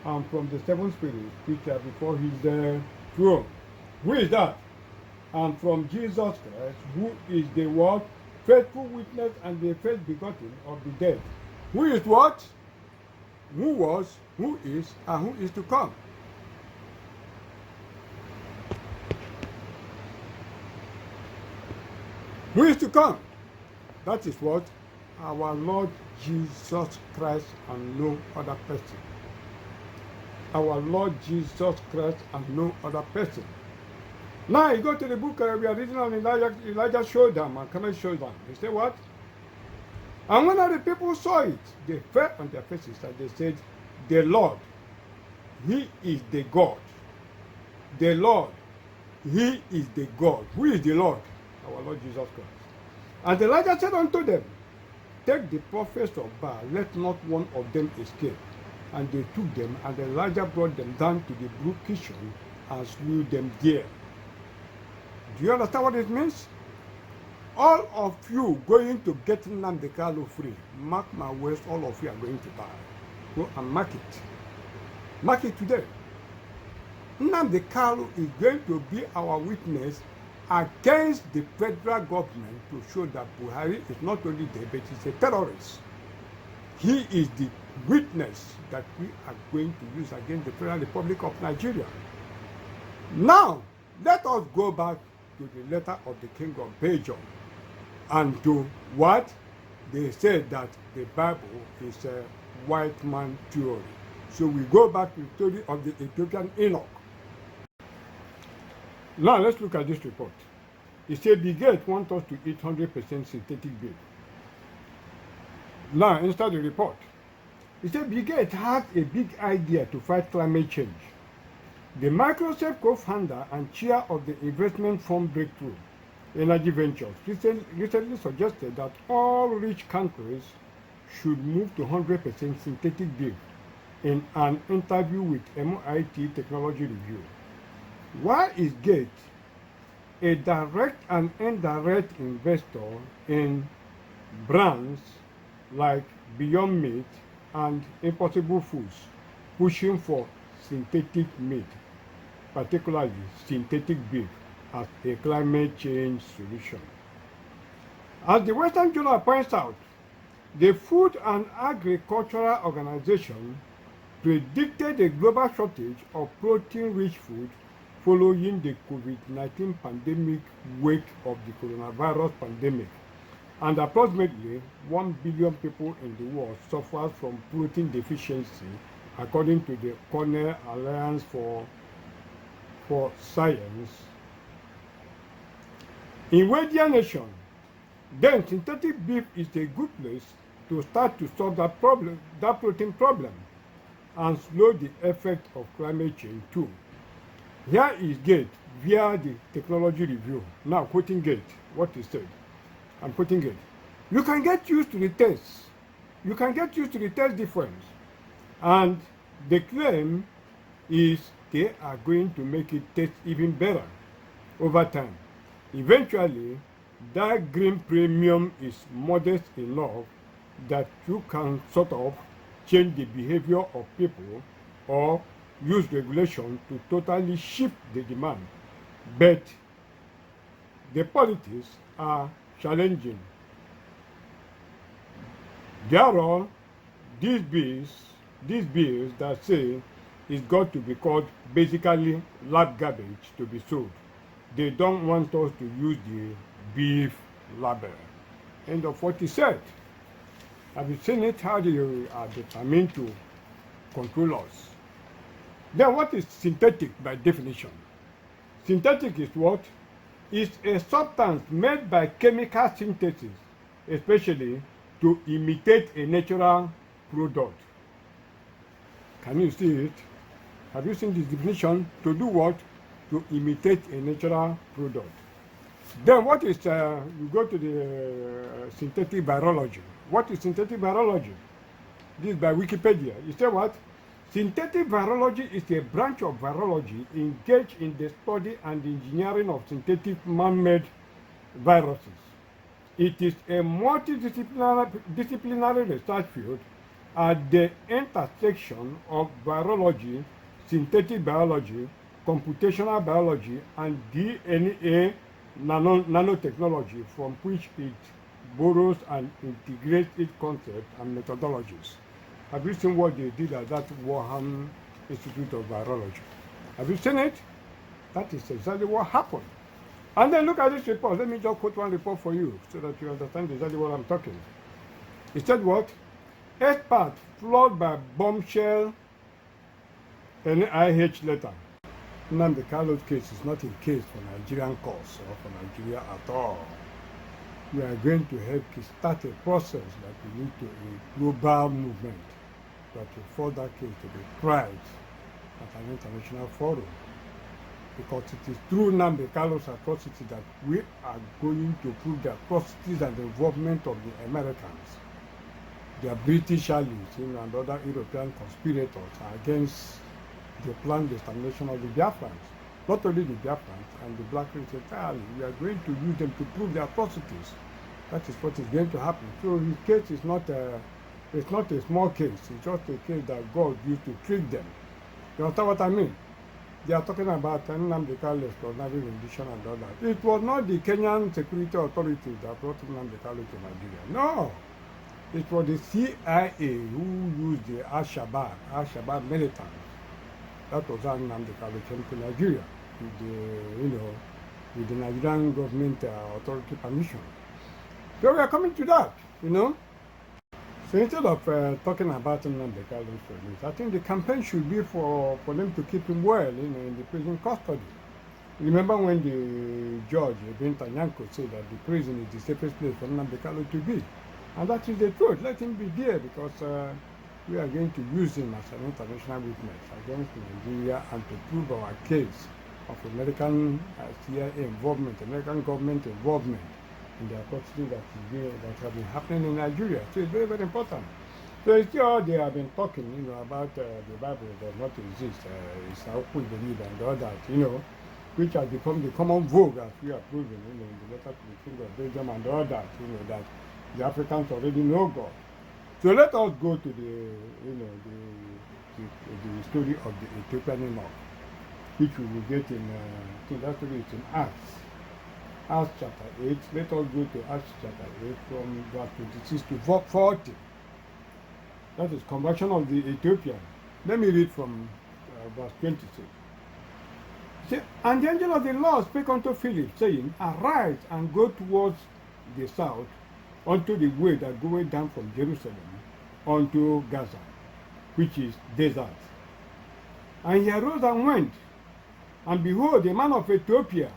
and from the 7 spirits which are before his throne. Who is that? And from Jesus Christ, who is the word, faithful witness, and the first begotten of the dead. Who is what? Who was, who is, and who is to come. Who is to come? That is what? Our Lord Jesus Christ and no other person. Our Lord Jesus Christ and no other person. Now you go to the book we are reading on Elijah Showdown and Camel Showdown. They say what? And when all the people saw it, they fell on their faces and they said, the Lord, he is the God. The Lord, he is the God. Who is the Lord? Our Lord Jesus Christ. And Elijah said unto them, take the prophets of Baal, let not one of them escape. And they took them, and Elijah brought them down to the brook Kishon and slew them there. Do you understand what it means? All of you going to get Nnamdi Kanu free. Mark my words, all of you are going to die. Go and mark it. Mark it today. Nnamdi Kanu is going to be our witness against the federal government to show that Buhari is not only there, but he's a terrorist. He is the witness that we are going to use against the Federal Republic of Nigeria. Now, let us go back to the letter of the King of Belgium and to what? They said that the Bible is a white man theory. So we go back to the story of the Ethiopian Enoch. Now let's look at this report. It said Bill Gates wants us to eat 100% synthetic beef. Now inside the report, it said Bill Gates has a big idea to fight climate change. The Microsoft co-founder and chair of the investment firm Breakthrough Energy Ventures recently suggested that all rich countries should move to 100% synthetic beef in an interview with MIT Technology Review. Why is Gates a direct and indirect investor in brands like Beyond Meat and Impossible Foods pushing for synthetic meat, particularly synthetic beef, as a climate change solution? As the Western Journal points out, the Food and Agricultural Organization predicted a global shortage of protein-rich food following the COVID-19 pandemic wake of the coronavirus pandemic, and approximately 1 billion people in the world suffer from protein deficiency, according to the Cornell Alliance for Science. In Wedia Nation, then synthetic beef is a good place to start to solve that protein problem, and slow the effect of climate change too. Here is Gates via the Technology Review. Now quoting Gates, what he said. I'm quoting Gates. You can get used to the taste. You can get used to the taste difference. And the claim is they are going to make it taste even better over time. Eventually, that green premium is modest enough that you can sort of change the behavior of people or use regulation to totally shift the demand. But the politics are challenging. There are these bills that say it's got to be called basically lab garbage to be sold. They don't want us to use the beef label. End of what he said. Have you seen it? How they are determined to control us? Then what is synthetic by definition? Synthetic is what? It's a substance made by chemical synthesis, especially to imitate a natural product. Can you see it? Have you seen this definition? To do what? To imitate a natural product. Then what is, you go to the synthetic virology. What is synthetic virology? This is by Wikipedia. You say what? Synthetic virology is a branch of virology engaged in the study and engineering of synthetic man-made viruses. It is a multidisciplinary research field at the intersection of virology, synthetic biology, computational biology, and DNA nanotechnology, from which it borrows and integrates its concepts and methodologies. Have you seen what they did at that Wuhan Institute of Virology? Have you seen it? That is exactly what happened. And then look at this report. Let me just quote one report for you so that you understand exactly what I'm talking. It said what? Experts flawed by bombshell NIH letter. Nnamdi Kalu's case is not a case for Nigerian cause or for Nigeria at all. We are going to help start a process that will lead to a global movement that will force that case to be tried at an international forum. Because it is through Nnamdi Kalu's atrocity that we are going to prove the atrocities and the involvement of the Americans, their British allies, and other European conspirators against the planned extermination of the Biafrans. Not only the Biafrans and the Black race entirely. We are going to use them to prove the atrocities. That is what is going to happen. So his case is not a small case. It's just a case that God used to trick them. You understand what I mean? They are talking about Nnamdi Kalu extraordinary rendition and all that. It was not the Kenyan security authorities that brought Nnamdi Kalu to Nigeria. No. It was the CIA who used the Al-Shabaab militants. That was how Nnamdi Kalu came to Nigeria with the Nigerian government authority permission. So we are coming to that, So instead of talking about Nnamdi Kalu's release, I think the campaign should be for them to keep him well, in the prison custody. Remember when the judge, Binta Nyanko, said that the prison is the safest place for Nnamdi Kalu to be. And that is the truth. Let him be there, because we are going to use him as an international witness against Nigeria and to prove our case of American CIA involvement, American government involvement in the atrocities that have been happening in Nigeria. So it's very, very important. So it's all they have been talking, about the Bible does not exist. It's how we believe and all that, which has become the common vogue as we are proving, in the letter to the King of Belgium and all that, that the Africans already know God. So let us go to the story of the Ethiopian Enoch, which we will get in, I think that story is in Acts chapter 8. Let us go to Acts chapter 8 from verse 26 to 40. That is conversion of the Ethiopian. Let me read from verse 26. See, and the angel of the Lord spake unto Philip, saying, Arise and go towards the south, unto the way that goeth down from Jerusalem unto Gaza, which is desert. And he arose and went, and behold, a man of Ethiopia,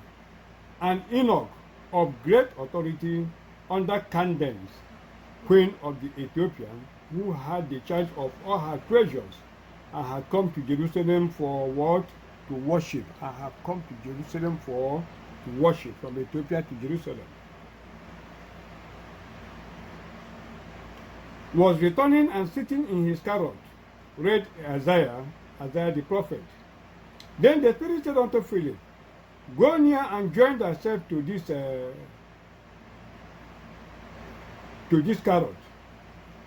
an Enoch of great authority under Candace, queen of the Ethiopians, who had the charge of all her treasures, and had come to Jerusalem for what? To worship. I have come to Jerusalem to worship, from Ethiopia to Jerusalem. Was returning and sitting in his chariot, read Isaiah the prophet. Then the Spirit said unto Philip, Go near and join thyself to this chariot.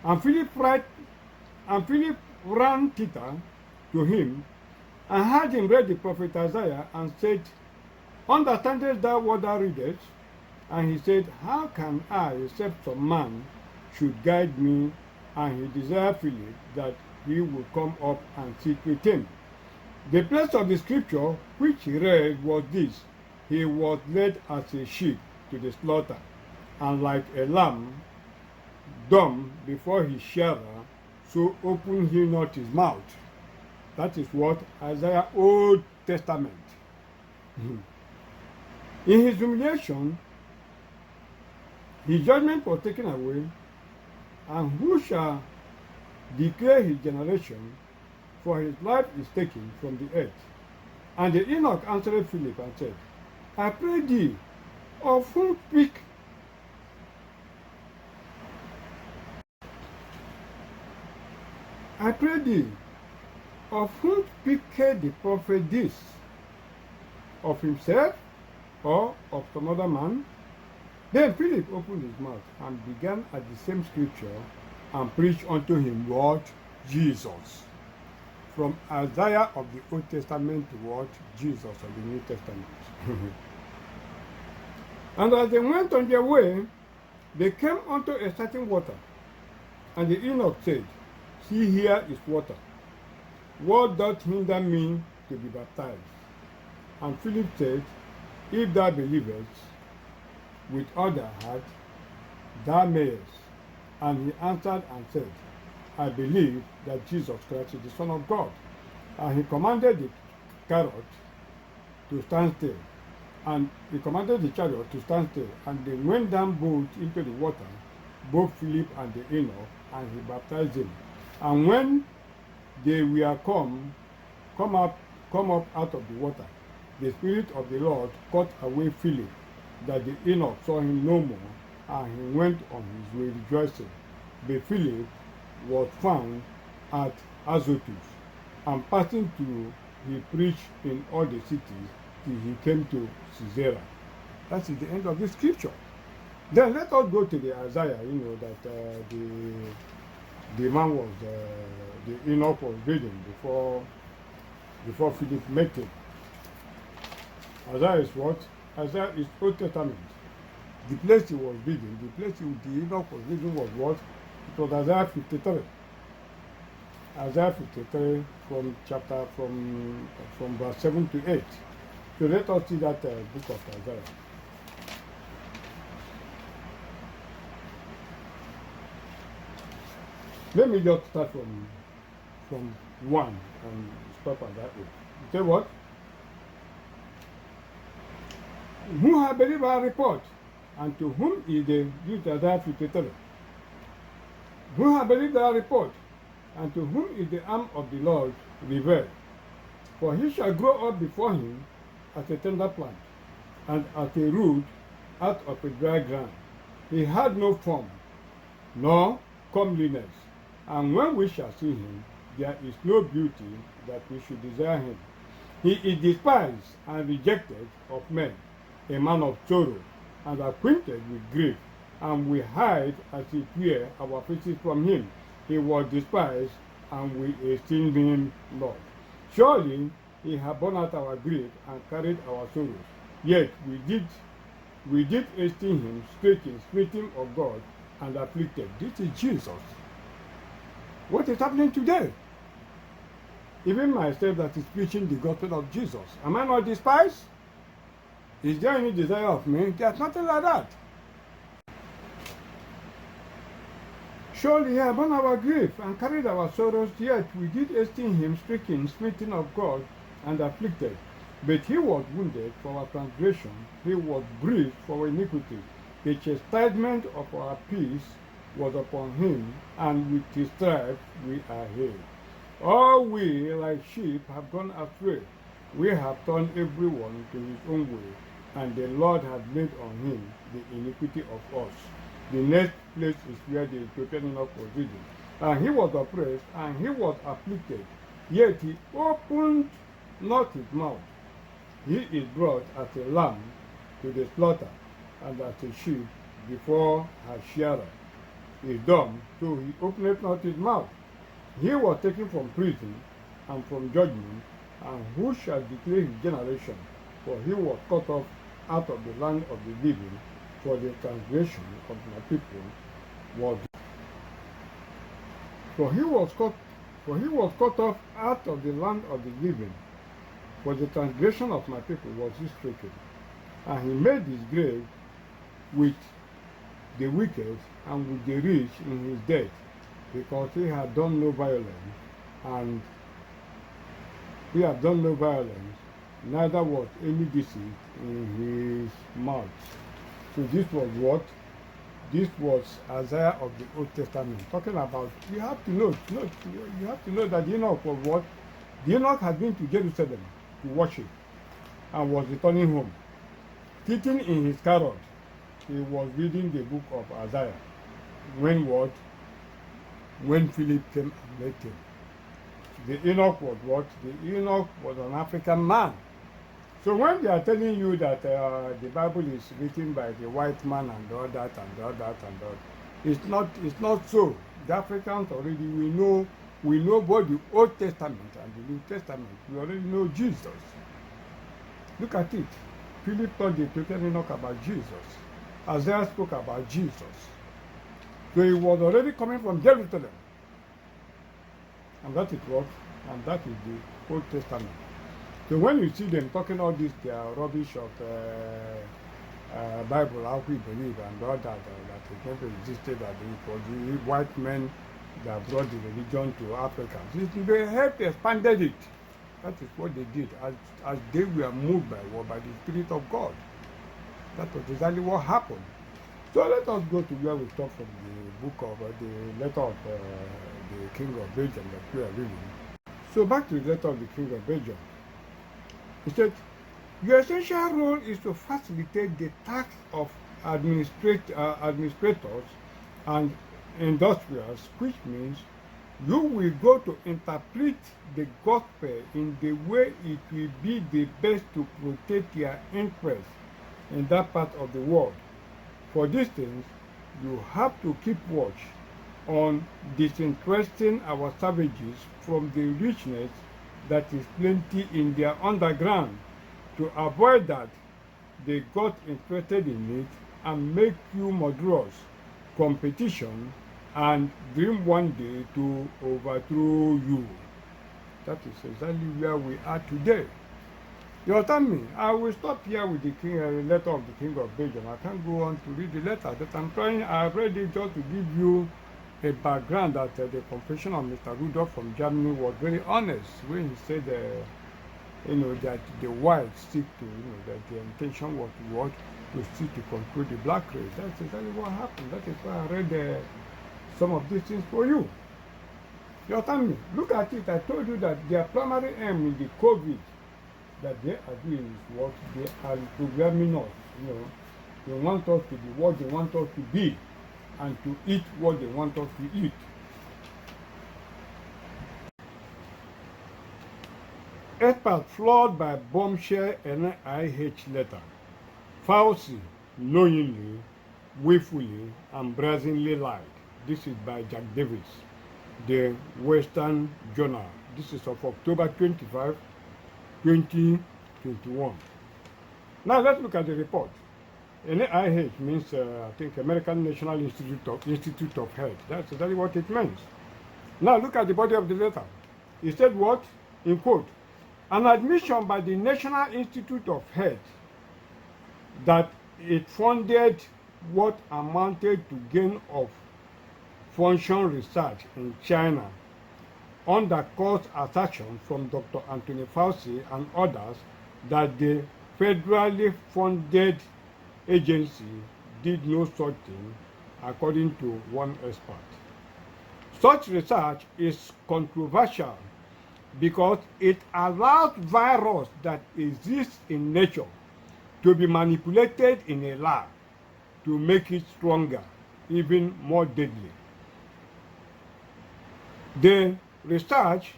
And Philip ran thither to him, and had him read the prophet Isaiah, and said, Understandest thou what thou readest? And he said, How can I, except some man should guide me? And he desired Philip that he would come up and sit with him. The place of the scripture which he read was this: He was led as a sheep to the slaughter, and like a lamb dumb before his shearer, so opened he not his mouth. That is what Isaiah Old Testament. In his humiliation, his judgment was taken away, and who shall declare his generation? For his life is taken from the earth. And the Enoch answered Philip and said, I pray thee, of whom speak I pray thee, of whom speaketh the prophet this? Of himself, or of some other man? Then Philip opened his mouth and began at the same scripture, and preached unto him what? Jesus. From Isaiah of the Old Testament to what? Jesus of the New Testament. And as they went on their way, they came unto a certain water. And the Enoch said, See, here is water. What doth hinder me to be baptized? And Philip said, If thou believest with all thy heart, thou mayest. And he answered and said, I believe that Jesus Christ is the Son of God. And he commanded the chariot to stand still. And he commanded the chariot to stand still. And they went down both into the water, both Philip and the Enoch, and he baptized him. And when they were come up out of the water, the Spirit of the Lord caught away Philip, that the Enoch saw him no more, and he went on his way rejoicing. But Philip was found at Azotus, and passing through, he preached in all the cities till he came to Caesarea. That is the end of the scripture. Then let us go to the Isaiah, that the man was, the Enoch was reading before Philip met him. Isaiah is what? Isaiah is Old Testament. The place he was reading, the Enoch was reading was what? It was Isaiah 53. Isaiah 53 from verse 7 to 8. So let us see that book of Isaiah. Let me just start from 1 and stop at that 8. You say what? Who have believed our report, and to whom is the use Isaiah 53? Who have believed our report, and to whom is the arm of the Lord revealed? For he shall grow up before him, as a tender plant, and as a root out of a dry ground. He had no form, nor comeliness, and when we shall see him, there is no beauty that we should desire him. He is despised and rejected of men, a man of sorrow, and acquainted with grief, and we hide, as it were, our faces from him. He was despised, and we esteemed him not. Surely he had borne out our grief and carried our sorrows. Yet we did esteem him stricken, smitten of God, and afflicted. This is Jesus. What is happening today? Even myself that is preaching the gospel of Jesus, am I not despised? Is there any desire of me? There's nothing like that. Surely he had borne our grief and carried our sorrows, yet we did esteem him stricken, smitten of God, and afflicted. But he was wounded for our transgression, he was bruised for our iniquity. The chastisement of our peace was upon him, and with his stripes we are healed. All we, like sheep, have gone astray. We have turned everyone to his own way, and the Lord hath laid on him the iniquity of us. The next place is where the Ethiopian eunuch was reading. And he was oppressed, and he was afflicted, yet he opened not his mouth. He is brought as a lamb to the slaughter, and as a sheep before her shearer is dumb, so he openeth not his mouth. He was taken from prison and from judgment, and who shall declare his generation? For he was cut off out of the land of the living, for the transgression of my people was. For he was cut off out of the land of the living, for the transgression of my people was he stricken. And he made his grave with the wicked and with the rich in his death, because he had done no violence, and he had done no violence, neither was any deceit in his mouth. So this was what? This was Isaiah of the Old Testament, talking about, you have to know that the eunuch was what? The eunuch had been to Jerusalem to worship and was returning home. Sitting in his carrot, he was reading the book of Isaiah. When what? When Philip came and met him. The eunuch was what? The eunuch was an African man. So when they are telling you that the Bible is written by the white man and all that and all that and all, it's not so. The Africans already, we know both the Old Testament and the New Testament. We already know Jesus. Look at it. Philip told the Ethiopian eunuch about Jesus. Isaiah spoke about Jesus. So he was already coming from Jerusalem. And that is what? And that is the Old Testament. So when you see them talking all this, they are rubbish of Bible, how we believe, and all that it never existed, that it was the white men that brought the religion to Africa. They helped expanded it. That is what they did, as they were moved by the Spirit of God. That was exactly what happened. So let us go to where we start from the book of the letter of the King of Belgium that we are reading. So back to the letter of the King of Belgium. He said, your essential role is to facilitate the task of administrators and industrials, which means you will go to interpret the gospel in the way it will be the best to protect your interests in that part of the world. For these things, you have to keep watch on disinteresting our savages from the richness that is plenty in their underground, to avoid that they got interested in it and make you murderous competition and dream one day to overthrow you. That is exactly where we are today. You understand me? I will stop here with the letter of the King of Belgium. I can't go on to read the letter, but I've read it just to give you a background that the confession of Mr. Rudolph from Germany was very honest when he said, that the whites seek to, that the intention was to seek to control the black race. That's exactly what happened. That is why I read some of these things for you. You understand me? Look at it. I told you that their primary aim in the COVID that they are doing is what they are programming us. They want us to be what they want us to be, and to eat what they want us to eat. Experts flawed by bombshell NIH letter. Fauci knowingly, willfully, and brazenly lied. This is by Jack Davis, the Western Journal. This is of October 25, 2021. Now let's look at the report. NIH means, I think, American National Institute of Health. That's exactly what it means. Now look at the body of the letter. It said what? In quote, an admission by the National Institute of Health that it funded what amounted to gain of function research in China undercuts assertion from Dr. Anthony Fauci and others that the federally funded agency did no such thing, according to one expert. Such research is controversial because it allows virus that exists in nature to be manipulated in a lab to make it stronger, even more deadly. The research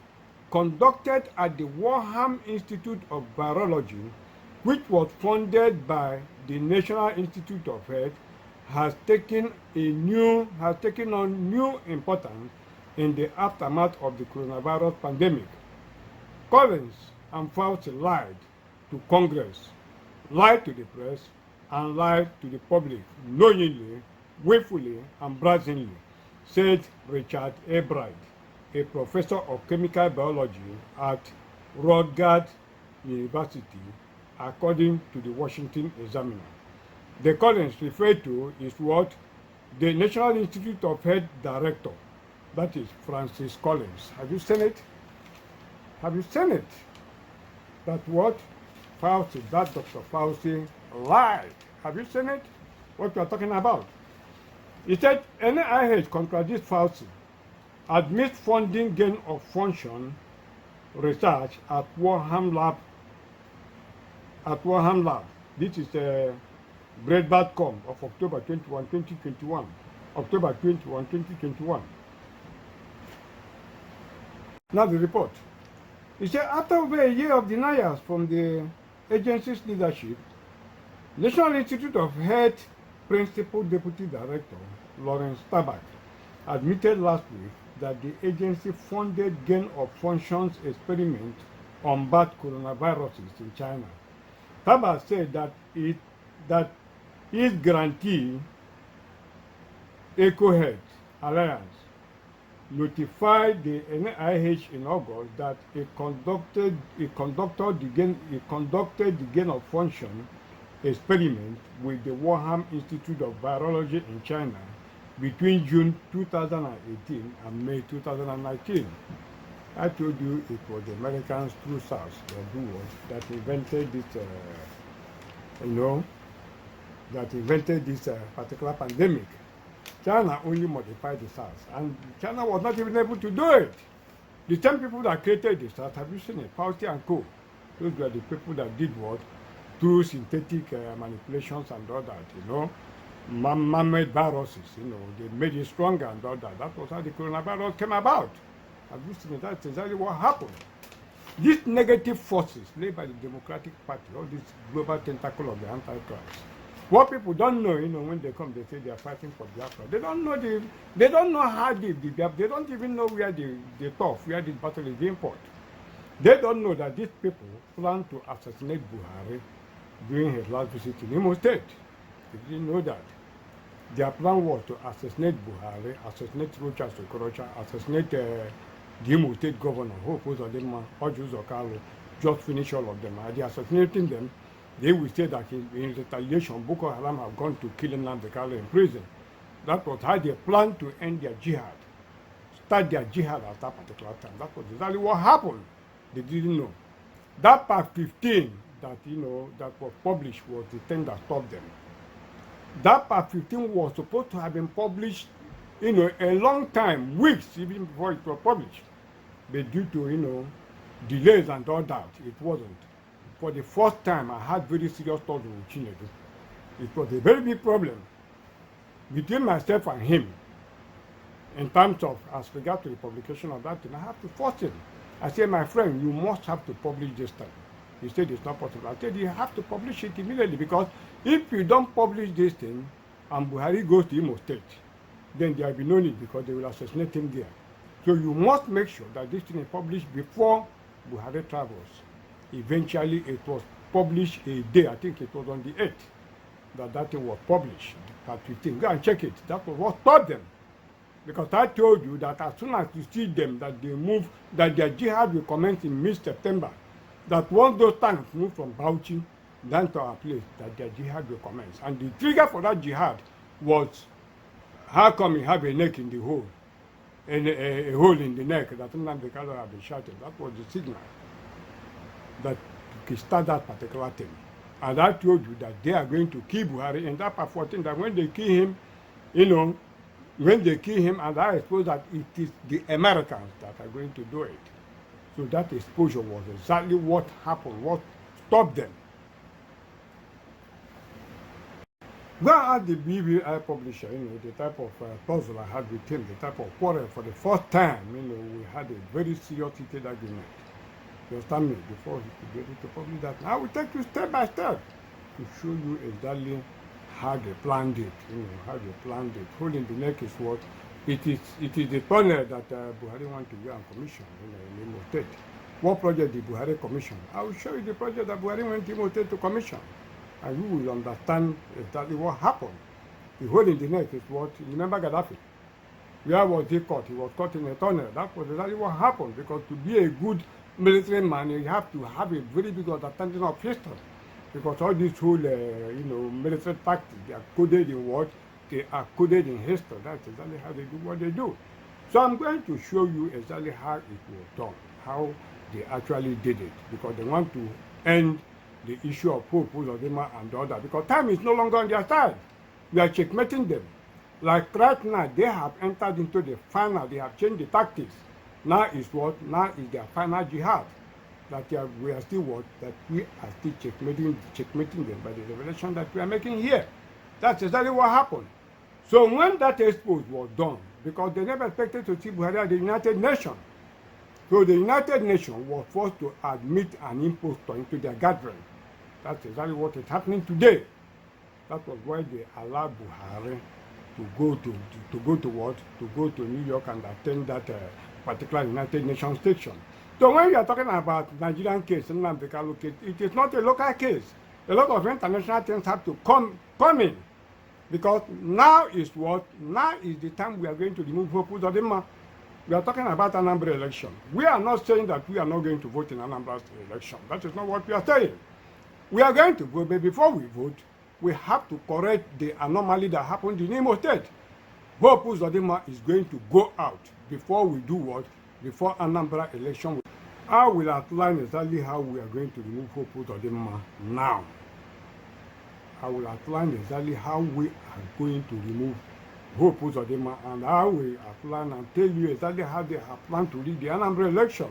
conducted at the Whatapp Institute of Virology, which was funded by the National Institute of Health, has taken on new importance in the aftermath of the coronavirus pandemic. Collins and Fauci lied to Congress, lied to the press, and lied to the public knowingly, willfully, and brazenly, said Richard A. Bright, a professor of chemical biology at Rutgers University, according to the Washington Examiner. The Collins referred to is what? The National Institute of Health Director, that is Francis Collins. Have you seen it? Have you seen it? That what? Fauci, that Dr. Fauci lied. Have you seen it? What you are talking about? He said NIH contradicts Fauci, admits funding gain of function research at Whatapp Lab. This is Breitbart.com of October 21, 2021. October 21, 2021. Now the report. He said after over a year of denials from the agency's leadership, National Institute of Health Principal Deputy Director Lawrence Tabak admitted last week that the agency funded gain of functions experiment on bat coronaviruses in China. Tabak said that its grantee, EcoHealth Alliance, notified the NIH in August that it conducted the gain of function experiment with the Whatapp Institute of Virology in China between June 2018 and May 2019. I told you it was the Americans through SARS that invented this, particular pandemic. China only modified the SARS, and China was not even able to do it. The same people that created the SARS, have you seen it? Fauci and co. Those were the people that did what? Through synthetic manipulations and all that, man-made viruses, they made it stronger and all that. That was how the coronavirus came about. Have you seen it? That's exactly what happened. These negative forces led by the Democratic Party, all this global tentacle of the Antichrist. What people don't know, when they come, they say they are fighting for Biafra. They don't know how deep the Biafra. They don't even know where the tough, where this battle is being fought. They don't know that these people plan to assassinate Buhari during his last visit in Imo State. They didn't know that. Their plan was to assassinate Buhari, assassinate Rocha Sokorocha, assassinate the Imo State governor, Hope Uzodinma, Ojus Okalo, just finish all of them. By assassinating them, they will say that in retaliation, Boko Haram have gone to kill Nnamdi Kanu in prison. That was how they planned to end their jihad, start their jihad at that particular time. That was exactly what happened. They didn't know. That part 15 that that was published was the thing that stopped them. That part 15 was supposed to have been published, a long time, weeks even before it was published. But due to delays and all that, it wasn't. for the first time, I had very serious talks with Chinedu. It was a very big problem between myself and him in terms of, as regard to the publication of that thing. I have to force him. I said, my friend, you must have to publish this time. He said it's not possible. I said, you have to publish it immediately, because if you don't publish this thing and Buhari goes to Imo State, then there will be no need, because they will assassinate him there. So you must make sure that this thing is published before Buhari travels. Eventually, it was published a day, I think it was on the 8th, that thing was published. At 15. Go and check it. That was what stopped them. Because I told you that as soon as you see them, that they move, that their jihad will commence in mid-September. That once those tanks move from Bauchi down to our place, that their jihad will commence. And the trigger for that jihad was, how come you have a neck in the hole, and a hole in the neck that sometimes the color have been shouting. That was the signal that to start that particular thing. And I told you that they are going to kill Buhari, and that part 14, that when they kill him, you know, when they kill him, and I suppose that it is the Americans that are going to do it. So that exposure was exactly what happened, what stopped them. Go at the BVI publisher, you know, the type of puzzle I had with him, the type of quarrel. For the first time, you know, we had a very serious heated argument. You understand me? Before he could be able to publish that. I will take you step by step to show you exactly how they planned it. You know, how they planned it. Hole in the neck is what? It is the tunnel that Buhari wants to go and commission, you know, in Imo State. What project did Buhari commission? I will show you the project that Buhari went to Imo State to commission. And you will understand exactly what happened. The hole in the neck is what? Remember Gaddafi? Where was he caught? He was caught in a tunnel. That was exactly what happened. Because to be a good military man, you have to have a very big understanding of history. Because all these whole, you know, military tactics, they are coded in what? They are coded in history. That's exactly how they do what they do. So I'm going to show you exactly how it was done, how they actually did it. Because they want to end the issue of Pope, Uzodinma, and the other. Because time is no longer on their side. We are checkmating them. Like right now, they have entered into the final, they have changed the tactics. Now is what? Now is their final jihad. That we are still what? That we are still checkmating them by the revelation that we are making here. That's exactly what happened. So when that expose was done, because they never expected to see Buhari at the United Nations, so the United Nations was forced to admit an impostor into their gathering. That's exactly what is happening today. That was why they allowed Buhari to go to what? To go to New York and attend that particular United Nations station. So when you are talking about Nigerian case, it is not a local case. A lot of international things have to come in. Because now is what? Now is the time we are going to remove Hope Uzodinma. We are talking about Anambra election. We are not saying that we are not going to vote in Anambra election. That is not what we are saying. We are going to vote, but before we vote, we have to correct the anomaly that happened in Imo State. Hope Uzodinma is going to go out before we do what? Before Anambra election. I will outline exactly how we are going to remove Hope Uzodinma now. I will outline exactly how we are going to remove Hope Uzodinma, and I will outline and tell you exactly how they have planned to rig the Anambra election.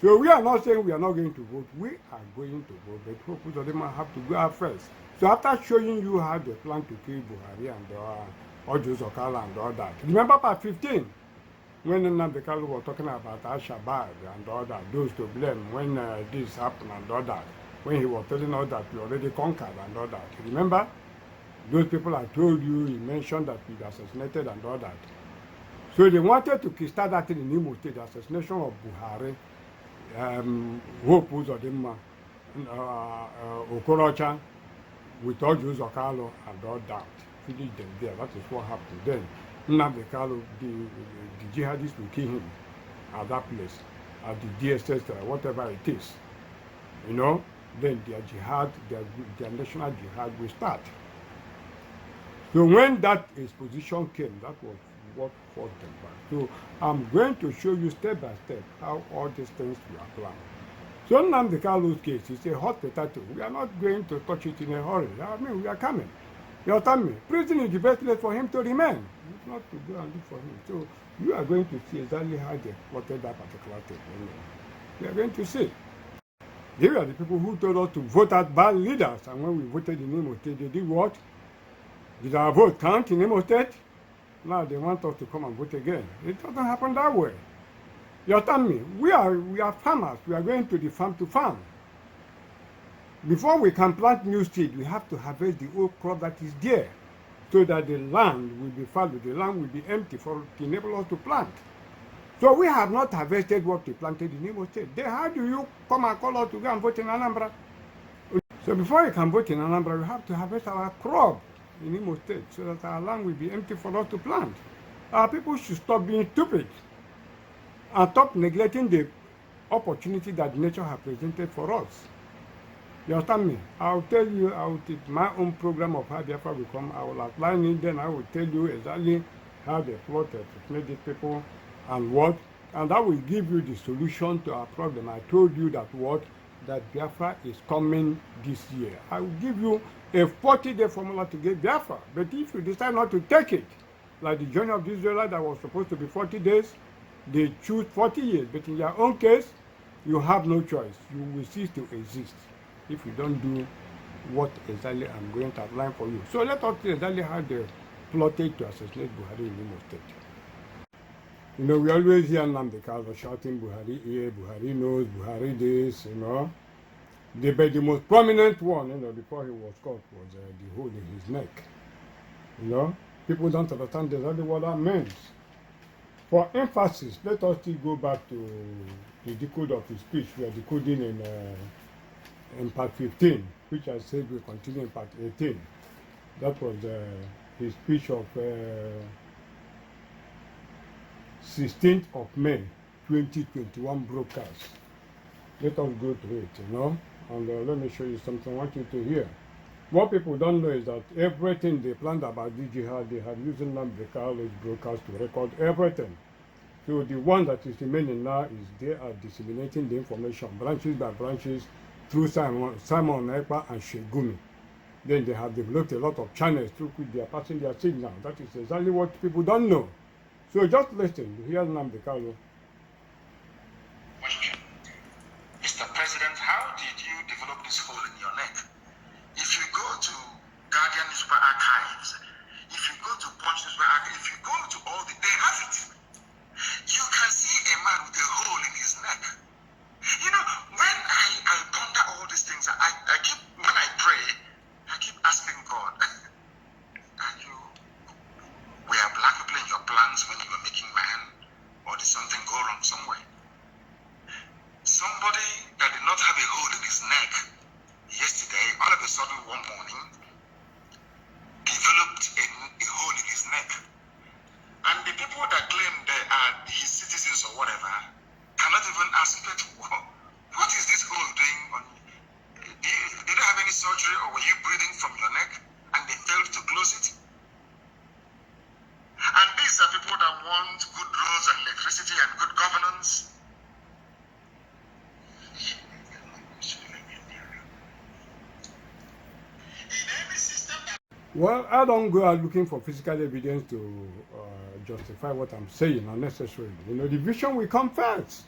So we are not saying we are not going to vote. We are going to vote, but Hope Uzodinma have to go out first. So after showing you how they plan to kill Buhari and Ojo Zokala and all that, remember part 15, when Nnamdi Kanu was talking about Al-Shabaab and all that, those to blame when this happened and all that, when he was telling us that we already conquered and all that. Remember? Those people I told you, he mentioned that we assassinated and all that. So they wanted to kickstart that in Imo State, the assassination of Buhari, Hope Uzodinma, Okorocha, with Ojo Zokalo and all that. Finish them there. That is what happened. Then Nnamdi Kanu, the jihadists will kill him at that place, at the DSS, whatever it is. You know? Then their jihad, their national jihad will start. So when that exposition came, that was what forced them back. So I'm going to show you step by step how all these things were planned. So Nnamdi Kanu's case is a hot potato. We are not going to touch it in a hurry. I mean, we are coming. You understand me? Prison is the best place for him to remain. It's not to go and look for him. So you are going to see exactly how they plotted that particular thing. We are going to see. They were the people who told us to vote out bad leaders. And when we voted in Imo State, they did what? Did our vote count in Imo State? Now they want us to come and vote again. It doesn't happen that way. You understand me? We are farmers. We are going to the farm to farm. Before we can plant new seed, we have to harvest the old crop that is there, so that the land will be fallow, the land will be empty to enable us to plant. So we have not harvested what we planted in Imo State. Then how do you come and call us to go and vote in Anambra? So before you can vote in Anambra, we have to harvest our crop in Imo State, so that our land will be empty for us to plant. Our people should stop being stupid and stop neglecting the opportunity that nature has presented for us. You understand me? I'll tell you, I will take my own program of how Biafra will come. I will outline it, then I will tell you exactly how they plotted to make these people and what, and that will give you the solution to our problem. I told you that what, that Biafra is coming this year. I will give you a 40-day formula to get Biafra, but if you decide not to take it, like the journey of the Israelites that was supposed to be 40 days, they choose 40 years, but in your own case, you have no choice. You will cease to exist if you don't do what exactly I'm going to outline for you. So let us see exactly how they plotted to assassinate Buhari in Imo State. You know, we always hear Nnamdi Kanu shouting Buhari here, Buhari knows, Buhari this, you know. But the most prominent one, you know, before he was caught was the hole in his neck. You know, people don't understand exactly what that means. For emphasis, let us still go back to the decode of his speech. We are decoding in part 15, which I said will continue in part 18. That was his speech of 16th of May 2021 broadcast. Let us go through it, you know, and let me show you something I want you to hear. What people don't know is that everything they planned about the jihad, they had using Nnamdi Kanu's broadcast to record everything. So the one that is remaining now is they are disseminating the information branches by branches through Simon Ekpa and Shegumi. Then they have developed a lot of channels through which they are passing their signal. That is exactly what people don't know. So just listen. Here's Nnamdi Kanu. Question. Mr. President, how did you develop this hole in your neck? If you go to Guardian newspaper archives, if you go to Punch newspaper archives, if you go to all they have it. You can see a man with a hole in his neck. You know, when I ponder all these things, I keep, when I pray, I keep asking God, were black people in your plans when you were making man? Or did something go wrong somewhere? Somebody that did not have a hole in his neck yesterday, all of a sudden one morning, developed a hole in his neck. And the people that claim they are his citizens or whatever cannot even ask, what is this hole doing on you? Did you have any surgery, or were you breathing from your neck and they failed to close it? And these are people that want good roads and electricity and good governance. Well, I don't go out looking for physical evidence to justify what I'm saying unnecessarily. You know, the vision will come first.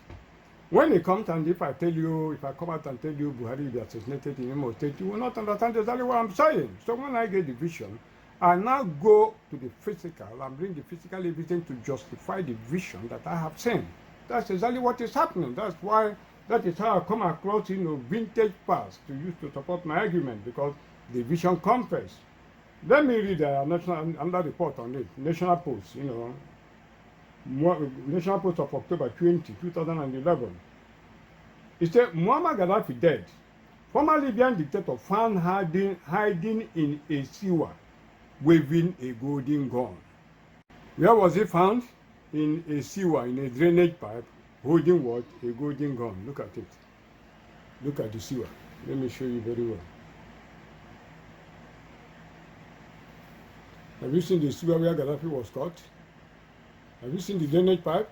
When it comes, and if I come out and tell you Buhari be assassinated in Imo State, you will not understand exactly what I'm saying. So when I get the vision, I now go to the physical and bring the physical evidence to justify the vision that I have seen. That's exactly what is happening. That's why, that is how I come across, you know, vintage past to use to support my argument, because the vision comes first. Let me read another report on it. National Post, you know, National Post of October 20, 2011. It said, Muammar Gaddafi dead. Former Libyan dictator found hiding in a sewer, waving a golden gun. Where was he found? In a sewer, in a drainage pipe, holding what? A golden gun. Look at it. Look at the sewer. Let me show you very well. Have you seen the sewer where Gaddafi was caught? Have you seen the drainage pipe?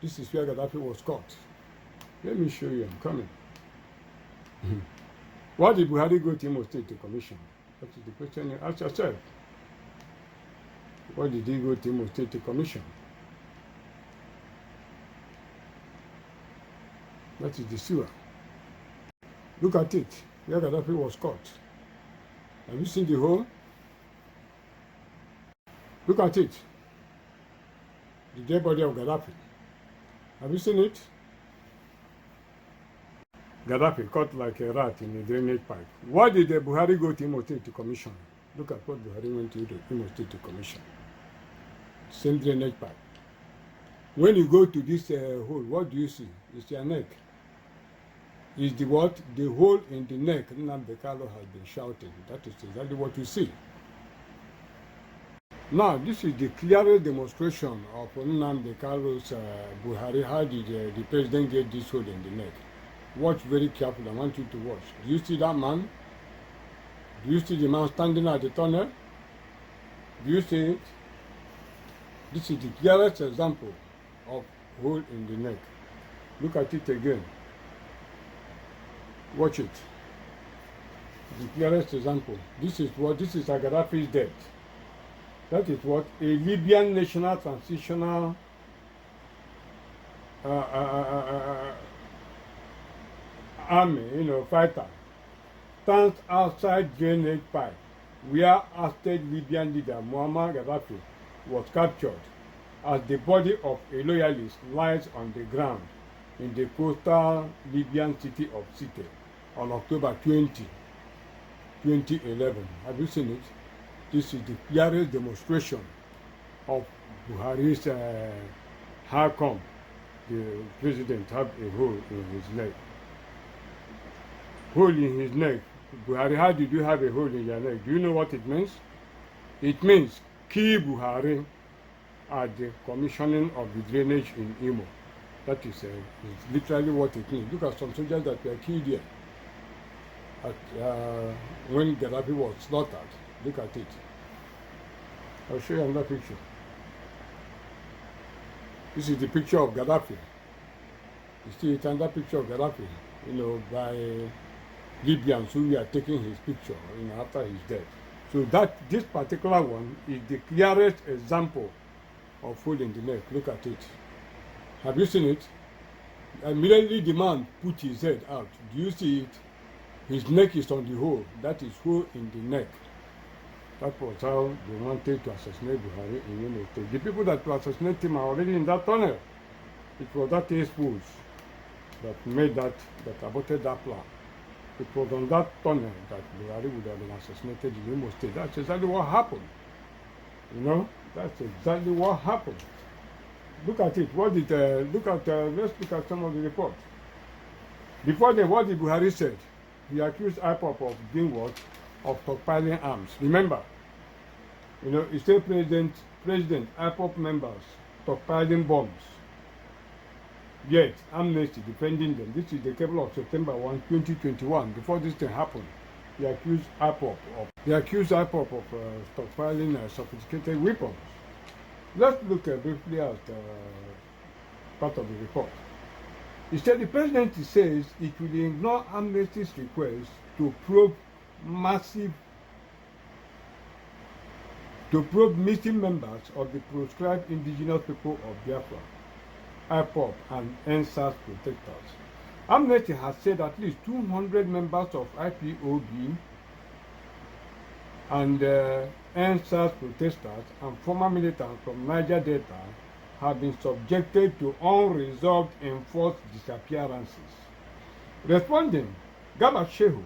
This is where Gaddafi was caught. Let me show you. I'm coming. What did Buhari go to Imo State to commission? That is the question you ask yourself. What did he go to Imo State to commission? That is the sewer. Look at it, where Gaddafi was caught. Have you seen the hole? Look at it. The dead body of Gaddafi. Have you seen it? Gaddafi caught like a rat in a drainage pipe. Why did Buhari go to Imo State to commission? Look at what Buhari went to Imo State to commission. Same drainage pipe. When you go to this hole, what do you see? It's your neck. Is the what? The hole in the neck Nnamdi Kanu has been shouting. That is exactly what you see. Now, this is the clearest demonstration of Nnamdi Kanu's Buhari. How did the president get this hole in the neck? Watch very carefully. I want you to watch. Do you see that man? Do you see the man standing at the tunnel? Do you see it? This is the clearest example of hole in the neck. Look at it again. Watch it. The clearest example. This is Gaddafi's death. That is what a Libyan national transitional army, fighter, stands outside drainage pipe where ousted Libyan leader Muammar Gaddafi was captured, as the body of a loyalist lies on the ground in the coastal Libyan city of Sirte on October 20, 2011. Have you seen it? This is the clearest demonstration of Buhari's how come the president have a hole in his neck. Hole in his neck. Buhari, how did you have a hole in your neck? Do you know what it means? It means kill Buhari at the commissioning of the drainage in Imo. That is literally what it means. Look at some soldiers that were killed here when Gaddafi was slaughtered. Look at it. I'll show you another picture. This is the picture of Gaddafi. You see it's another picture of Gaddafi, by Libyans who were taking his picture, after his death. So this particular one is the clearest example of hole in the neck. Look at it. Have you seen it? Immediately the man put his head out. Do you see it? His neck is on the hole. That is hole in the neck. That was how they wanted to assassinate Buhari in Imo State. The people that to assassinate him are already in that tunnel. It was that expose that made that aborted that plan. It was on that tunnel that Buhari would have been assassinated in Imo State. That's exactly what happened. That's exactly what happened. Look at it. Let's look at some of the reports. Before then, what did Buhari said? He accused IPOP of doing what? Of stockpiling arms. Remember, he said President IPOP members stockpiling bombs. Yet, Amnesty defending them. This is the cable of September 1, 2021. Before this thing happened, he accused IPOP of stockpiling sophisticated weapons. Let's look briefly at part of the report. He said the president says it will ignore Amnesty's request to probe missing members of the proscribed indigenous people of Biafra, IPOP, and NSAS protectors. Amnesty has said at least 200 members of IPOB and NSAS protesters and former militants from Niger Delta have been subjected to unresolved enforced disappearances. Responding, Garba Shehu,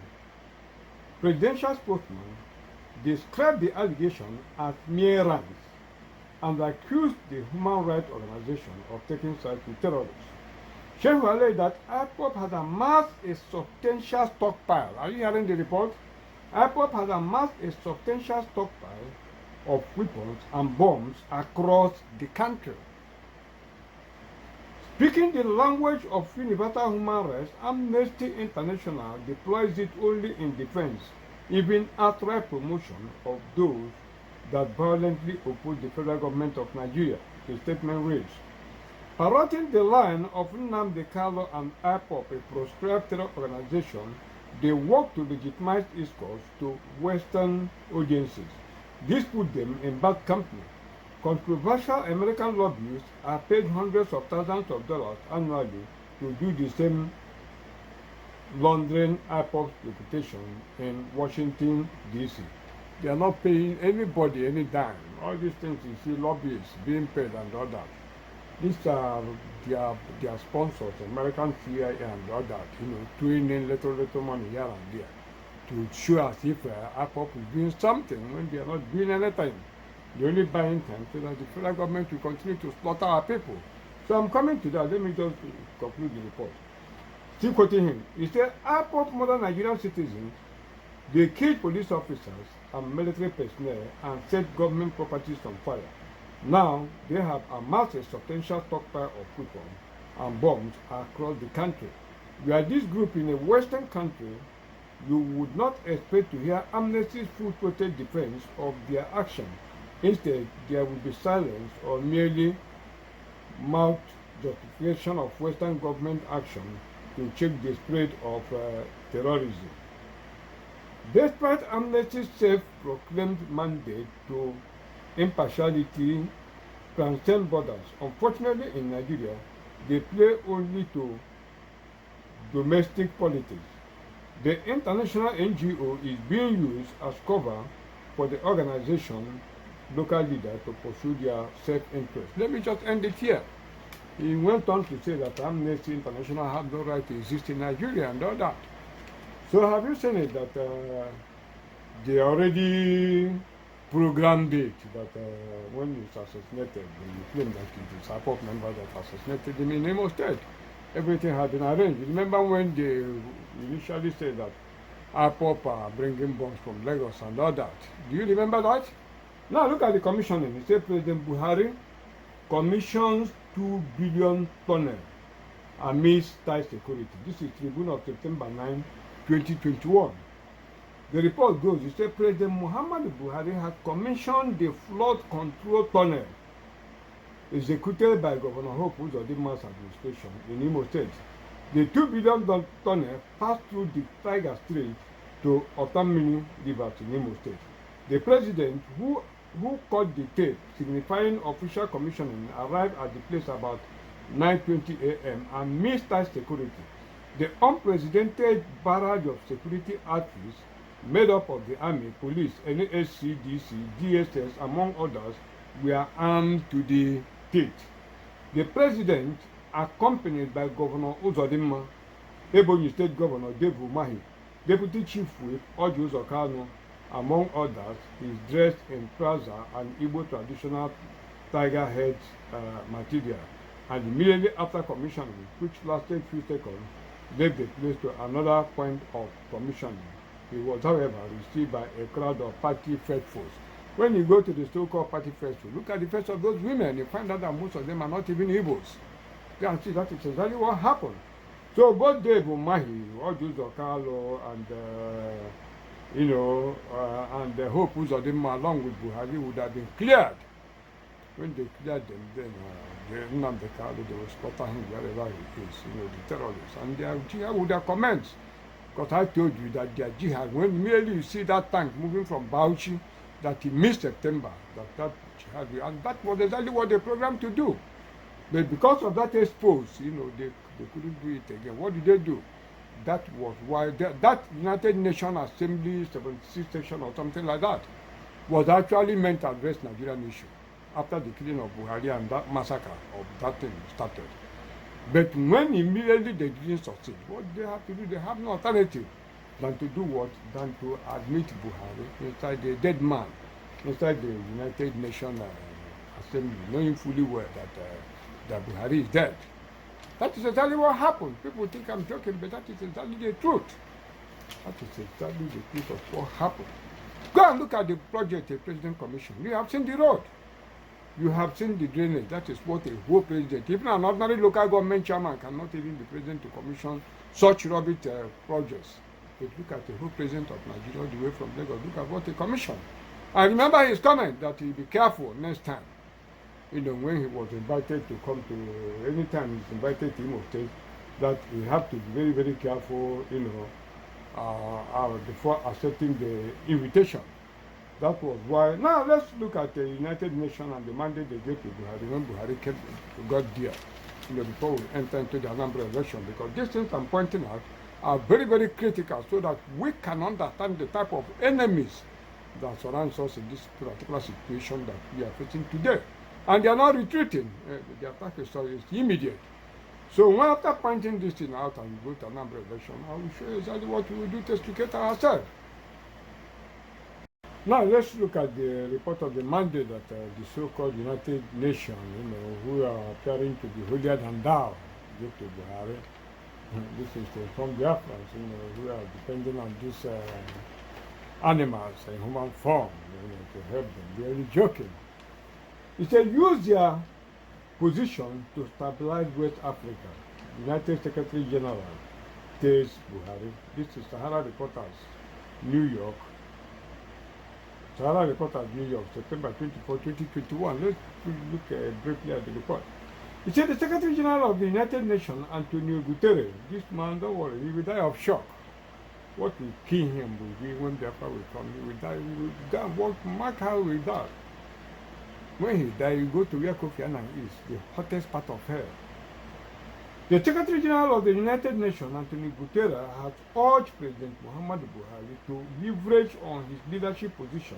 presidential spokesman, described the allegation as mere rants and accused the human rights organization of taking sides with terrorists. Shehu alleged that IPOP has amassed a substantial stockpile. Are you hearing the report? IPOP has amassed a substantial stockpile of weapons and bombs across the country. Speaking the language of universal human rights, Amnesty International deploys it only in defense, even outright promotion of those that violently oppose the federal government of Nigeria, the statement reads. Parroting the line of Nnamdi Kanu and IPOP, a proscribed terror organization, they work to legitimize its cause to Western audiences. This put them in bad company. Controversial American lobbyists are paid hundreds of thousands of dollars annually to do the same laundering IPOB's reputation in Washington, D.C. They are not paying anybody any dime. All these things you see, lobbyists being paid and all that. These are their sponsors, American CIA and all that, throwing in little money here and there to show as if IPOB is doing something when they are not doing anything. They only buying time so that the federal government will continue to slaughter our people. So I'm coming to that. Let me just conclude the report. Still quoting him. He said, IPOB modern Nigerian citizens, they killed police officers and military personnel and set government properties on fire. Now, they have amassed a substantial stockpile of weapons and bombs across the country. We are this group in a Western country. You would not expect to hear Amnesty's full-throated defense of their action. Instead, there will be silence or merely mouth justification of Western government action to check the spread of terrorism. Despite Amnesty's self-proclaimed mandate to impartiality transcend borders, unfortunately in Nigeria, they play only to domestic politics. The international NGO is being used as cover for the organization local leaders to pursue their self-interest. Let me just end it here. He went on to say that Amnesty International has no right to exist in Nigeria and all that. So have you seen it that they already programmed it that when he's assassinated, you claim that it is a IPOB member that assassinated him in Imo State. Everything had been arranged. Remember when they initially said that IPOB are bringing bombs from Lagos and all that? Do you remember that? Now look at the commissioning. He said President Buhari commissions 2 billion tunnel amidst tight security. This is Tribune of September 9, 2021. The report goes, he said President Muhammadu Buhari has commissioned the flood control tunnel executed by Governor Hope Uzodinma's administration in Imo State. The 2 billion tunnel passed through the Tiger Strait to Otamini River in Imo State. The president, who cut the tape signifying official commissioning, arrived at the place about 9:20 a.m. and missed tight security. The unprecedented barrage of security outfits made up of the Army, Police, NSC, DC, DSS, among others, were armed to the teeth. The president, accompanied by Governor Uzodinma, Ebonyi State Governor Dave Umahi, Deputy Chief Whip Oji Uzokano, among others, is dressed in trouser and Igbo traditional tiger head material, and immediately after commissioning, which lasted few seconds, left the place to another point of commissioning. He was, however, received by a crowd of party faithfuls. When you go to the so-called party faithfuls, look at the face of those women, you find out that most of them are not even Igbos. You can see that is exactly what happened. So both Dave Umahi, Oji Uzokalo, and the Hope Uzodinma along with Buhari would have been cleared. When they cleared them, then Nnamdi Kanu, they will slaughter him wherever he is, the terrorists. And their jihad would have commenced. Because I told you that their jihad, when merely you see that tank moving from Bauchi, that in mid-September, that jihad, and that was exactly what they programmed to do. But because of that expose, they couldn't do it again. What did they do? That was why that United Nations Assembly 76 section or something like that was actually meant to address Nigerian issue after the killing of Buhari and that massacre of that thing started. But when immediately they didn't succeed, what they have to do, they have no alternative than to do what? Than to admit Buhari inside the dead man, inside the United Nations Assembly, knowing fully well that Buhari is dead. That is exactly what happened. People think I'm joking, but that is exactly the truth. That is exactly the truth of what happened. Go and look at the project the president commissioned. You have seen the road. You have seen the drainage. That is what a whole president, even an ordinary local government chairman, cannot even be president to commission such rubbish projects. But look at the whole president of Nigeria all the way from Lagos. Look at what he commissioned. I remember his comment that he'll be careful next time. When he was invited to come to, anytime he's invited to Imo State, that he have to be very, very careful, before accepting the invitation. That was why. Now let's look at the United Nations and the mandate they gave to Buhari when Buhari got there, before we enter into the Anambra election. Because these things I'm pointing out are very, very critical so that we can understand the type of enemies that surrounds us in this particular situation that we are facing today. And they are not retreating. The attack is immediate. So when after pointing this thing out and go to a number of election, I will show you exactly what we will do to extricate ourselves. Now let's look at the report of the mandate that the so-called United Nations, who are appearing to be holier than thou, give to Buhari. This is from Biafrans, who are depending on these animals in human form, to help them. They are really joking. He said, use their position to stabilize West Africa. United Secretary General tells Buhari. This is Sahara Reporters, New York. Sahara Reporters, New York, September 24, 2021. Let's look briefly at the report. He said the Secretary General of the United Nations, Antonio Guterres, this man, don't worry, he will die of shock. What will kill him will be when Biafra will come. He will die. He will die. What mark how he will die? When he dies, you go to where Kofi Annan is, the hottest part of hell. The Secretary General of the United Nations, Antonio Guterres, has urged President Muhammadu Buhari to leverage on his leadership position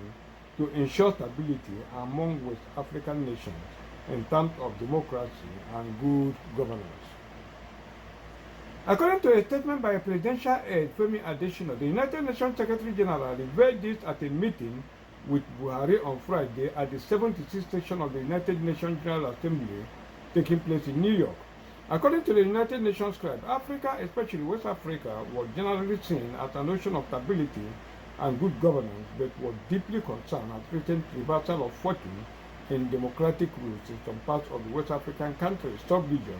to ensure stability among West African nations in terms of democracy and good governance. According to a statement by a presidential aide, Femi Adesina, the United Nations Secretary General revealed this at a meeting with Buhari on Friday at the 76th session of the United Nations General Assembly taking place in New York. According to the United Nations scribe, Africa, especially West Africa, was generally seen as an ocean of stability and good governance, but was deeply concerned at recent reversal of fortune in democratic rules in some parts of the West African countries, sub-region,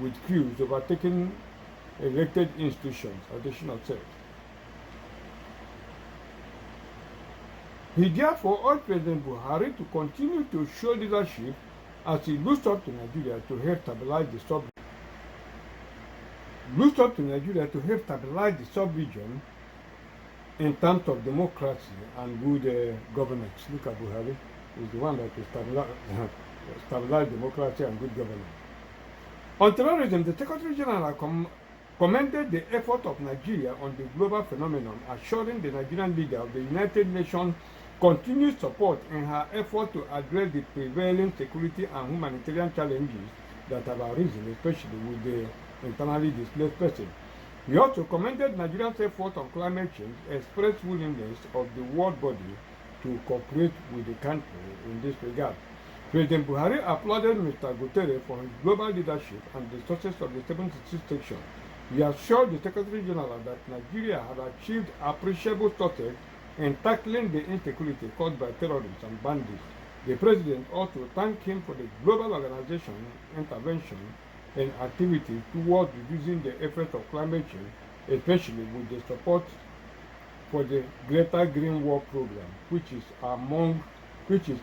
with coups overtaking elected institutions, Adesina said. He therefore urged President Buhari to continue to show leadership as he looks up to Nigeria to help stabilize the sub-region in terms of democracy and good governance. Look at Buhari, he's the one that will stabilize democracy and good governance. On terrorism, the Secretary General commended the effort of Nigeria on the global phenomenon, assuring the Nigerian leader of the United Nations continued support in her effort to address the prevailing security and humanitarian challenges that have arisen, especially with the internally displaced person. He also commended Nigeria's effort on climate change, expressed willingness of the world body to cooperate with the country in this regard. President Buhari applauded Mr. Guterres for his global leadership and the success of the 76th section. He assured the Secretary General that Nigeria had achieved appreciable success in tackling the insecurity caused by terrorists and bandits. The President also thanked him for the global organization intervention and activity towards reducing the effects of climate change, especially with the support for the Greater Green Wall Program, which is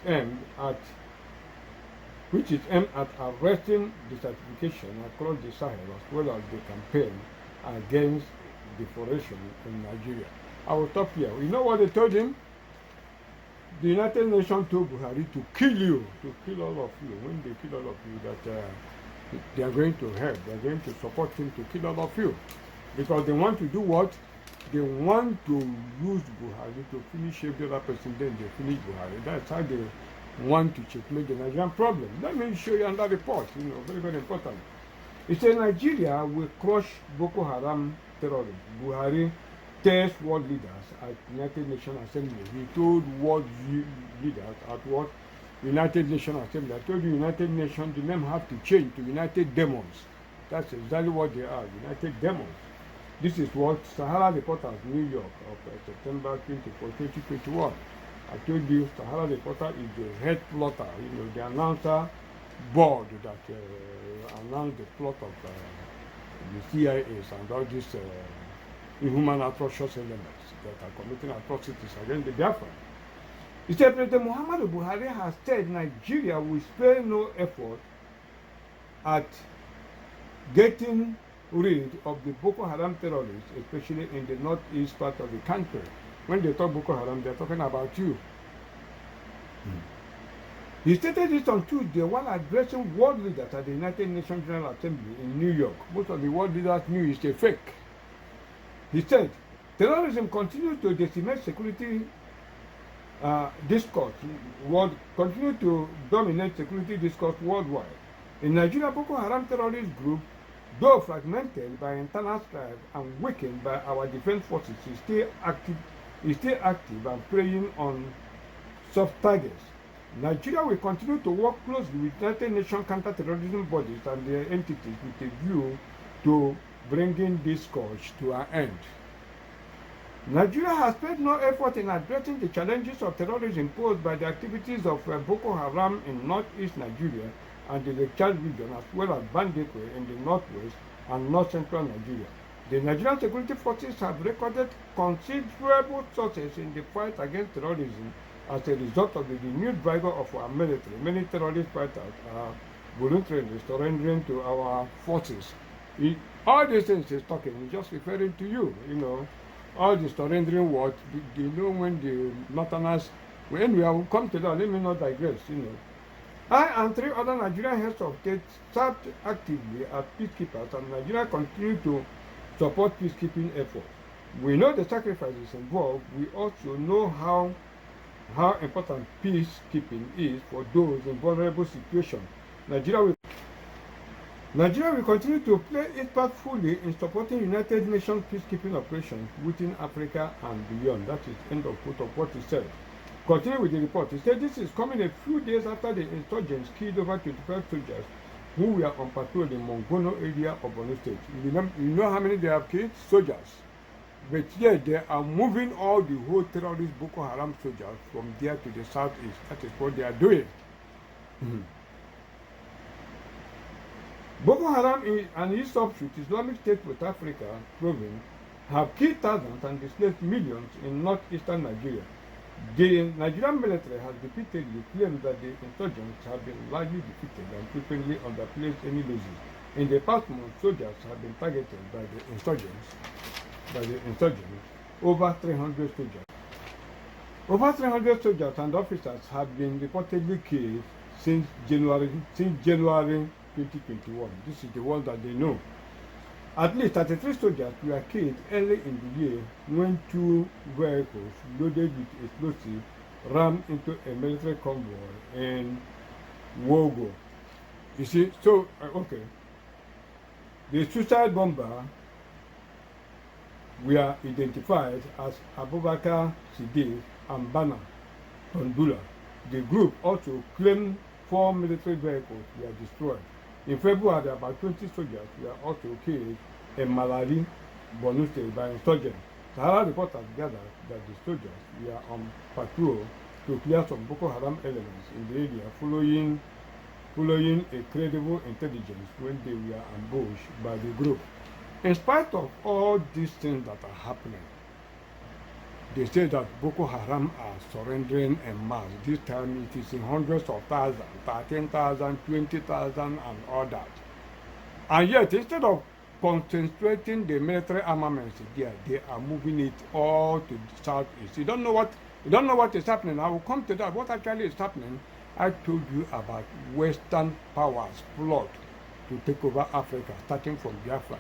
aimed at arresting desertification across the Sahel, as well as the campaign against deforestation in Nigeria. I will stop here. You know what they told him? The United Nations told Buhari to kill you, to kill all of you. When they kill all of you, that they are going to help, they are going to support him to kill all of you. Because they want to do what? They want to use Buhari to finish every other person, then they finish Buhari. That's how they want to checkmate the Nigerian problem. Let me show you another report, very, very important. It says Nigeria will crush Boko Haram terrorists. Buhari tells world leaders at United Nations Assembly. He told world leaders at what? United Nations Assembly. I told you United Nations, the name have to change to United Demons. That's exactly what they are, United Demons. This is what Sahara Reporters, New York, of September 24, 2021. I told you Sahara Reporter is the head plotter, the announcer board that announced the plot of the CIAs and all these inhuman atrocious elements that are committing atrocities against the Biafra. He said President Muhammadu Buhari has said Nigeria will spare no effort at getting rid of the Boko Haram terrorists, especially in the northeast part of the country. When they talk Boko Haram, they're talking about you. He stated this on Tuesday while addressing world leaders at the United Nations General Assembly in New York. Most of the world leaders knew it's a fake. He said, terrorism continues to decimate security discourse, continue to dominate security discourse worldwide. In Nigeria, Boko Haram terrorist group, though fragmented by internal strife and weakened by our defense forces, is still active and preying on soft targets. Nigeria will continue to work closely with United Nations counter-terrorism bodies and their entities with a view to bringing this scourge to an end. Nigeria has spared no effort in addressing the challenges of terrorism posed by the activities of Boko Haram in northeast Nigeria and the Lake Chad region, as well as banditry in the northwest and north-central Nigeria. The Nigerian security forces have recorded considerable success in the fight against terrorism as a result of the renewed vigor of our military. Many terrorist fighters are voluntarily surrendering to our forces. All these things he's talking, he's just referring to you, all the surrendering words, when the northerners, when we will come to that, let me not digress, I and 3 other Nigerian heads of state served actively as peacekeepers, and Nigeria continue to support peacekeeping efforts. We know the sacrifices involved. We also know how important peacekeeping is for those in vulnerable situations. Nigeria will continue to play its part fully in supporting United Nations peacekeeping operations within Africa and beyond. That is end of quote of what he said. Continue with the report. He said this is coming a few days after the insurgents killed over 25 soldiers who were on patrol in Mongono area of Borno State. You know how many they have killed? Soldiers. But yet they are moving all the whole terrorist Boko Haram soldiers from there to the southeast. That is what they are doing. Boko Haram and its offshoot, Islamic State West Africa province, have killed thousands and displaced millions in northeastern Nigeria. The Nigerian military has repeatedly claimed that the insurgents have been largely defeated and frequently underplaced any losses. In the past month, soldiers have been targeted by the insurgents. Over 300 soldiers. Over 300 soldiers and officers have been reportedly killed since January 2021. This is the one that they know. At least 33 soldiers were killed early in the year when 2 vehicles loaded with explosives rammed into a military convoy in Wogo. You see, so, okay. The suicide bomber were identified as Abubakar Siddiq and Bana Tondula. The group also claimed 4 military vehicles were destroyed. In February, about 20 soldiers were also killed in Malari, Borno State by insurgents. Sahara reporters gathered that the soldiers were on patrol to clear some Boko Haram elements in the area following a credible intelligence when they were ambushed by the group. In spite of all these things that are happening, they say that Boko Haram are surrendering en masse. This time it is in hundreds of thousands, 13,000, 20,000 and all that. And yet, instead of concentrating the military armaments there, they are moving it all to the southeast. You don't know what is happening. I will come to that. What actually is happening? I told you about Western powers plot to take over Africa, starting from Biafra.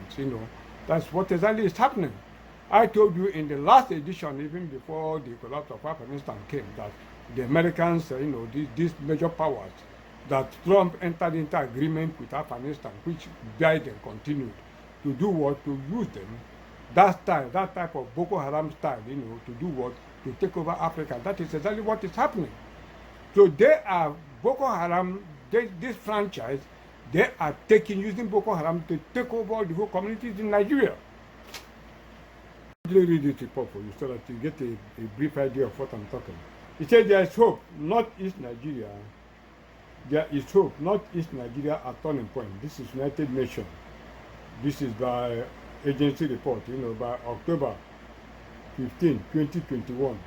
That's what exactly is happening. I told you in the last edition, even before the collapse of Afghanistan came, that the Americans, these major powers, that Trump entered into agreement with Afghanistan, which Biden continued to do what? To use them, that type of Boko Haram style, to do what? To take over Africa. That is exactly what is happening. So they are, Boko Haram, this franchise, they are using Boko Haram to take over the whole communities in Nigeria. Let me read this report for you so that you get a brief idea of what I'm talking. He said there is hope, northeast Nigeria. There is hope, northeast Nigeria at turning point. This is United Nations. This is by agency report, by October 15, 2021.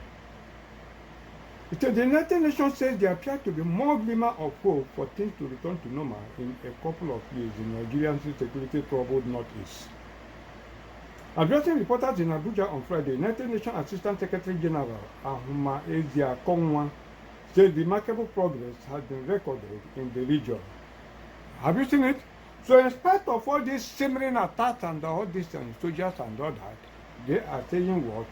It said the United Nations says there appears to be more glimmer of hope for things to return to normal in a couple of years in Nigeria's security troubled northeast. Addressing reporters in Abuja on Friday, United Nations Assistant Secretary General Ahuma Ezia Kongwa said remarkable progress has been recorded in the region. Have you seen it? So in spite of all these simmering attacks and all these soldiers and all that, They are saying what?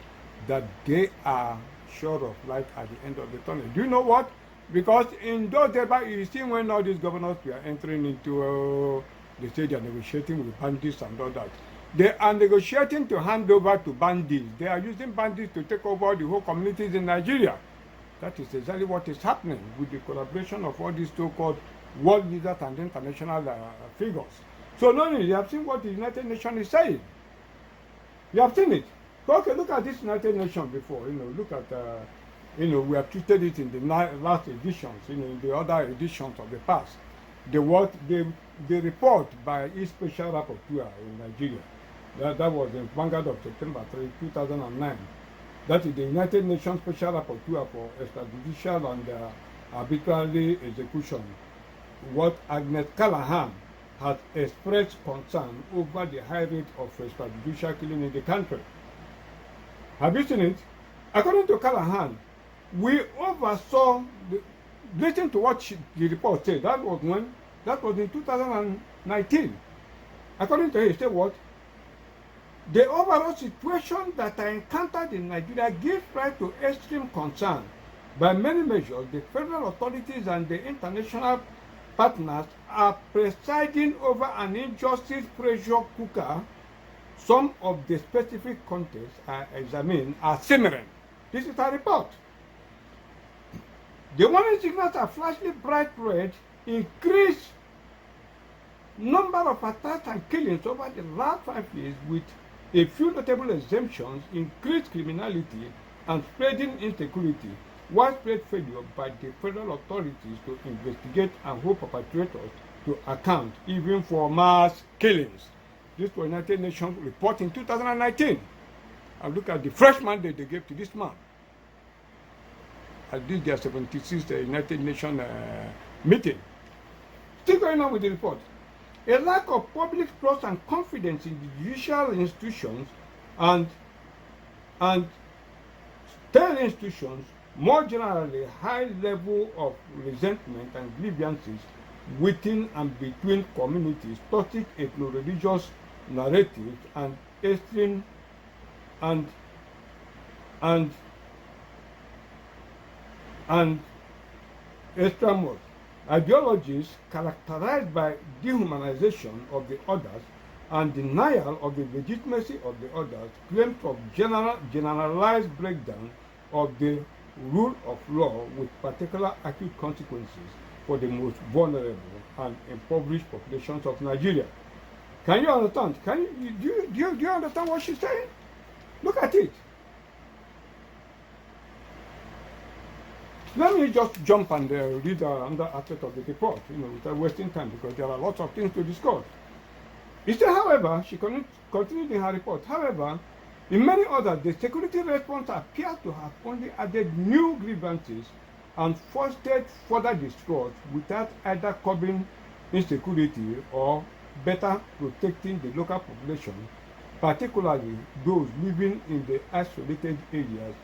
That they are sure of light at the end of the tunnel. Do you know what? Because in those days back, you see when all these governors were entering into, they say they are negotiating with bandits and all that. They are negotiating to hand over to bandits. They are using bandits to take over the whole communities in Nigeria. That is exactly what is happening with the collaboration of all these so-called world leaders and international figures. So not only you have seen what the United Nations is saying. You have seen it. Okay, look at this United Nations before. Look at, we have treated it in the last editions, in the other editions of the past. The report by its special rapporteur in Nigeria. That was in Vanguard of September 3, 2009. That is the United Nations Special Rapporteur for Extrajudicial and Arbitrary Execution. What Agnes Callahan has expressed concern over the high rate of extrajudicial killing in the country. Have you seen it? According to Callahan, we oversaw, listen to what the report said. That was in 2019. According to her, he said what? The overall situation that I encountered in Nigeria gives rise to extreme concern. By many measures, the federal authorities and the international partners are presiding over an injustice pressure cooker. Some of the specific contexts I examine are simmering. This is a report. The warning signals are flashing bright red, increased number of attacks and killings over the last 5 years with a few notable exemptions, increased criminality and spreading insecurity, widespread failure by the federal authorities to investigate and hold perpetrators to account, even for mass killings. This was United Nations report in 2019. And look at the fresh mandate they gave to this man. At this their 76th United Nations meeting. Still going on with the report. A lack of public trust and confidence in the judicial institutions and state institutions, more generally, high level of resentment and grievances within and between communities, toxic ethno-religious narratives, and extreme and extremist ideologies characterized by dehumanization of the others and denial of the legitimacy of the others, claims of generalized breakdown of the rule of law with particular acute consequences for the most vulnerable and impoverished populations of Nigeria. Can you understand? Do you understand what she's saying? Look at it. Let me just jump and read another aspect of the report, without wasting time, because there are lots of things to discuss. It said, however, she continued in her report, however, in many others, the security response appears to have only added new grievances and fostered further distrust without either curbing insecurity or better protecting the local population, particularly those living in the isolated areas.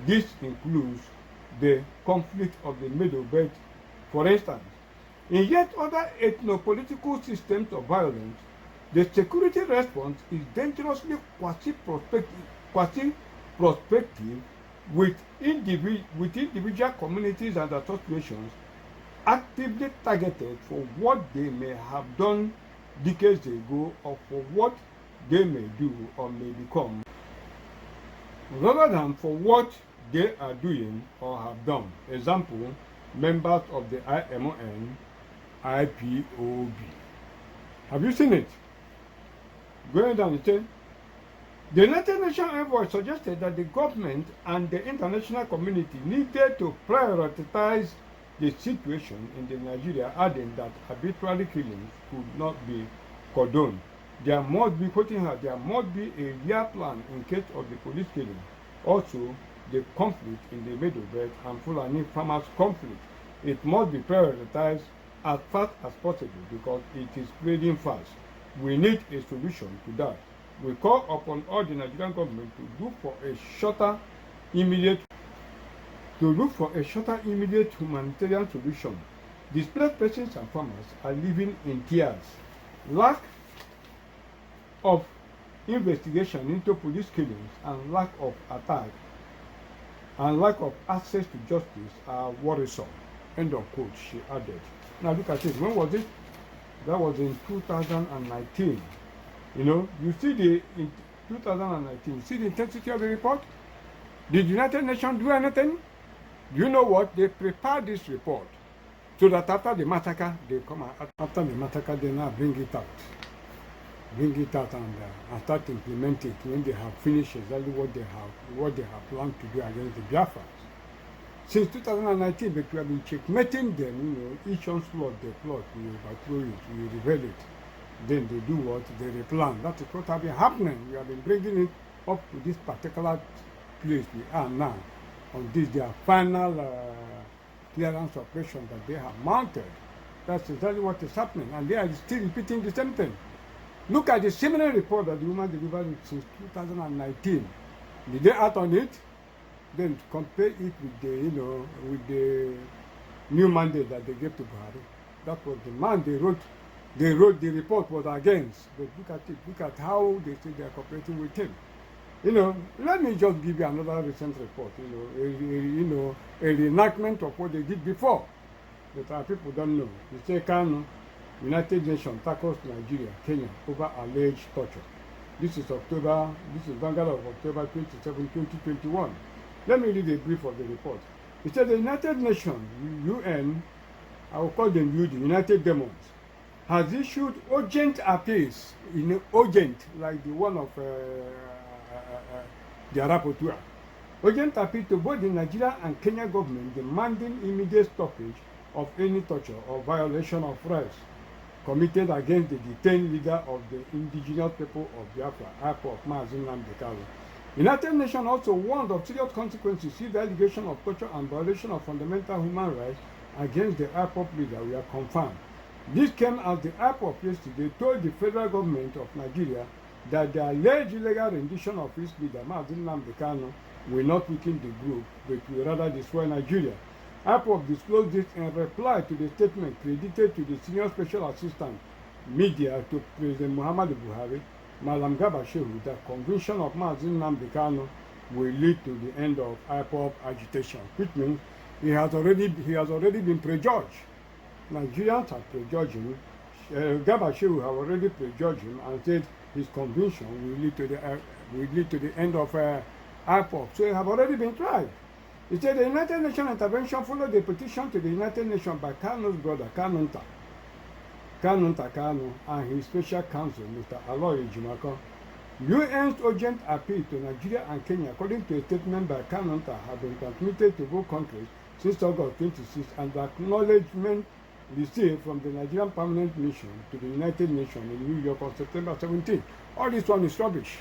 This includes the conflict of the Middle Belt, for instance. In yet other ethno-political systems of violence, the security response is dangerously quasi-prospective with individual communities and associations actively targeted for what they may have done decades ago or for what they may do or may become, rather than for what they are doing or have done. Example, members of the IMON, IPOB. Have you seen it? Going down, it says, the United Nations envoy suggested that the government and the international community needed to prioritize the situation in the Nigeria, adding that arbitrary killings could not be condoned. There must be, quoting her, there must be a real plan in case of the police killing. Also, the conflict in the Middle Belt and Fulani farmers conflict, it must be prioritized as fast as possible because it is spreading fast. We need a solution to that. We call upon all the Nigerian government to look for a shorter, immediate humanitarian solution. Displaced persons and farmers are living in tears. Lack of investigation into police killings and lack of attack and lack of access to justice are worrisome. End of quote, she added. Now look at it. When was it? That was in 2019. You know, you see in 2019, see the intensity of the report? Did the United Nations do anything? You know what? They prepared this report so that after the massacre, they come out. After the massacre, they now bring it out. Bring it out and start implementing it when they have finished exactly what they have planned to do against the Biafras. Since 2019, but we have been checkmating them, you know, each onslaught they plot, we overthrow it, we reveal it. Then they do what? They replan. That is what has been happening. We have been bringing it up to this particular place we are now, on this their final clearance operation that they have mounted. That's exactly what is happening, and they are still repeating the same thing. Look at the similar report that the woman delivered since 2019. Did they act on it? Then compare it with the, you know, with the new mandate that they gave to Buhari. That was the man they wrote the report was against. But look at it. Look at how they say they are cooperating with him. You know, let me just give you another recent report. You know, a reenactment of what they did before, that our people don't know. They say, Kano, United Nations tackles Nigeria, Kenya over alleged torture. This is Vanguard of October 27, 2021. Let me read a brief of the report. It said the United Nations, UN, I will call them the United Demons, has issued urgent appeals, urgent, like the one of the rapporteur. Urgent appeal to both the Nigeria and Kenya government demanding immediate stoppage of any torture or violation of rights committed against the detained leader of the indigenous people of Biafra, IPOB, Nnamdi Kanu. United Nations also warned of serious consequences if the allegation of torture and violation of fundamental human rights against the IPOB leader were confirmed. This came as the IPOB yesterday told the federal government of Nigeria that the alleged illegal rendition of its leader, Nnamdi Kanu, will not weaken the group, but will rather destroy Nigeria. IPOB disclosed this in reply to the statement credited to the Senior Special Assistant Media to President Muhammadu Buhari, Malam Garba Shehu, that conviction of Nnamdi Kanu will lead to the end of IPOB agitation, which means he has already been prejudged. Nigerians have prejudged him. Garba Shehu have already prejudged him and said his conviction will lead to the end of IPOB. So he have already been tried. He said the United Nations intervention followed the petition to the United Nations by Kanu's brother, Kanunta Kanu, and his special counsel, Mr. Aloy Jimako. UN's urgent appeal to Nigeria and Kenya, according to a statement by Kanunta, have been transmitted to both countries since August 26 and the acknowledgement received from the Nigerian Permanent Mission to the United Nations in New York on September 17. All this one is rubbish.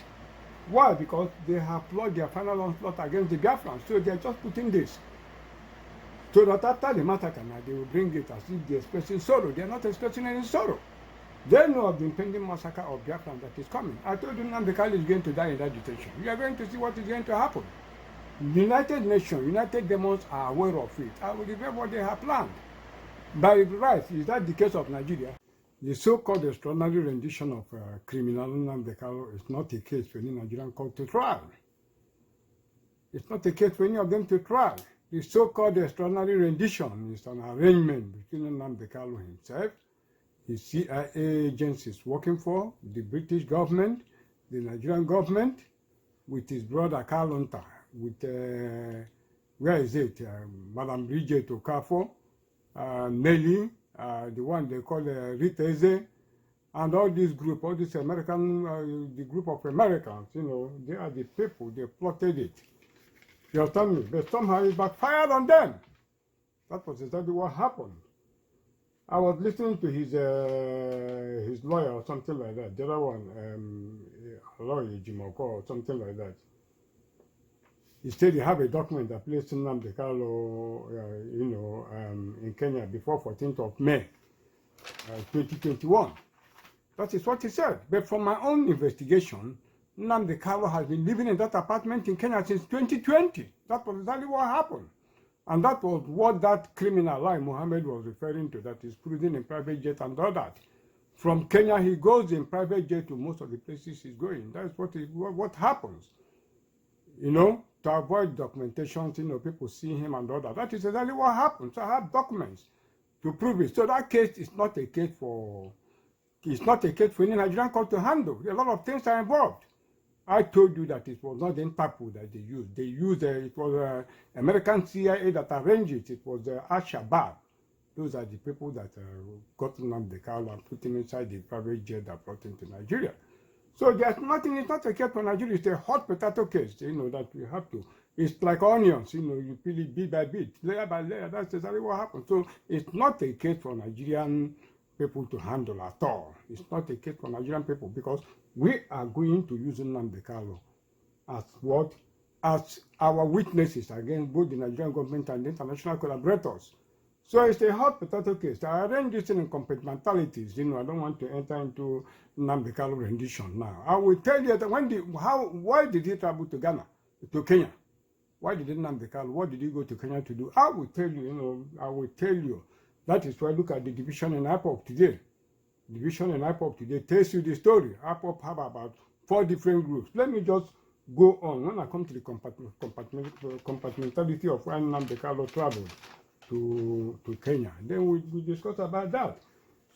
Why? Because they have plotted their final onslaught against the Biafrans. So they are just putting this. So that after the massacre now, they will bring it as if they are expressing sorrow. They are not expressing any sorrow. They know of the impending massacre of Biafran that is coming. I told you Nnamdi Kanu is going to die in that detention. You are going to see what is going to happen. United Nations, United Demons are aware of it. I will reveal what they have planned. By right, is that the case of Nigeria? The so-called extraordinary rendition of criminal Nnamdi Kanu is not a case for any Nigerian court to trial. It's not a case for any of them to trial. The so-called extraordinary rendition is an arrangement between Nnamdi Kanu himself, the CIA agencies working for, the British government, the Nigerian government, with his brother Kalunta, with, where is it, Madam Bridget Okafo, Nelly, the one they call Rita Eze, and all this group, all this American, the group of Americans, you know, they are the people, they plotted it. You understand me? But somehow it backfired on them. That was exactly what happened. I was listening to his lawyer or something like that. The other one, lawyer Jimoko or something like that. He said he have a document that placed Nnamdi Kanu, in Kenya before 14th of May, 2021. That is what he said. But from my own investigation, Nnamdi Kanu has been living in that apartment in Kenya since 2020. That was exactly what happened. And that was what that criminal like Mohammed was referring to, that is cruising in private jet and all that. From Kenya, he goes in private jet to most of the places he's going. That's what happens. You know, to avoid documentation, you know, people see him and all that. That is exactly what happens. So I have documents to prove it. So that case is not a case for, it's not a case for any Nigerian court to handle. A lot of things are involved. I told you that it was not the Interpol that they used. They used, it was American CIA that arranged it. It was Al-Shabaab. Those are the people that got Nnamdi Kanu and put him inside the private jet that brought him to Nigeria. So there's nothing, it's not a case for Nigeria, it's a hot potato case, you know, that we have to. It's like onions, you know, you peel it bit by bit, layer by layer. That's exactly what happens. So it's not a case for Nigerian people to handle at all. It's not a case for Nigerian people because we are going to use Nnamdi Kanu as what? As our witnesses against both the Nigerian government and the international collaborators. So it's a hot potato case. I arrange this in compartmentalities. You know, I don't want to enter into Nnamdi Kanu rendition now. I will tell you that why did he travel to Ghana, to Kenya? Why did Nnamdi Kanu? What did he go to Kenya to do? I will tell you, you know, I will tell you. That is why I look at the division in IPOP today. Division in IPOP today tells you the story. IPOP have about 4 different groups. Let me just go on. When I come to the compartmentality of why Nnamdi Kanu traveled to Kenya, then we discuss about that.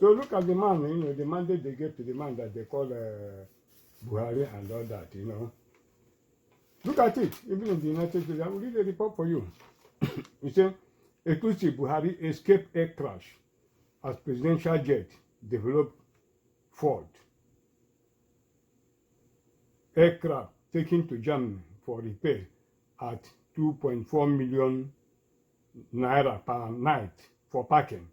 So look at the man, you know, the mandate they gave to the man that they call Buhari and all that, you know. Look at it, even in the United States. I will read a report for you. You say, Ekusi Buhari escaped air crash as presidential jet developed fault. Aircraft taken to Germany for repair at 2.4 million Naira per night for parking.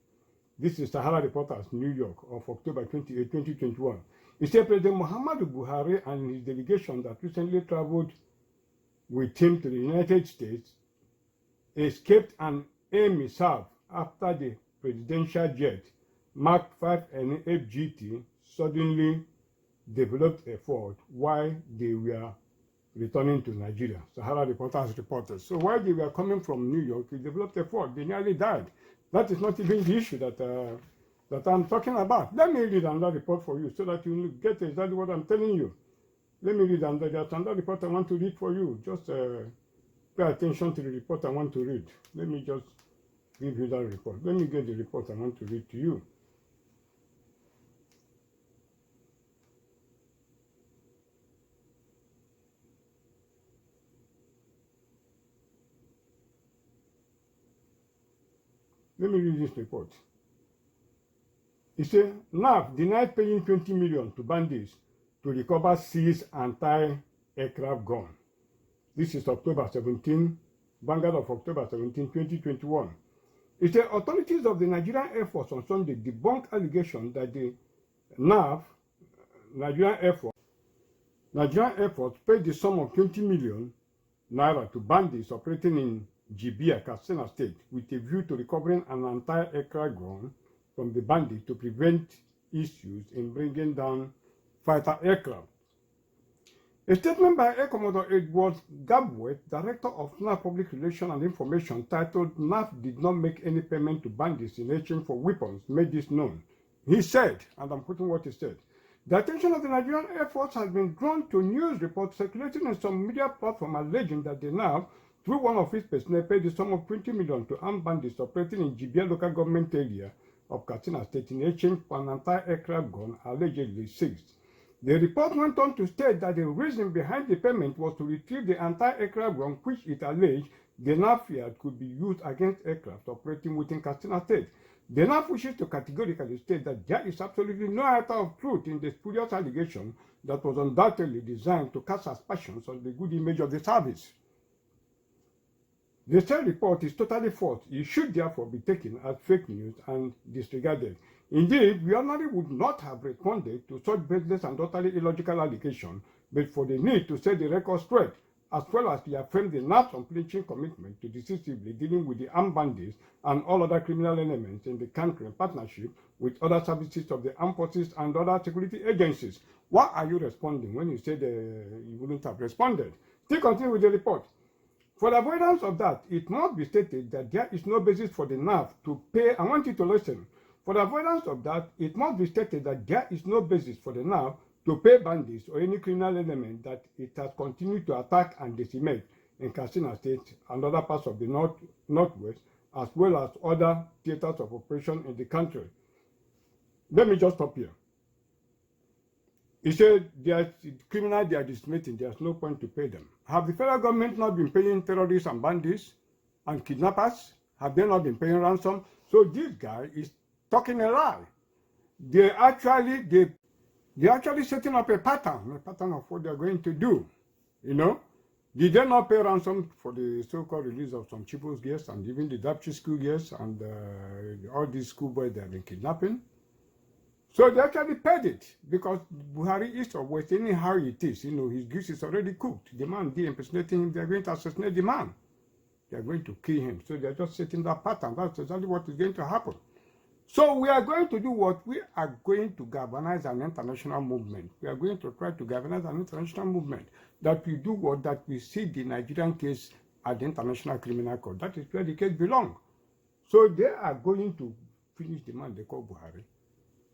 This is Sahara Reporters, New York, of October 28, 2021. It said President Muhammadu Buhari and his delegation that recently traveled with him to the United States escaped an air mishap after the presidential jet Mark 5 and FGT suddenly developed a fault while they were returning to Nigeria. Sahara Reporters reported. So while they were coming from New York, they developed a fault. They nearly died. That is not even the issue that I'm talking about. Let me read another report for you so that you get exactly what I'm telling you. Let me read another report I want to read for you. Just pay attention to the report I want to read. Let me just give you that report. Let me get the report I want to read to you. Let me read this report. It says, NAF denied paying 20 million to bandits to recover seized anti-aircraft gun. This is October 17, Vanguard of October 17, 2021. It says, authorities of the Nigerian Air Force on Sunday debunked allegations that the NAF, Nigerian Air Force paid the sum of 20 million Naira to bandits operating in Jibia, Katsina State, with a view to recovering an anti-aircraft gun from the bandit to prevent issues in bringing down fighter aircraft. A statement by Air Commodore Edward Gabwet, Director of NAF Public Relations and Information, titled NAF did not make any payment to bandits in exchange for weapons, made this known. He said, and I'm quoting what he said, the attention of the Nigerian Air Force has been drawn to news reports circulating on some media platform alleging that the NAF, through one of its personnel, paid the sum of 20 million to armed bandits operating in Jibia local government area of Katsina State in exchange for an anti-aircraft gun allegedly seized. The report went on to state that the reason behind the payment was to retrieve the anti-aircraft gun which it alleged the NAF feared could be used against aircraft operating within Katsina State. The NAF wishes to categorically state that there is absolutely no iota of truth in the spurious allegation that was undoubtedly designed to cast aspersions on the good image of the service. The said report is totally false. It should therefore be taken as fake news and disregarded. Indeed, we ordinarily would not have responded to such baseless and utterly illogical allegations, but for the need to set the record straight, as well as reaffirm the NAF's unflinching commitment to decisively dealing with the armed bandits and all other criminal elements in the country in partnership with other services of the armed forces and other security agencies. Why are you responding when you said you wouldn't have responded? Still continue with the report. For the avoidance of that, it must be stated that there is no basis for the NAF to pay, I want you to listen, For the avoidance of that, it must be stated that there is no basis for the now to pay bandits or any criminal element that it has continued to attack and decimate in Katsina State and other parts of the Northwest, as well as other theaters of operation in the country. Let me just stop here. He said there's criminal they are decimating, there's no point to pay them. Have the federal government not been paying terrorists and bandits and kidnappers? Have they not been paying ransom? So this guy is talking a lie. They're actually setting up a pattern of what they're going to do. You know, did they not pay ransom for the so-called release of some Chibos girls and even the Dapchi school girls and all these schoolboys they have been kidnapping? So they actually paid it because Buhari is or West, anyhow it is, you know, his goose is already cooked. The man, they impersonating him, they're going to assassinate the man. They're going to kill him. So they're just setting that pattern. That's exactly what is going to happen. So we are going to do what? We are going to galvanize an international movement. We are going to try to galvanize an international movement that we do what? That we see the Nigerian case at the International Criminal Court. That is where the case belongs. So they are going to finish the man they call Buhari.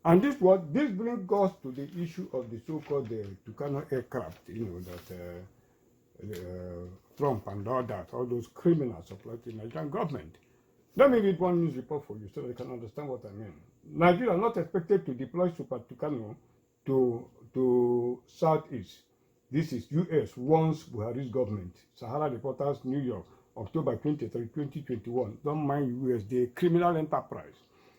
And this brings us to the issue of the so-called Tucano aircraft, you know, that Trump and all that, all those criminals supply to the Nigerian government. Let me read one news report for you so that you can understand what I mean. Nigeria not expected to deploy Super Tucano to Southeast. This is U.S. warns Buhari's government. Sahara Reporters, New York, October 23, 2021. Don't mind U.S., the criminal enterprise.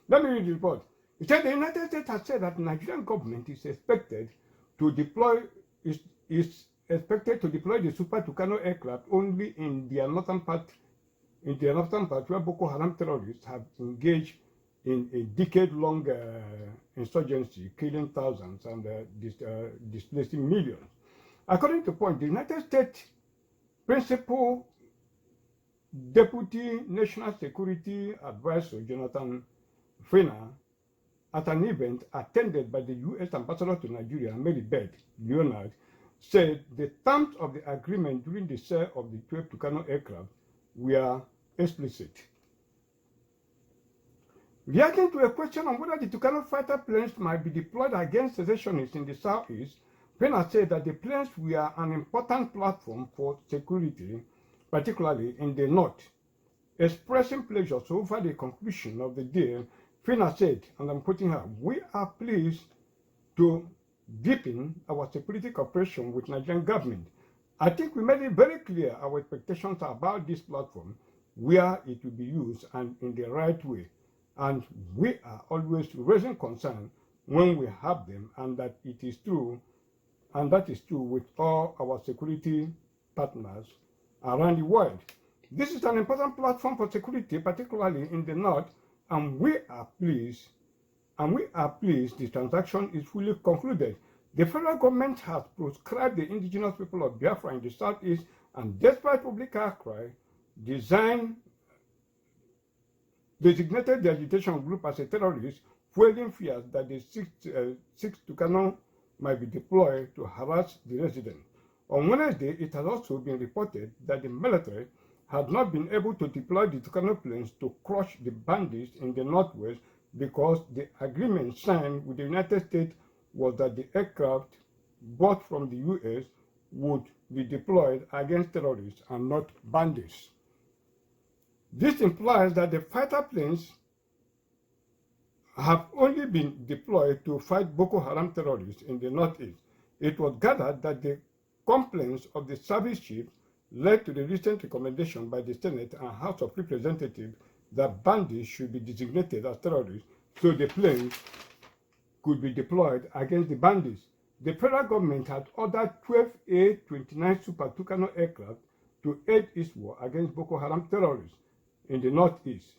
Let me read the report. It said the United States has said that the Nigerian government is expected to deploy the Super Tucano aircraft only in their northern part, where Boko Haram terrorists have engaged in a decade-long insurgency, killing thousands and displacing millions. According to Point, the United States Principal Deputy National Security Advisor Jonathan Fenner, at an event attended by the U.S. Ambassador to Nigeria, Mary Beth Leonard, said the terms of the agreement during the sale of the 12 Tucano aircraft were explicit. Reacting to a question on whether the Tucano fighter planes might be deployed against secessionists in the southeast, Pena said that the planes were an important platform for security, particularly in the north. Expressing pleasure over the conclusion of the deal, Fina said, and I'm quoting her, "We are pleased to deepen our security cooperation with Nigerian government. I think we made it very clear our expectations about this platform, where it will be used and in the right way. And we are always raising concern when we have them, and that it is true, and that is true with all our security partners around the world. This is an important platform for security, particularly in the north, and we are pleased the transaction is fully concluded. The federal government has proscribed the indigenous people of Biafra in the southeast, and despite public outcry, designated the agitation group as a terrorist, fueling fears that the six Tucano might be deployed to harass the residents. On Wednesday, it has also been reported that the military had not been able to deploy the Tucano planes to crush the bandits in the northwest because the agreement signed with the United States was that the aircraft bought from the U.S. would be deployed against terrorists and not bandits. This implies that the fighter planes have only been deployed to fight Boko Haram terrorists in the northeast. It was gathered that the complaints of the service chiefs led to the recent recommendation by the Senate and House of Representatives that bandits should be designated as terrorists so the planes could be deployed against the bandits. The federal government had ordered 12 A-29 Super Tucano aircraft to aid its war against Boko Haram terrorists in the northeast.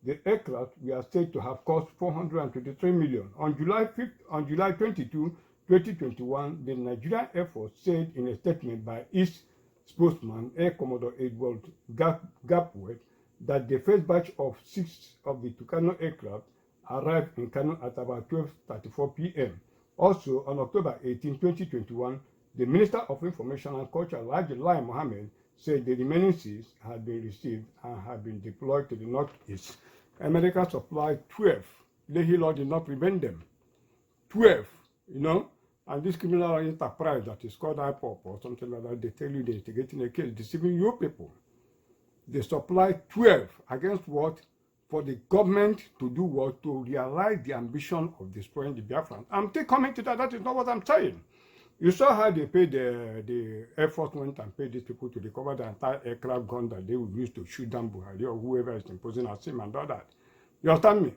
The aircraft were said to have cost $423 million. On July 22, 2021, the Nigerian Air Force said in a statement by its spokesman, Air Commodore Edward Gapworth, that the first batch of 6 of the Tucano aircraft arrived in Kano at about 12:34 p.m. Also, on October 18, 2021, the Minister of Information and Culture, Alhaji Lai Mohammed, said the remaining 6 had been received and had been deployed to the northeast. America supplied 12 Leahy law did not prevent them. 12, you know, and this criminal enterprise that is called IPOP or something like that, they tell you they're investigating a case, deceiving you people. They supply 12 against what? For the government to do what? To realize the ambition of destroying the Biafran. I'm still coming to that. That is not what I'm saying. You saw how they paid the Air Force went and paid these people to recover the entire aircraft gun that they would use to shoot down Buhari or whoever is imposing a sim and all that. You understand me?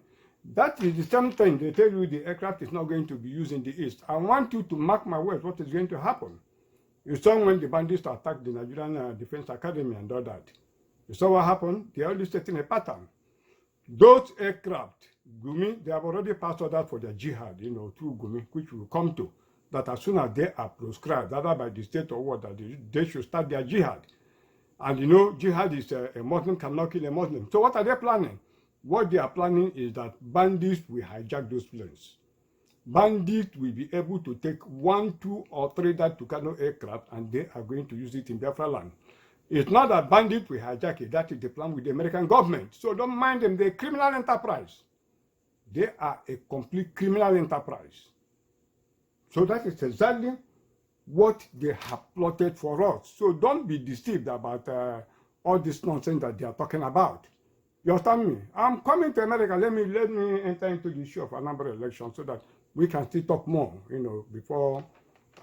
That is the same thing. They tell you the aircraft is not going to be used in the East. I want you to mark my words what is going to happen. You saw when the bandits attacked the Nigerian Defense Academy and all that. You saw what happened? They are already setting a pattern. Those aircraft, Gumi, they have already passed orders for their jihad, you know, through Gumi, which will come to. That as soon as they are proscribed, either by the state or what, that they should start their jihad. And you know, jihad is a Muslim cannot kill a Muslim. So what are they planning? What they are planning is that bandits will hijack those planes. Bandits will be able to take 1, 2, or 3 that Tucano aircraft and they are going to use it in Biafra land. It's not that bandits will hijack it. That is the plan with the American government. So don't mind them. They're a criminal enterprise. They are a complete criminal enterprise. So that is exactly what they have plotted for us. So don't be deceived about all this nonsense that they are talking about. You understand me? I'm coming to America. Let me enter into the issue of a number of elections so that we can still talk more, you know, before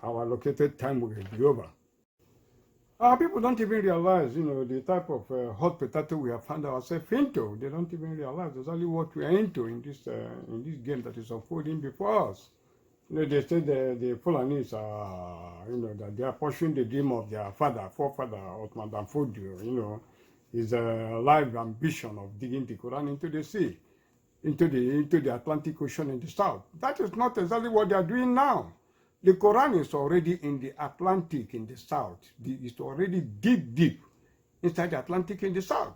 our allocated time will be over. People don't even realize, you know, the type of hot potato we have found ourselves into. They don't even realize exactly what we are into in this game that is unfolding before us. You know, they say the Fulanis are, you know, that they are pursuing the dream of their forefather, Ottoman Danfodio, you know, his life ambition of digging the Quran into the sea, into the Atlantic Ocean in the south. That is not exactly what they are doing now. The Quran is already in the Atlantic in the south. It's already deep inside the Atlantic in the south.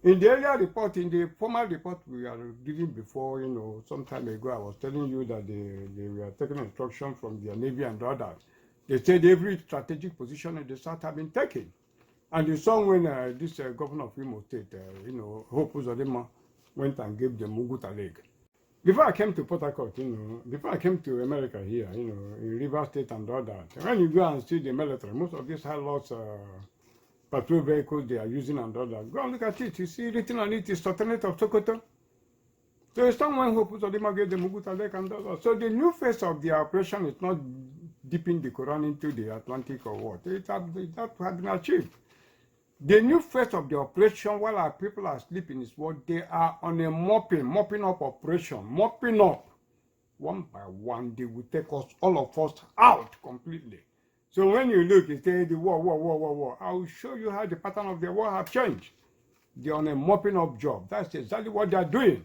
In the earlier report, in the formal report we are reading before, you know, some time ago, I was telling you that they were taking instruction from their Navy and all that. They said every strategic position in the south have been taken. And you saw when this governor of Imo State, you know, Hope Uzodinma, went and gave them Muguta Lake. Before I came to Port Harcourt, you know, before I came to America here, you know, in River State and all that, when you go and see the military, most of these high-loss patrol vehicles they are using and all that, go and look at it. You see written on it is Sultanate of Sokoto. So it's someone who puts Odima gave the Muguta Lake and all that. So the new phase of the operation is not dipping the Quran into the Atlantic or what. That has been achieved. The new phase of the operation, while our people are sleeping, is what they are on a mopping up operation, mopping up. One by one, they will take us, all of us, out completely. So when you look, you say the war. I will show you how the pattern of the war have changed. They're on a mopping up job. That's exactly what they're doing.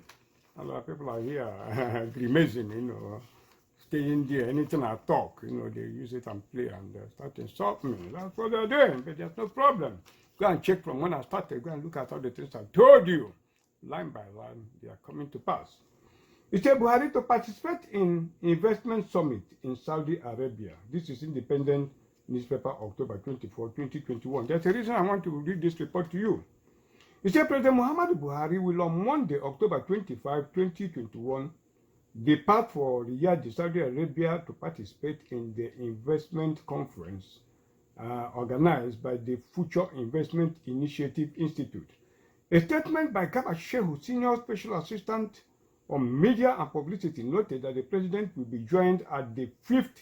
A lot of people are here grimacing, you know, staying there. Anything I talk, you know, they use it and play and start to insult me. That's what they're doing, but there's no problem. Go and check from when I started. Go and look at all the things I told you. Line by line, they are coming to pass. It said Buhari to participate in investment summit in Saudi Arabia. This is independent newspaper, October 24, 2021. There's a reason I want to read this report to you. It said President Muhammadu Buhari will on Monday, October 25, 2021, depart for Riyadh, Saudi Arabia to participate in the investment conference organized by the Future Investment Initiative Institute. A statement by Kaba Shehu, Senior Special Assistant on Media and Publicity, noted that the president will be joined at the 5th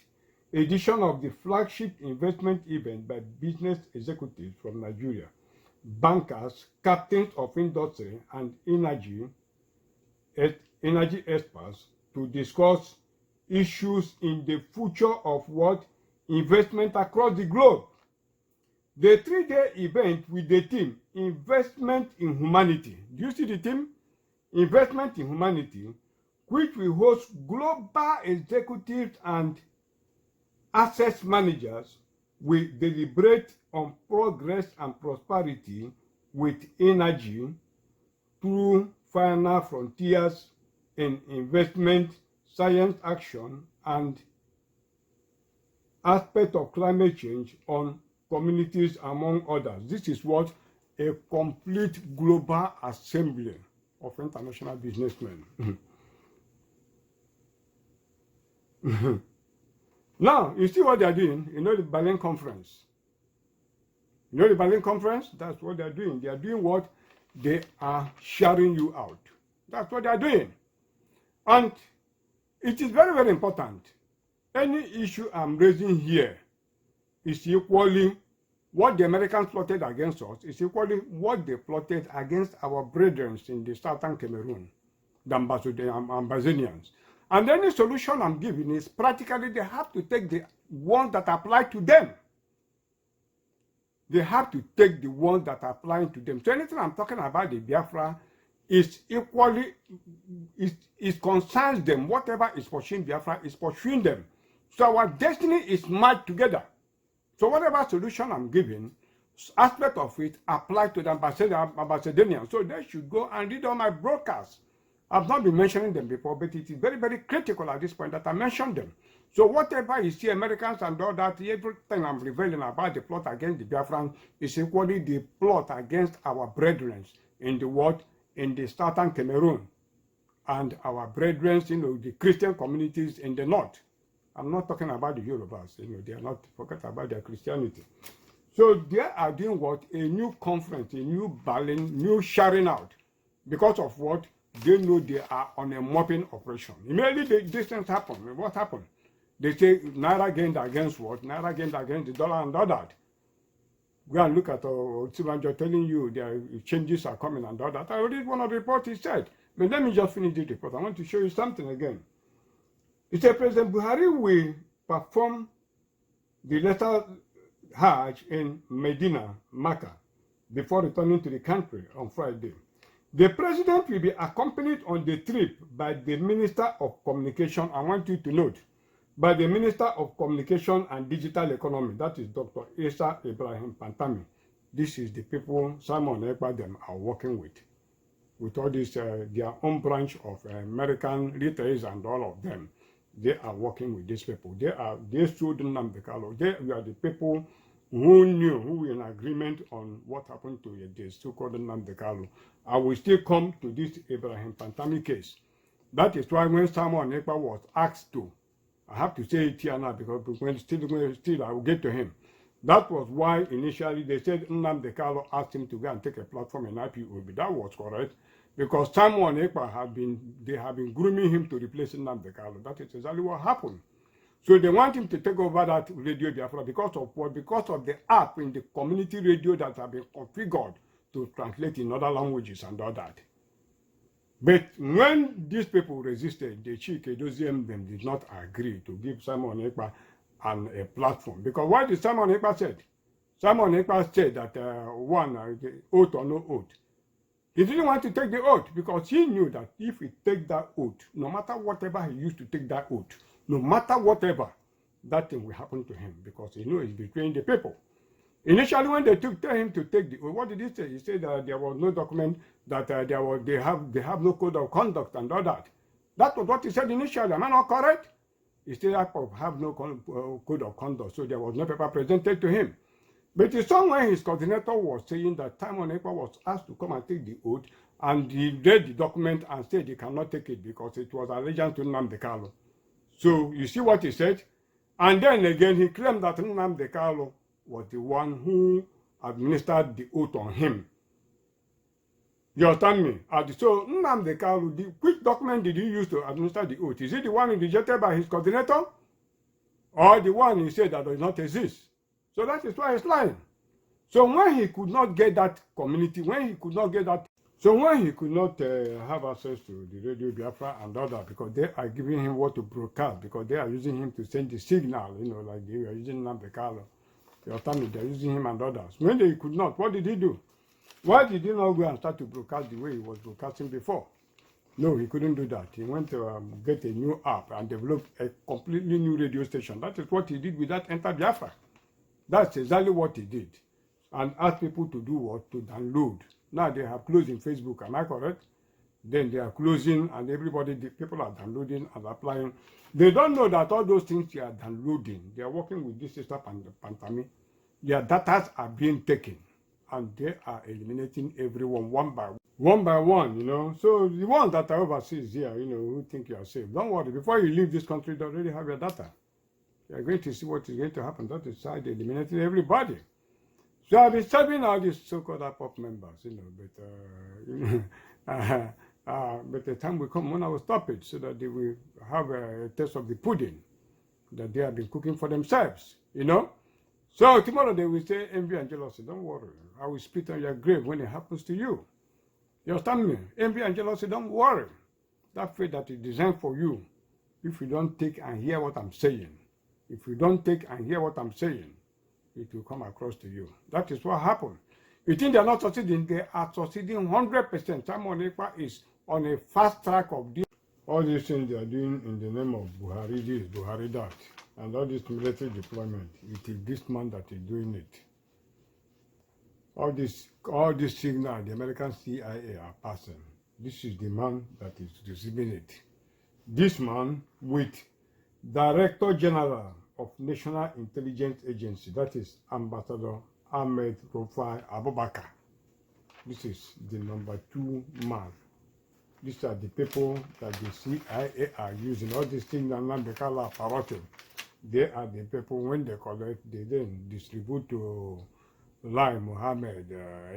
edition of the flagship investment event by business executives from Nigeria, bankers, captains of industry, and energy experts to discuss issues in the future of what? Investment across the globe. The 3-day event with the theme Investment in Humanity. Do you see the theme? Investment in Humanity, which will host global executives and asset managers, will deliberate on progress and prosperity with energy through final frontiers in investment, science action, and aspect of climate change on communities, among others. This is what a complete global assembly of international businessmen. Now, you see what they're doing? You know the Berlin conference. You know the Berlin conference? That's what they're doing. They are doing what? They are sharing you out. That's what they're doing. And it is very, very important. Any issue I'm raising here is equally what the Americans plotted against us, is equally what they plotted against our brethren in the southern Cameroon, the Ambazonians. And any solution I'm giving is practically they have to take the ones that apply to them. They have to take the ones that are applying to them. So anything I'm talking about the Biafra is equally, it concerns them. Whatever is pursuing Biafra is pursuing them. So our destiny is merged together. So whatever solution I'm giving, aspect of it apply to the Ambazonians. So they should go and read all my broadcasts. I've not been mentioning them before, but it is very, very critical at this point that I mention them. So whatever you see, Americans and all that, everything I'm revealing about the plot against the Biafran is equally the plot against our brethren in the what? In the southern Cameroon and our brethren, you know, the Christian communities in the north. I'm not talking about the Yorubas, you know, they are not forget about their Christianity. So they are doing what? A new conference, a new Berlin, new sharing out. Because of what? They know they are on a mopping operation. Immediately these things happen. What happened? They say Naira gained against what? Naira gained against the dollar and all that. Go and look at Otsibanjo telling you their changes are coming and all that. I read one of the reports he said. But let me just finish the report. I want to show you something again. He said President Buhari will perform the latter Hajj in Medina, Mecca, before returning to the country on Friday. The president will be accompanied on the trip by the Minister of Communication. I want you to note, by the Minister of Communication and Digital Economy, that is Dr. Isa Ibrahim Pantami. This is the people Simon Ekpa them are working with all this, their own branch of American retailers and all of them. They are working with these people. They sued Nnamdi Kanu. They are the people who knew, who were in agreement on what happened to the so-called Nnamdi Kanu. I will still come to this Ibrahim Pantami case. That is why when Simon Ekpa was asked to, I have to say it here now because when still I will get to him. That was why initially they said Nnamdi Kanu asked him to go and take a platform in IPOB. That was correct. Because Simon Ekpa have been grooming him to replace Nnamdi Kanu. That is exactly what happened. So they want him to take over that Radio Biafra because of what? Because of the app in the community radio that have been configured to translate in other languages and all that. But when these people resisted, the Chief Edoziem them did not agree to give Simon Ekpa a platform. Because what did Simon Ekpa said? Simon Ekpa said that oath or no oath. He didn't want to take the oath because he knew that if he take that oath, no matter whatever he used to take that oath, no matter whatever, that thing will happen to him because he knew he's betraying the people. Initially, when they tell him to take the oath, what did he say? He said that there was no document, that they have no code of conduct and all that. That was what he said initially. Am I not correct? He said that have no code of conduct, so there was no paper presented to him. But somewhere his coordinator was saying that Simon Ekpa was asked to come and take the oath, and he read the document and said he cannot take it because it was allegiance to Nnamdi Kanu. So you see what he said? And then again he claimed that Nnamdi Kanu was the one who administered the oath on him. You understand me? So Nnamdi Kanu, which document did he use to administer the oath? Is it the one rejected by his coordinator? Or the one he said that does not exist? So that is why he's lying. So when he could not get that community, when he could not have access to the Radio Biafra and all that, because they are giving him what to broadcast, because they are using him to send the signal, you know, like they were using Nnamdi Kanu. You understand me? They are using him and others. When they could not, what did he do? Why did he not go and start to broadcast the way he was broadcasting before? No, he couldn't do that. He went to get a new app and develop a completely new radio station. That is what he did with that Enter Biafra. That's exactly what he did. And asked people to do what? To download. Now they have closed in Facebook, am I correct? Then they are closing and people are downloading and applying. They don't know that all those things they are downloading, they are working with this sister Pantami. Their data are being taken and they are eliminating everyone one by one, you know. So the ones that are overseas here, you know, who think you are safe, don't worry. Before you leave this country, they already have your data. You are going to see what is going to happen. That is how they eliminated everybody. So I've been serving all these so-called APOP members, you know, but the time will come when I will stop it so that they will have a taste of the pudding that they have been cooking for themselves, you know. So tomorrow they will say envy and jealousy. Don't worry. I will spit on your grave when it happens to you. You understand me? Envy and jealousy, don't worry. That fate that is designed for you, if you don't take and hear what I'm saying, if you don't take and hear what I'm saying, it will come across to you. That is what happened. You think they are not succeeding? They are succeeding 100%. Simon Ekpa is on a fast track of this. All these things they are doing in the name of Buhari this, Buhari that, and all this military deployment. It is this man that is doing it. All this signal the American CIA are passing. This is the man that is receiving it. This man with Director General of National Intelligence Agency, that is Ambassador Ahmed Rufai Abubakar. This is the #2 man. These are the people that the CIA are using. All these things that Nambekala Parotin. They are the people, when they collect, they then distribute to Lai Mohammed,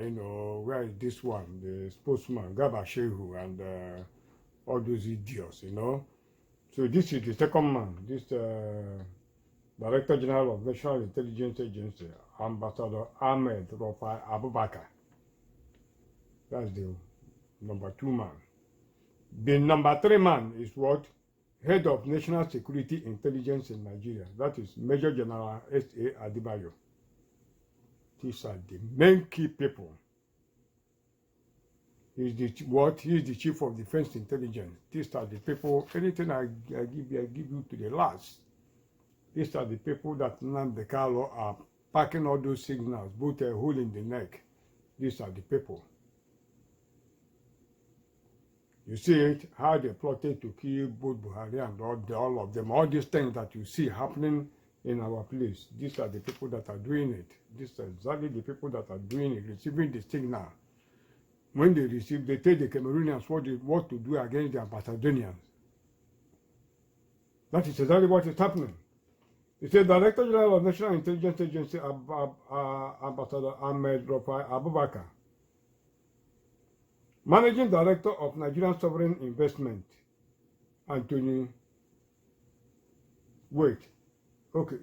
you know, where is this one, the spokesman, Gaba Shehu, and all those idiots, you know. So this is the second man, this Director General of National Intelligence Agency, Ambassador Ahmed Rufai Abubakar. That's the #2 man. The #3 man is what? Head of National Security Intelligence in Nigeria. That is Major General S.A. Adebayo. These are the main key people. He's the what? He is the Chief of Defense Intelligence. These are the people. Anything I give you to the last. These are the people that Nnamdi Kanu are packing all those signals, both a hole in the neck. These are the people. You see it, how they plotted to kill both Buhari and all of them. All these things that you see happening in our place, these are the people that are doing it. These are exactly the people that are doing it, receiving the signal. When they receive, they tell the Cameroonians what to do against the Ambassadorians. That is exactly what is happening. It says Director General of National Intelligence Agency, Ambassador Ahmed Rufai Abubakar. Managing Director of Nigerian Sovereign Investment, Anthony. Wait. Okay.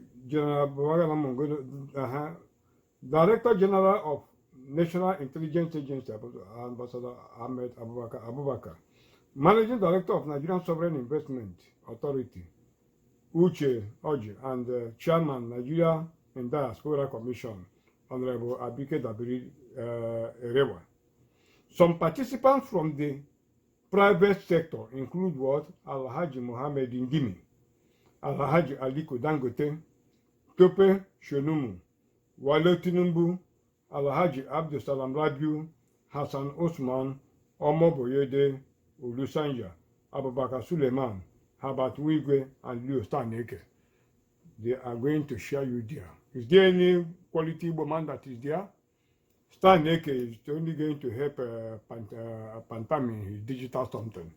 Director General of National Intelligence Agency, Ambassador Ahmed Abubakar. Managing Director of Nigerian Sovereign Investment Authority, Uche Oji, and Chairman, Nigeria and Diaspora Commission, Honorable Abike Dabiri Erewa. Some participants from the private sector include what? Alhaji Mohammed Indimi, Alhaji Aliko Dangote, Tope Shonumu, Wale Tinubu, Alhaji Abdul Salam Rabiu, Hassan Osman, Omo Boyede, Olusanya, Abubakar Suleiman, Habat Wigwe, and Leo Staneke. They are going to share you there. Is there any quality woman that is there? Staneke is only going to help Pantam in his digital something.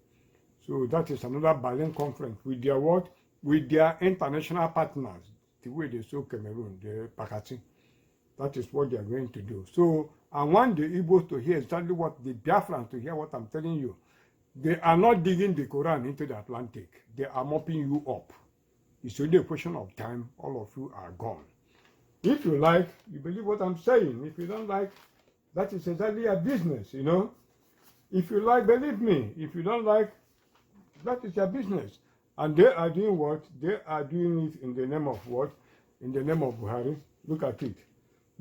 So that is another Berlin conference with their what? With their international partners, the way they saw Cameroon, the Pakati. That is what they are going to do. So I want the Igbos to hear exactly what, the Biafrans to hear what I'm telling you. They are not digging the Quran into the Atlantic. They are mopping you up. It's only a question of time. All of you are gone. If you like, you believe what I'm saying. If you don't like, that is exactly a business, you know. If you like, believe me. If you don't like, that is your business. And they are doing what? They are doing it in the name of what? In the name of Buhari. Look at it.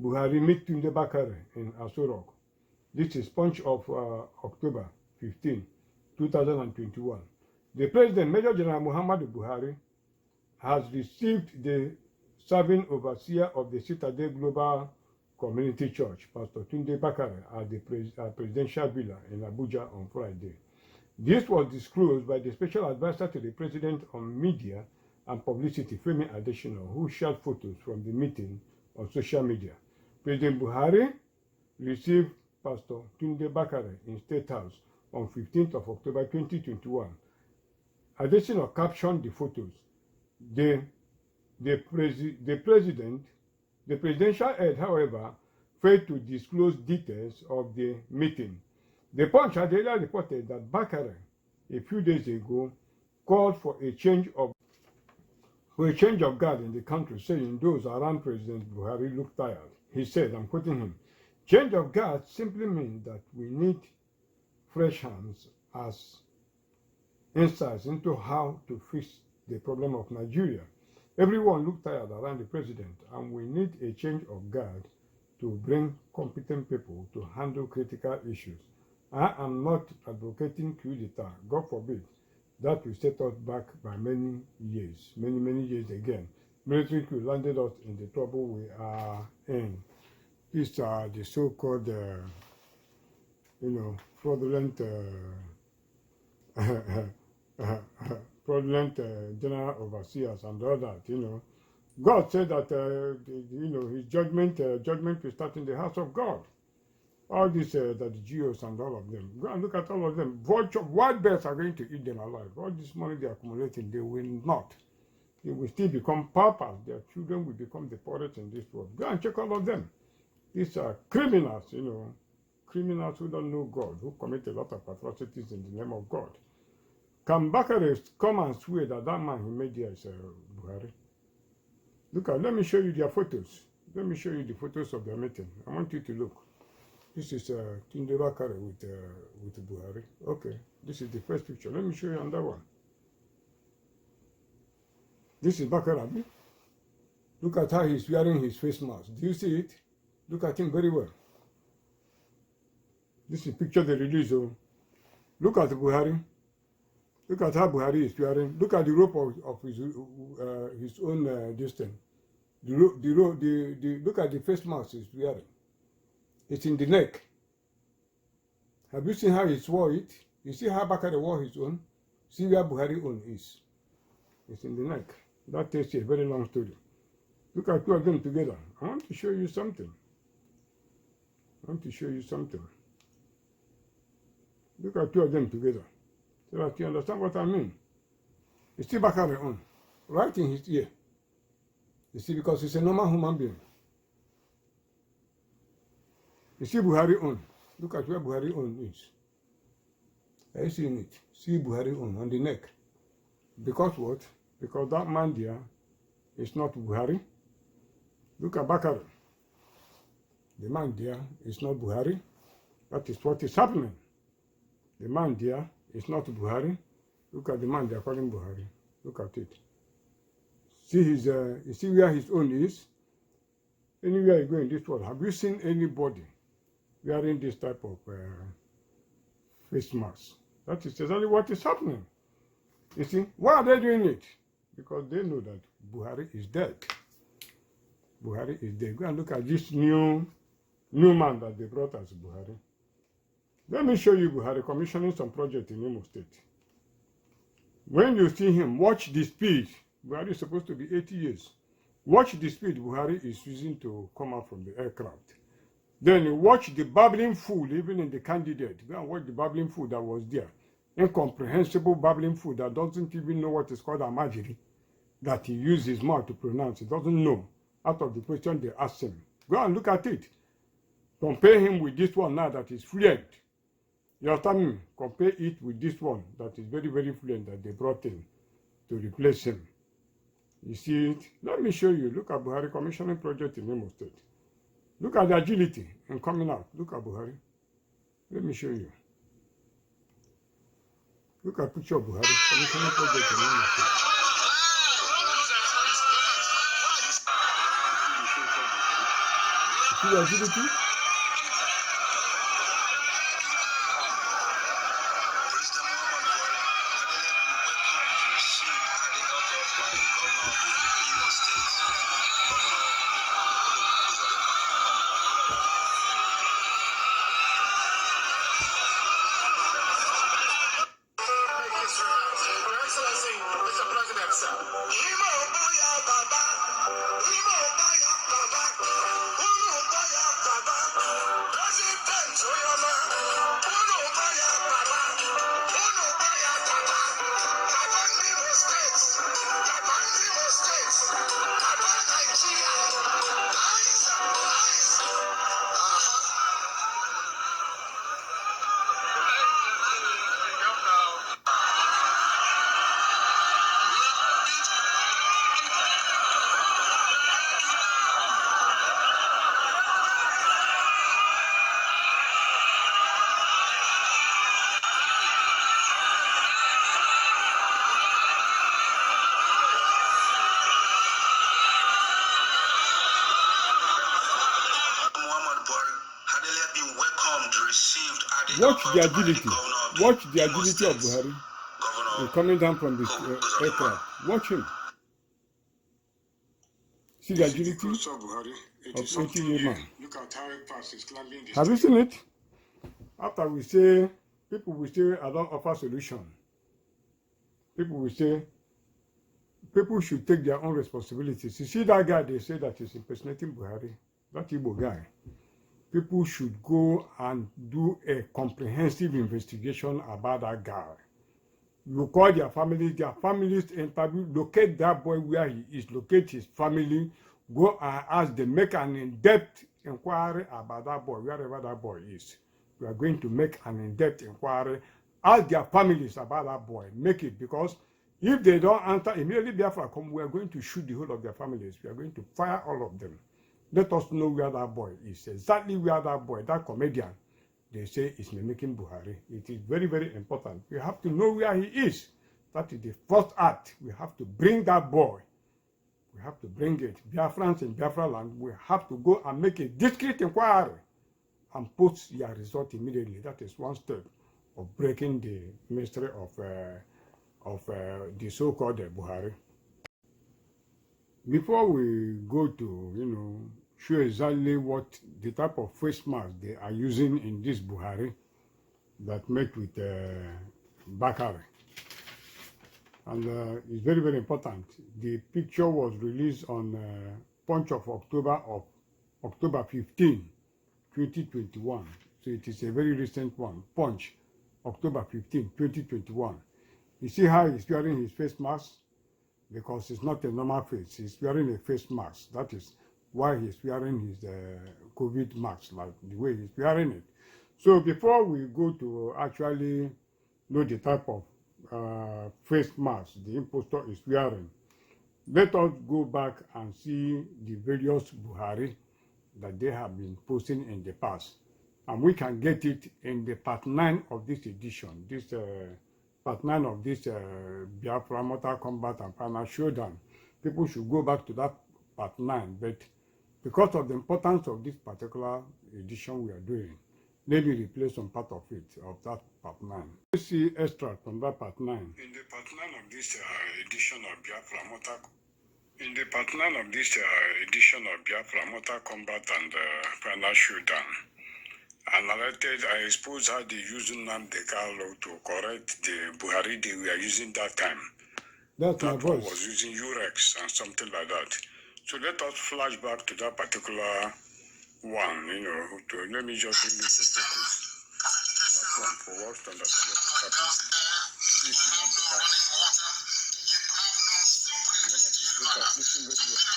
Buhari meet Tunde Bakare in Asorok. This is Punch of October 15, 2021. The President, Major General Muhammadu Buhari, has received the serving overseer of the Citadel Global Community Church, Pastor Tunde Bakare, at the presidential villa in Abuja on Friday. This was disclosed by the special advisor to the President on Media and Publicity, Femi Adesina, who shared photos from the meeting on social media. President Buhari received Pastor Tunde Bakare in State House on 15th of October 2021. Additional captioned the photos. The presidential head, however, failed to disclose details of the meeting. The Punch had earlier reported that Bakare, a few days ago, called for a change of guard in the country, saying those around President Buhari look tired. He said, I'm quoting him, change of guard simply means that we need fresh hands as insights into how to fix the problem of Nigeria. Everyone looked tired around the president, and we need a change of guard to bring competent people to handle critical issues. I am not advocating coup d'etat, God forbid. That will set us back by many years again. Military coup landed us in the trouble we are in. These are the so-called, fraudulent, fraudulent general overseers and all that. God said that, his judgment will start in the house of God. All these, that the Jews and all of them. Go and look at all of them. Wild bears are going to eat them alive. All this money they are accumulating, they will not. They will still become paupers. Their children will become the poorest in this world. Go and check all of them. These are criminals, criminals who don't know God, who commit a lot of atrocities in the name of God. Can Bakare come and swear that that man he made here is Buhari? Look at, let me show you their photos. Let me show you the photos of their meeting. I want you to look. This is Tunde Bakare with Buhari. Okay, this is the first picture. Let me show you another one. This is Bakare. Look at how he's wearing his face mask. Do you see it? Look at him very well. This is a picture they released. Look at Buhari. Look at how Buhari is wearing. Look at the rope of his own distance. Look at the face mask he's wearing. It's in the neck. Have you seen how he wore it? You see how Bakare wore his own? See where Buhari own is. It's in the neck. That tells you a very long story. Look at two of them together. I want to show you something. Look at two of them together, so that you understand what I mean. You see Bakare on, right in his ear. You see, because he's a normal human being. You see Buhari on. Look at where Buhari on is. Are you seeing it? See Buhari on the neck. Because what? Because that man there is not Buhari. Look at Bakare. The man there is not Buhari. That is what is happening. The man there is not Buhari. Look at the man they are calling Buhari. Look at it. See his, you see where his own is? Anywhere you go in this world, have you seen anybody wearing this type of face mask? That is exactly what is happening. You see, why are they doing it? Because they know that Buhari is dead. Buhari is dead. Go and look at this new man that they brought as Buhari. Let me show you Buhari commissioning some project in Imo State. When you see him, watch the speed. Buhari is supposed to be 80 years. Watch the speed Buhari is using to come out from the aircraft. Then you watch the babbling fool, even in the candidate. Go and watch the babbling fool that was there. Incomprehensible babbling fool that doesn't even know what is called Amajiri, that he used his mouth to pronounce. He doesn't know. Out of the question they asked him. Go and look at it. Compare him with this one now that is fluent. You understand me? Compare it with this one that is very, very fluent that they brought in to replace him. You see it? Let me show you. Look at Buhari commissioning project in Imo State. Look at the agility in coming out. Look at Buhari. Let me show you. Look at picture of Buhari commissioning project in Imo State. See the agility? received at the Watch the airport by agility. governor of Watch the Imo agility of State, Buhari. Governor He's coming down from the Uzodimma. aircraft. Watch him. See the agility of 80-year man. Look at how it passes, climbing the Have you seen it? After we say, people will say, I don't offer solution. People will say, people should take their own responsibilities. You see that guy, they say that is impersonating Buhari, that Igbo guy. People should go and do a comprehensive investigation about that guy. You call their families interview, locate that boy where he is, locate his family, go and ask them, make an in-depth inquiry about that boy, wherever that boy is. We are going to make an in-depth inquiry, ask their families about that boy, make it, because if they don't answer, immediately Biafra come, we are going to shoot the whole of their families. We are going to fire all of them. Let us know where that boy is, exactly where that boy, that comedian, they say is mimicking Buhari. It is very, very important. We have to know where he is. That is the first act. We have to bring that boy. We have to bring it. Biafrans in Biafra land, we have to go and make a discreet inquiry and post their result immediately. That is one step of breaking the mystery of the so-called Buhari. Before we go to, show exactly what the type of face mask they are using in this Buhari that met with Bakari. And it's very, very important. The picture was released on Punch of October 15, 2021. So it is a very recent one. Punch, October 15, 2021. You see how he's wearing his face mask? Because it's not a normal face. He's wearing a face mask. That is why he's wearing his COVID mask, like the way he's wearing it. So before we go to actually know the type of face mask the impostor is wearing, let us go back and see the various Buhari that they have been posting in the past. And we can get it in the part 9 of this edition, part 9 of this Biafra Mortal Combat and Final Showdown. People should go back to that part 9, but because of the importance of this particular edition we are doing, let me replace some part of it, of that part 9. Let's see extract from that part 9. In the part 9 of this edition of Biafra Mortal Mortal Combat and Final Showdown, I narrated, I exposed how they used Nnamdi Kanu to correct the Buhari they were using that time. That's that my voice. One was using Urex and something like that. So let us flash back to that particular one, let me just bring this to that one for us to understand what is happening. Please, Nnamdi Kanu. Listen very well.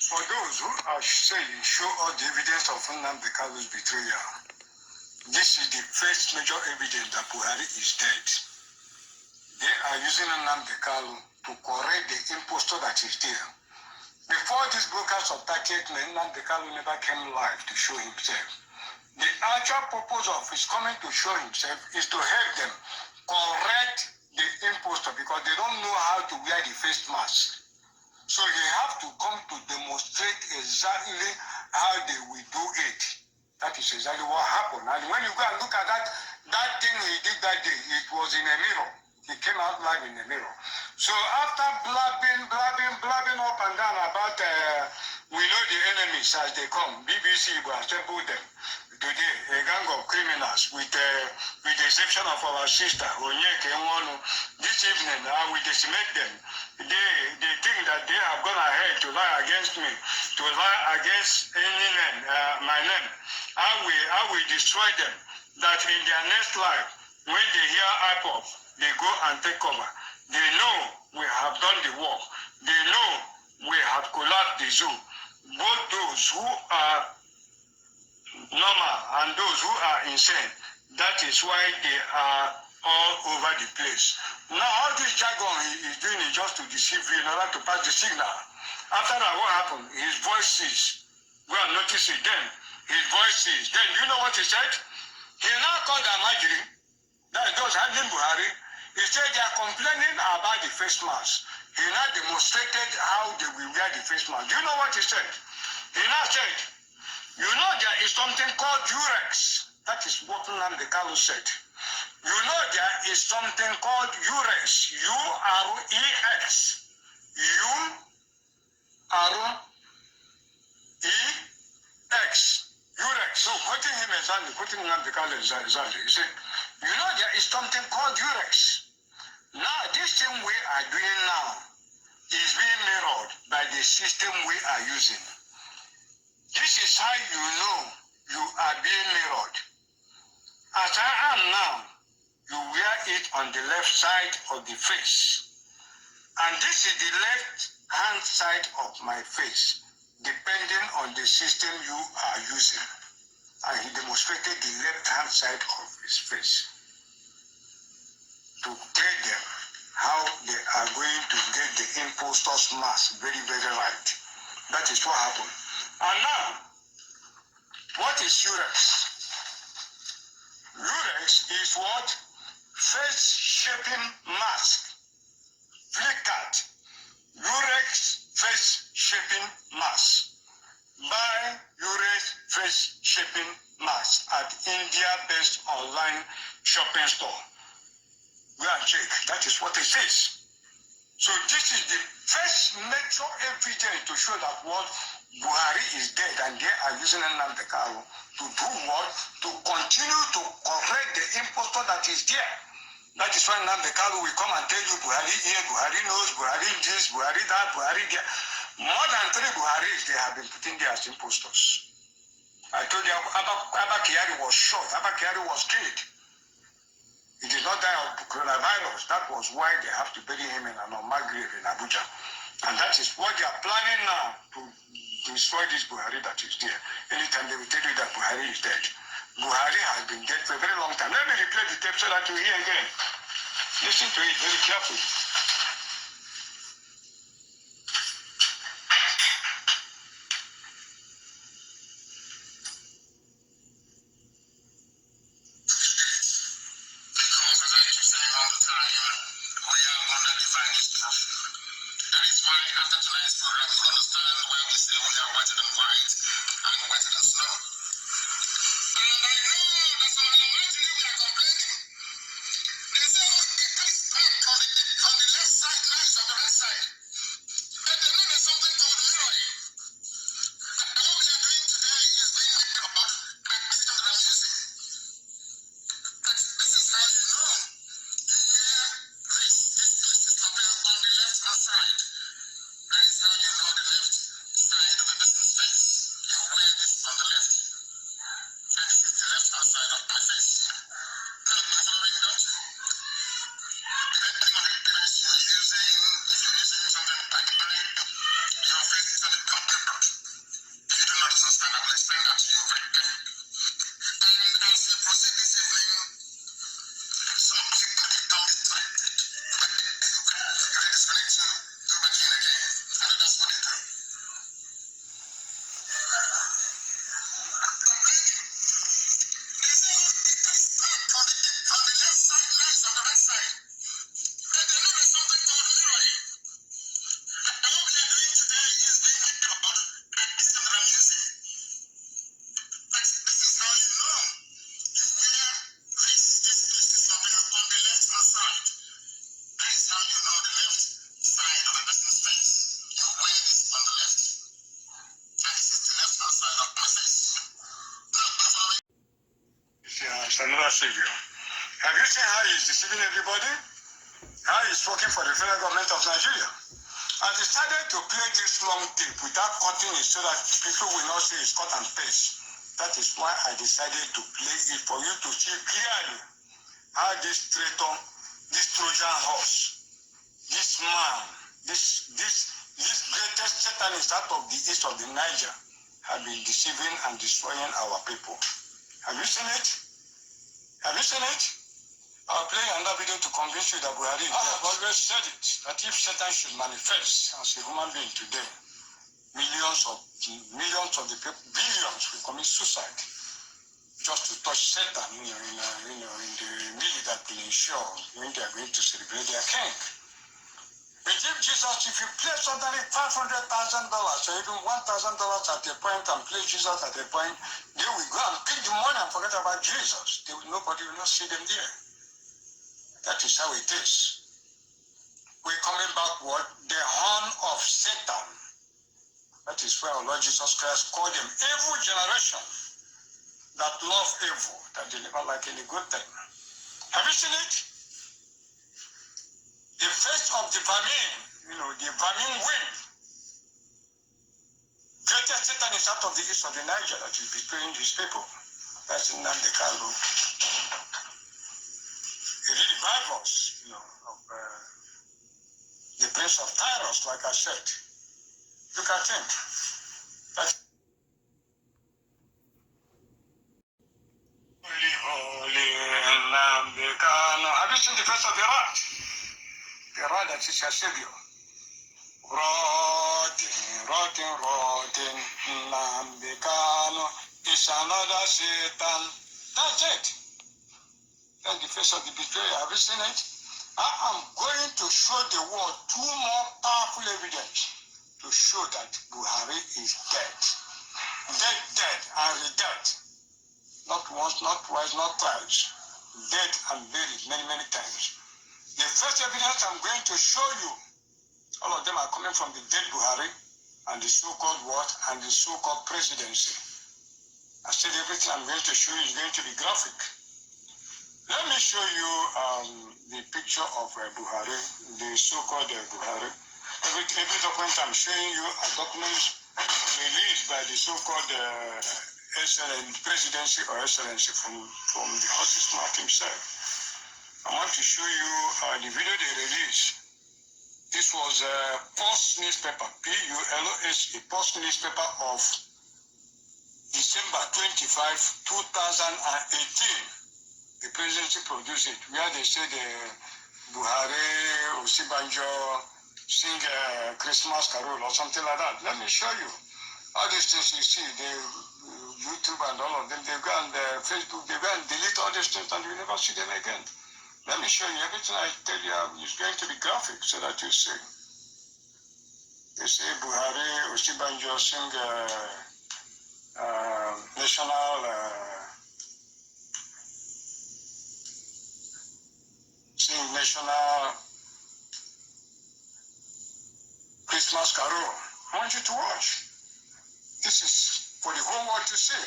For those who are saying, show all the evidence of Nnamdi Kanu's betrayal, this is the first major evidence that Buhari is dead. They are using Nnamdi Kanu to correct the impostor that is there. Before this broadcast of 38 men, Nnamdi Kanu never came live to show himself. The actual purpose of his coming to show himself is to help them correct the impostor because they don't know how to wear the face mask. So they have to come to demonstrate exactly how they will do it. That is exactly what happened. And when you go and look at that thing he did that day, it was in a mirror. He came out live in a mirror. So after blabbing up and down about we know the enemies as they come, BBC will assemble them today, a gang of criminals with the exception of our sister Onyeke Nwonu. This evening we decimate them. They think that they have gone ahead to lie against me, to lie against any name, my name. I will destroy them. That in their next life, when they hear IPOP, they go and take cover. They know we have done the work. They know we have collapsed the zoo. Both those who are normal and those who are insane. That is why they are all over the place. Now all this jargon he is doing is just to deceive you in order to pass the signal. After that, what happened? His voice ceased. Go and notice it then. His voice ceased. Then you know what he said? He now called Amajiri. That is those handling Buhari. He said they are complaining about the face mask. He now demonstrated how they will wear the face mask. Do you know what he said? He now said, you know there is something called Urex. That is what Nnamdi Kanu said. You know there is something called Urex. U-R-E-X. U-R-E-X. Urex. So quoting him exactly, quoting Nnamdi Kanu exactly. He said, you know there is something called Urex. Now this thing we are doing now is being mirrored by the system we are using. This is how you know you are being mirrored. As I am now, you wear it on the left side of the face. And this is the left hand side of my face, depending on the system you are using. And he demonstrated the left hand side of his face to tell them how they are going to get the impostor's mask very, very right. That is what happened. And now, what is Urex? Urex is what? Face shaping mask. Flickered. Urex face shaping mask. Buy Urex face shaping mask at India-based online shopping store. Go and check. That is what it says. So this is the first major evidence to show that what Buhari is dead and they are using Nnamdi Kanu to do what? To continue to correct the impostor that is there. That is why Nnamdi Kanu will come and tell you Buhari here, Buhari knows, Buhari this, Buhari that, Buhari there. More than 3 Buharis they have been putting there as impostors. I told you Abba Kyari was shot, Abba Kyari was killed. He did not die of coronavirus. That was why they have to bury him in an unmarked grave in Abuja. And that is what they are planning now to destroy this Buhari that is there. Anytime they will tell you that Buhari is dead. Buhari has been dead for a very long time. Let me replay the tape so that you hear again. Listen to it very carefully. It's another savior. Have you seen how he's deceiving everybody? How he's working for the federal government of Nigeria? I decided to play this long tape without cutting it so that people will not say it's cut and paste. That is why I decided to play it for you to see clearly how this traitor, this Trojan horse, this man, this greatest Satanist out of the east of the Niger have been deceiving and destroying our people. Have you seen it? Have you seen it? I'll play another video to convince you that Buhari is dead. I have always said it, that if Satan should manifest as a human being today, millions of the people, billions will commit suicide just to touch Satan, in the meal that will ensure when they are going to celebrate their king. But if Jesus, if you place somebody $500,000 or even $1,000 at a point and place Jesus at a point, they will go and pick the money and forget about Jesus. Nobody will not see them there. That is how it is. We're coming backward, the horn of Satan. That is why our Lord Jesus Christ called them evil generation that love evil, that they never like any good thing. Have you seen it? The face of the vermin, the vermin wind. Greatest Satan is out of the east of the Niger that is betraying his people. That's in Namdekalo. He really virus, of the prince of Tyros, like I said. Look at him. That's holy Namdekalo. Have you seen the face of the rat? The rat that is your savior. Rotten, Namdekalo is another Satan. That's it. That's the face of the betrayer. Have you seen it? I am going to show the world two more powerful evidence to show that Buhari is dead. Dead and re-dead. Not once, not twice, not thrice. Dead and buried many times. The first evidence I'm going to show you, all of them are coming from the dead Buhari and the so-called what? And the so-called presidency. I said everything I'm going to show you is going to be graphic. Let me show you the picture of Buhari, the so-called Buhari. Every document I'm showing you are documents released by the so-called presidency or excellency from the horse's mouth himself. I want to show you the video they released. This was a Post newspaper, PULOS, a Post newspaper of December 25, 2018. The presidency produced it, where they said Buhari, Osibanjo sing Christmas carol or something like that. Let me show you. All these things you see, YouTube and all of them, they go on Facebook, they go and delete all these things and you never see them again. Let me show you. Everything I tell you is going to be graphic so that you see. They say Buhari, Osibanjo sing national Christmas carol. I want you to watch. This is for the whole world to see.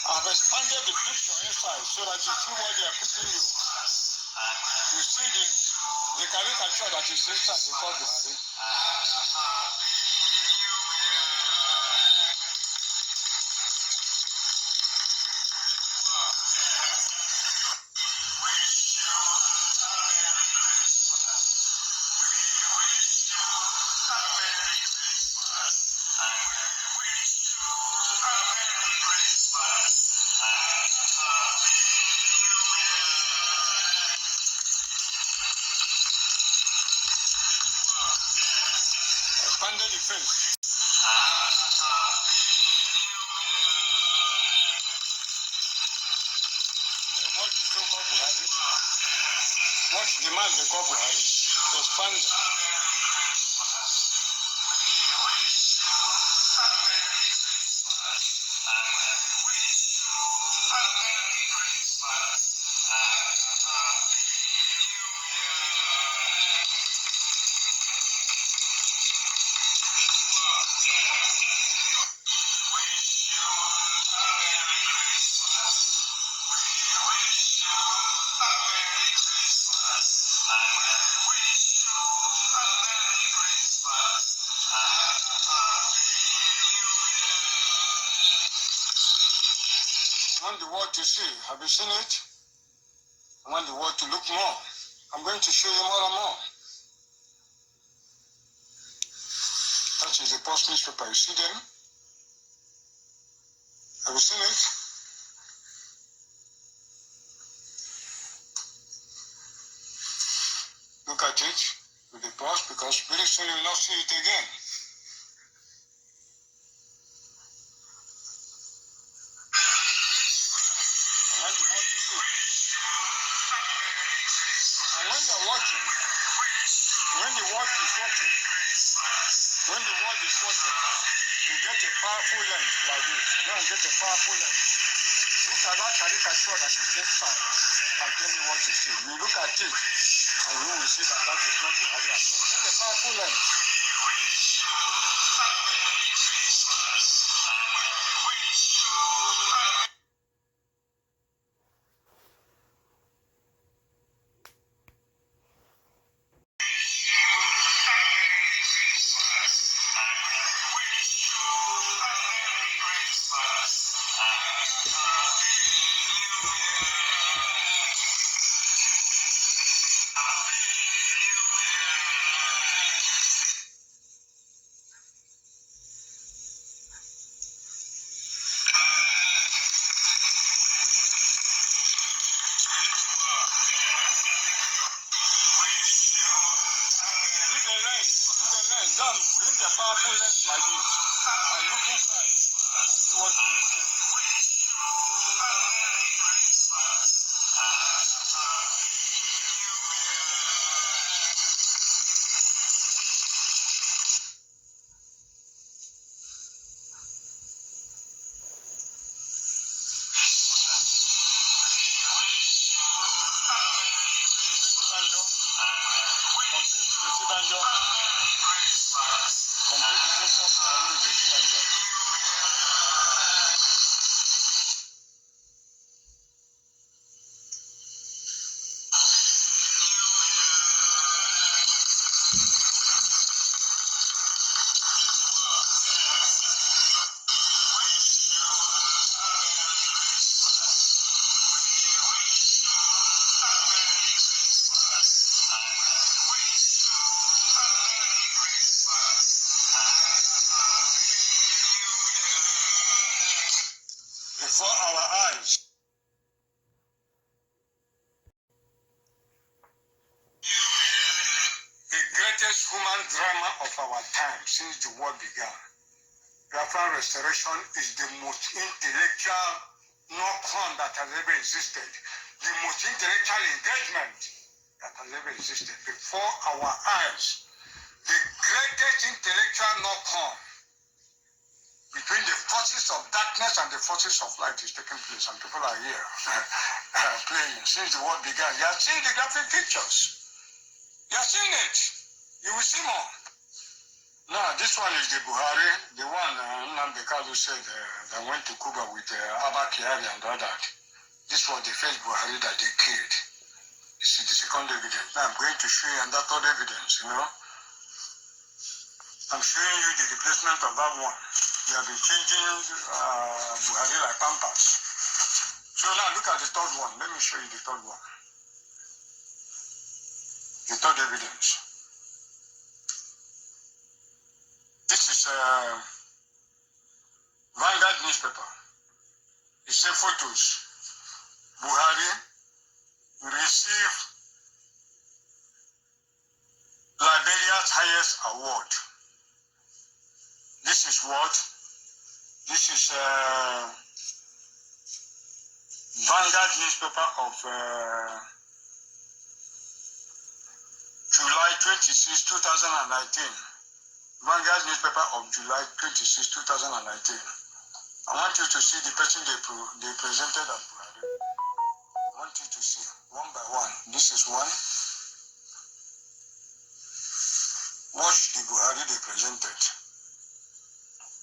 I've expanded the picture inside so that you see what they are putting you. You see the caricature that is inside before Buhari. Expanded the face. the so-called Buhari? What the man they call Buhari? Expand. I want the world to see. Have you seen it? I want the world to look more. I'm going to show you more and more. That is the post newspaper. You see them? Have you seen it? Look at it with the post, because very soon you will not see it again. I want the world to see. And when you're watching, when the world is watching, you get a powerful lens like this. You don't get a powerful lens. Look at that caricature that is inside and tell me what you see. You look at it and you will see that that is not the idea at all. Get a powerful lens. Bring the powerful lens like this. And look inside. See what you will see. Before our eyes. The greatest human drama of our time since the war began. Biafra restoration is the most intellectual knock-on that has ever existed. The most intellectual engagement that has ever existed before our eyes. The greatest intellectual knock-on between the forces of darkness and the forces of light is taking place, and people are here playing since the war began. You are seeing the graphic pictures. You are seeing it. You will see more. Now, this one is the Buhari, the one Nnamdi Kanu said that went to Cuba with Abba Kyari and all that. This was the first Buhari that they killed. This is the second evidence. Now I'm going to show you that third evidence, you know. I'm showing you the replacement of that one. They have been changing Buhari like Pampers. So now look at the third one. Let me show you the third one. The third evidence. This is Vanguard newspaper. It says photos. Buhari received Liberia's highest award. This is what? This is Vanguard newspaper of July 26, 2019. Vanguard newspaper of July 26, 2019. I want you to see the person they presented as Buhari. I want you to see one by one. This is one. Watch the Buhari they presented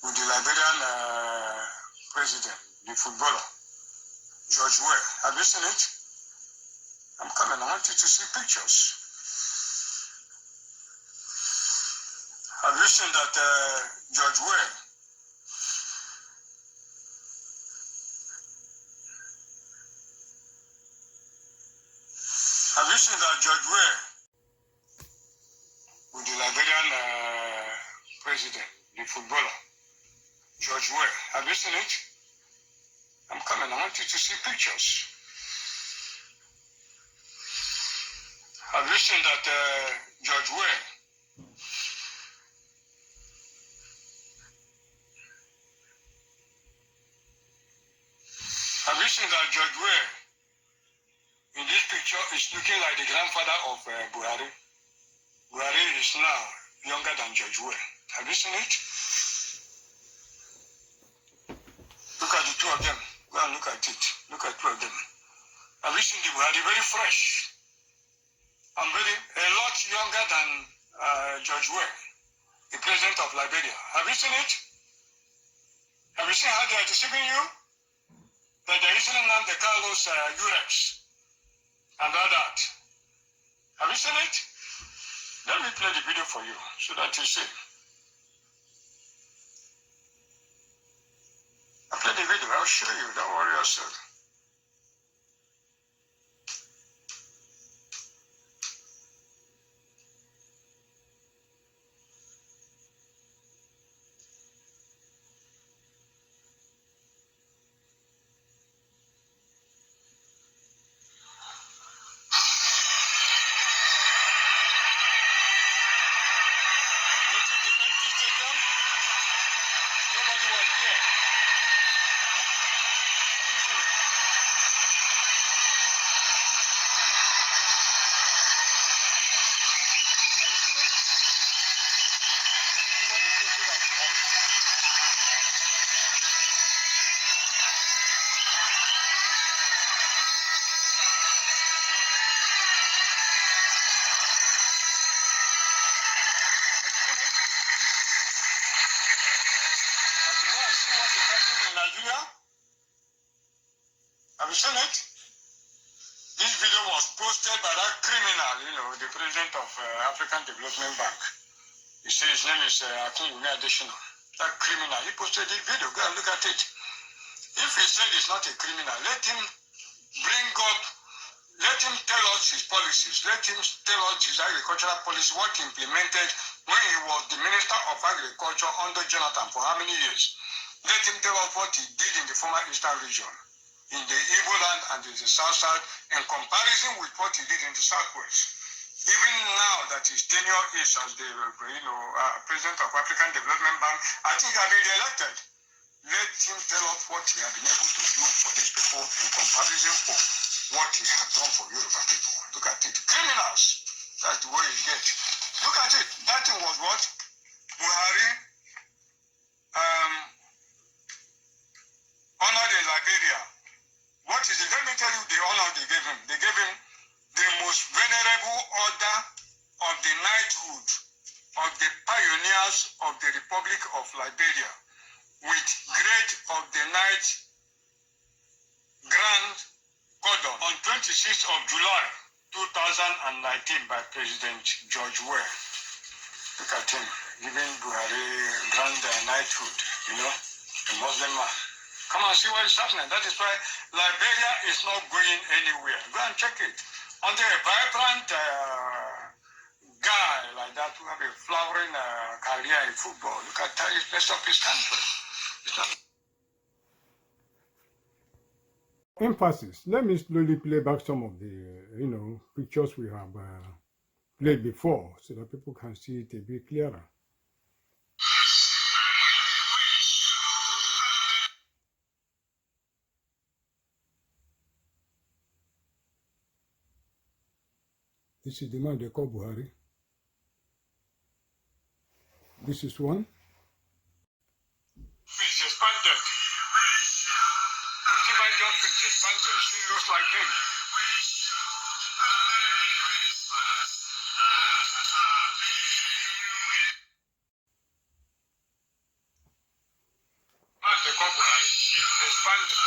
with the Liberian president, the footballer, George Weah. Have you seen it? I'm coming. I want you to see pictures. Have you seen that George Weah? Have you seen that George Weah with the Liberian president, the footballer, George Weah? Have you seen it? I'm coming. I want you to see pictures. Have you seen that George Weah? Have you seen that George Weah in this picture is looking like the grandfather of Buhari? Buhari is now younger than George Weah. Have you seen it? Look at the two of them. Go and look at it. Look at two of them. Have you seen the Buhari? Very fresh. And a lot younger than George Weah, the president of Liberia. Have you seen it? Have you seen how they are deceiving you? That they're using the Carlos Eurex and all that. Have you seen it? Let me play the video for you so that you see. I'll play the video. I'll show you. Don't worry yourself. Have you seen it? This video was posted by that criminal, the president of African Development Bank. You see, his name is Akinwumi Adesina. That criminal, he posted this video. Go and look at it. If he said he's not a criminal, let him tell us his policies. Let him tell us his agricultural policy, what he implemented when he was the Minister of Agriculture under Jonathan for how many years. Let him tell us what he did in the former Eastern region, in the Igbo land and in the South, in comparison with what he did in the Southwest. Even now that his tenure is as the president of African Development Bank, I think I've been elected. Let him tell us what he has been able to do for these people in comparison for what he has done for Yoruba people. Look at it. Criminals. That's the way he gets. Look at it. That thing was what? Buhari honored in Liberia. What is it? Let me tell you the honor they gave him. They gave him the most venerable order of the knighthood of the pioneers of the Republic of Liberia, with grade of the Knight Grand Cordon on 26th of July 2019 by President George Weah. Look at him giving Buhari Grand Knighthood, a Muslim man. Come and see what is happening. That is why Liberia is not going anywhere. Go and check it. Until a vibrant guy like that who have a flowering career in football, look at how he's messed up his country. Emphasis. Let me slowly play back some of the, pictures we have played before so that people can see it a bit clearer. This is the man they call Buhari. This is one. He's expanded. Even John Finch expanded. She looks like him. Man, they call Buhari. Expanded.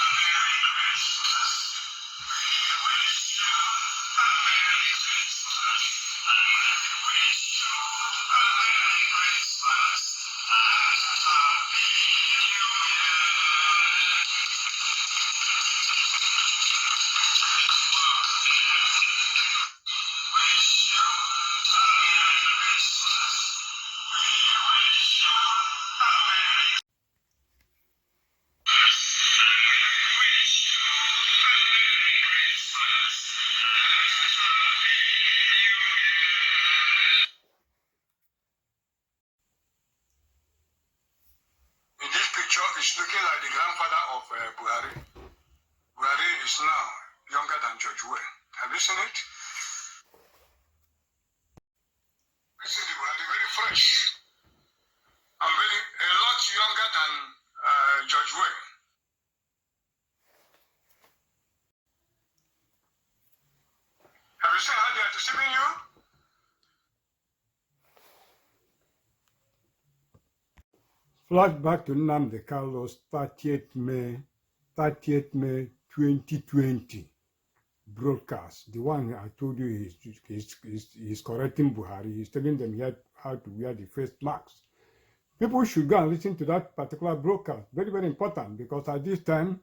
In this picture, it's looking like the grandfather of Buhari. Buhari is now younger than George Weah. Have you seen it? This is the Buhari, very fresh. And a lot younger than George Weah. Have you seen how they are deceiving you? Flashback to Nnamdi Kalu's 30th May 2020 broadcast. The one I told you is correcting Buhari. He's telling them how to wear the face masks. People should go and listen to that particular broadcast. Very, very important, because at this time,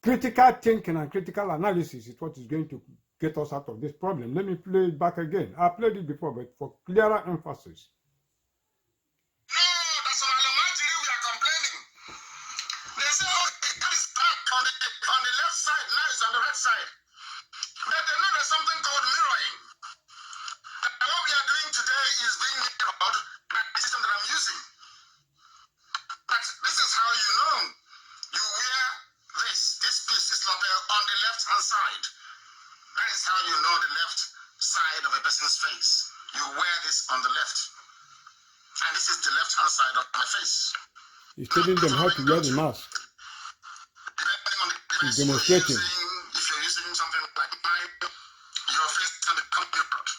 critical thinking and critical analysis is what is going to get us out of this problem. Let me play it back again. I played it before, but for clearer emphasis. He's telling them how to wear the mask. He's demonstrating. If you're using something like mine, your face can become mirrored.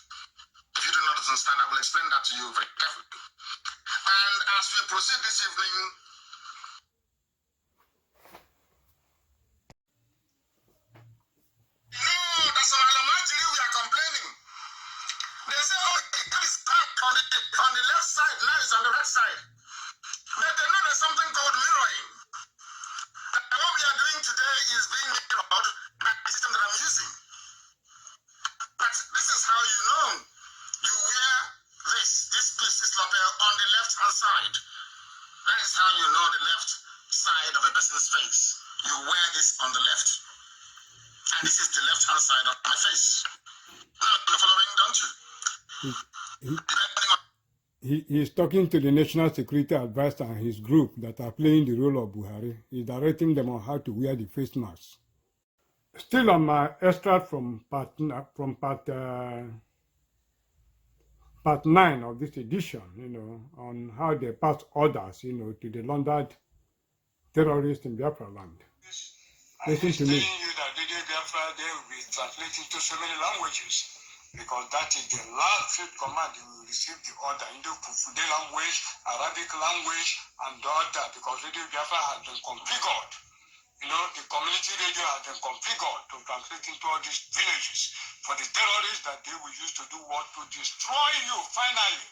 If you do not understand, I will explain that to you very carefully. And as we proceed this evening, that's an Almighty we are complaining. They say, oh, that is on the left side, now it's on the right side. But they know there's something called mirroring. And what we are doing today is being mirrored by the system that I'm using. But this is how you know. You wear this piece, this lapel on the left-hand side. That is how you know the left side of a person's face. You wear this on the left. And this is the left-hand side of my face. Now you're following, don't you? He is talking to the National Security Advisor and his group that are playing the role of Buhari. He's directing them on how to wear the face mask. Still on my extract from part 9 of this edition, on how they pass orders, to the laundered terrorists in Biafra land. Listen to me. I'm telling you that Biafra, they will be translated to so many languages. Because that is the last field command you will receive the order in the Fufude language, Arabic language, and the other, because Radio Biafra has been configured. The community radio has been configured to translate into all these villages for the terrorists that they will use to do what? To destroy you finally.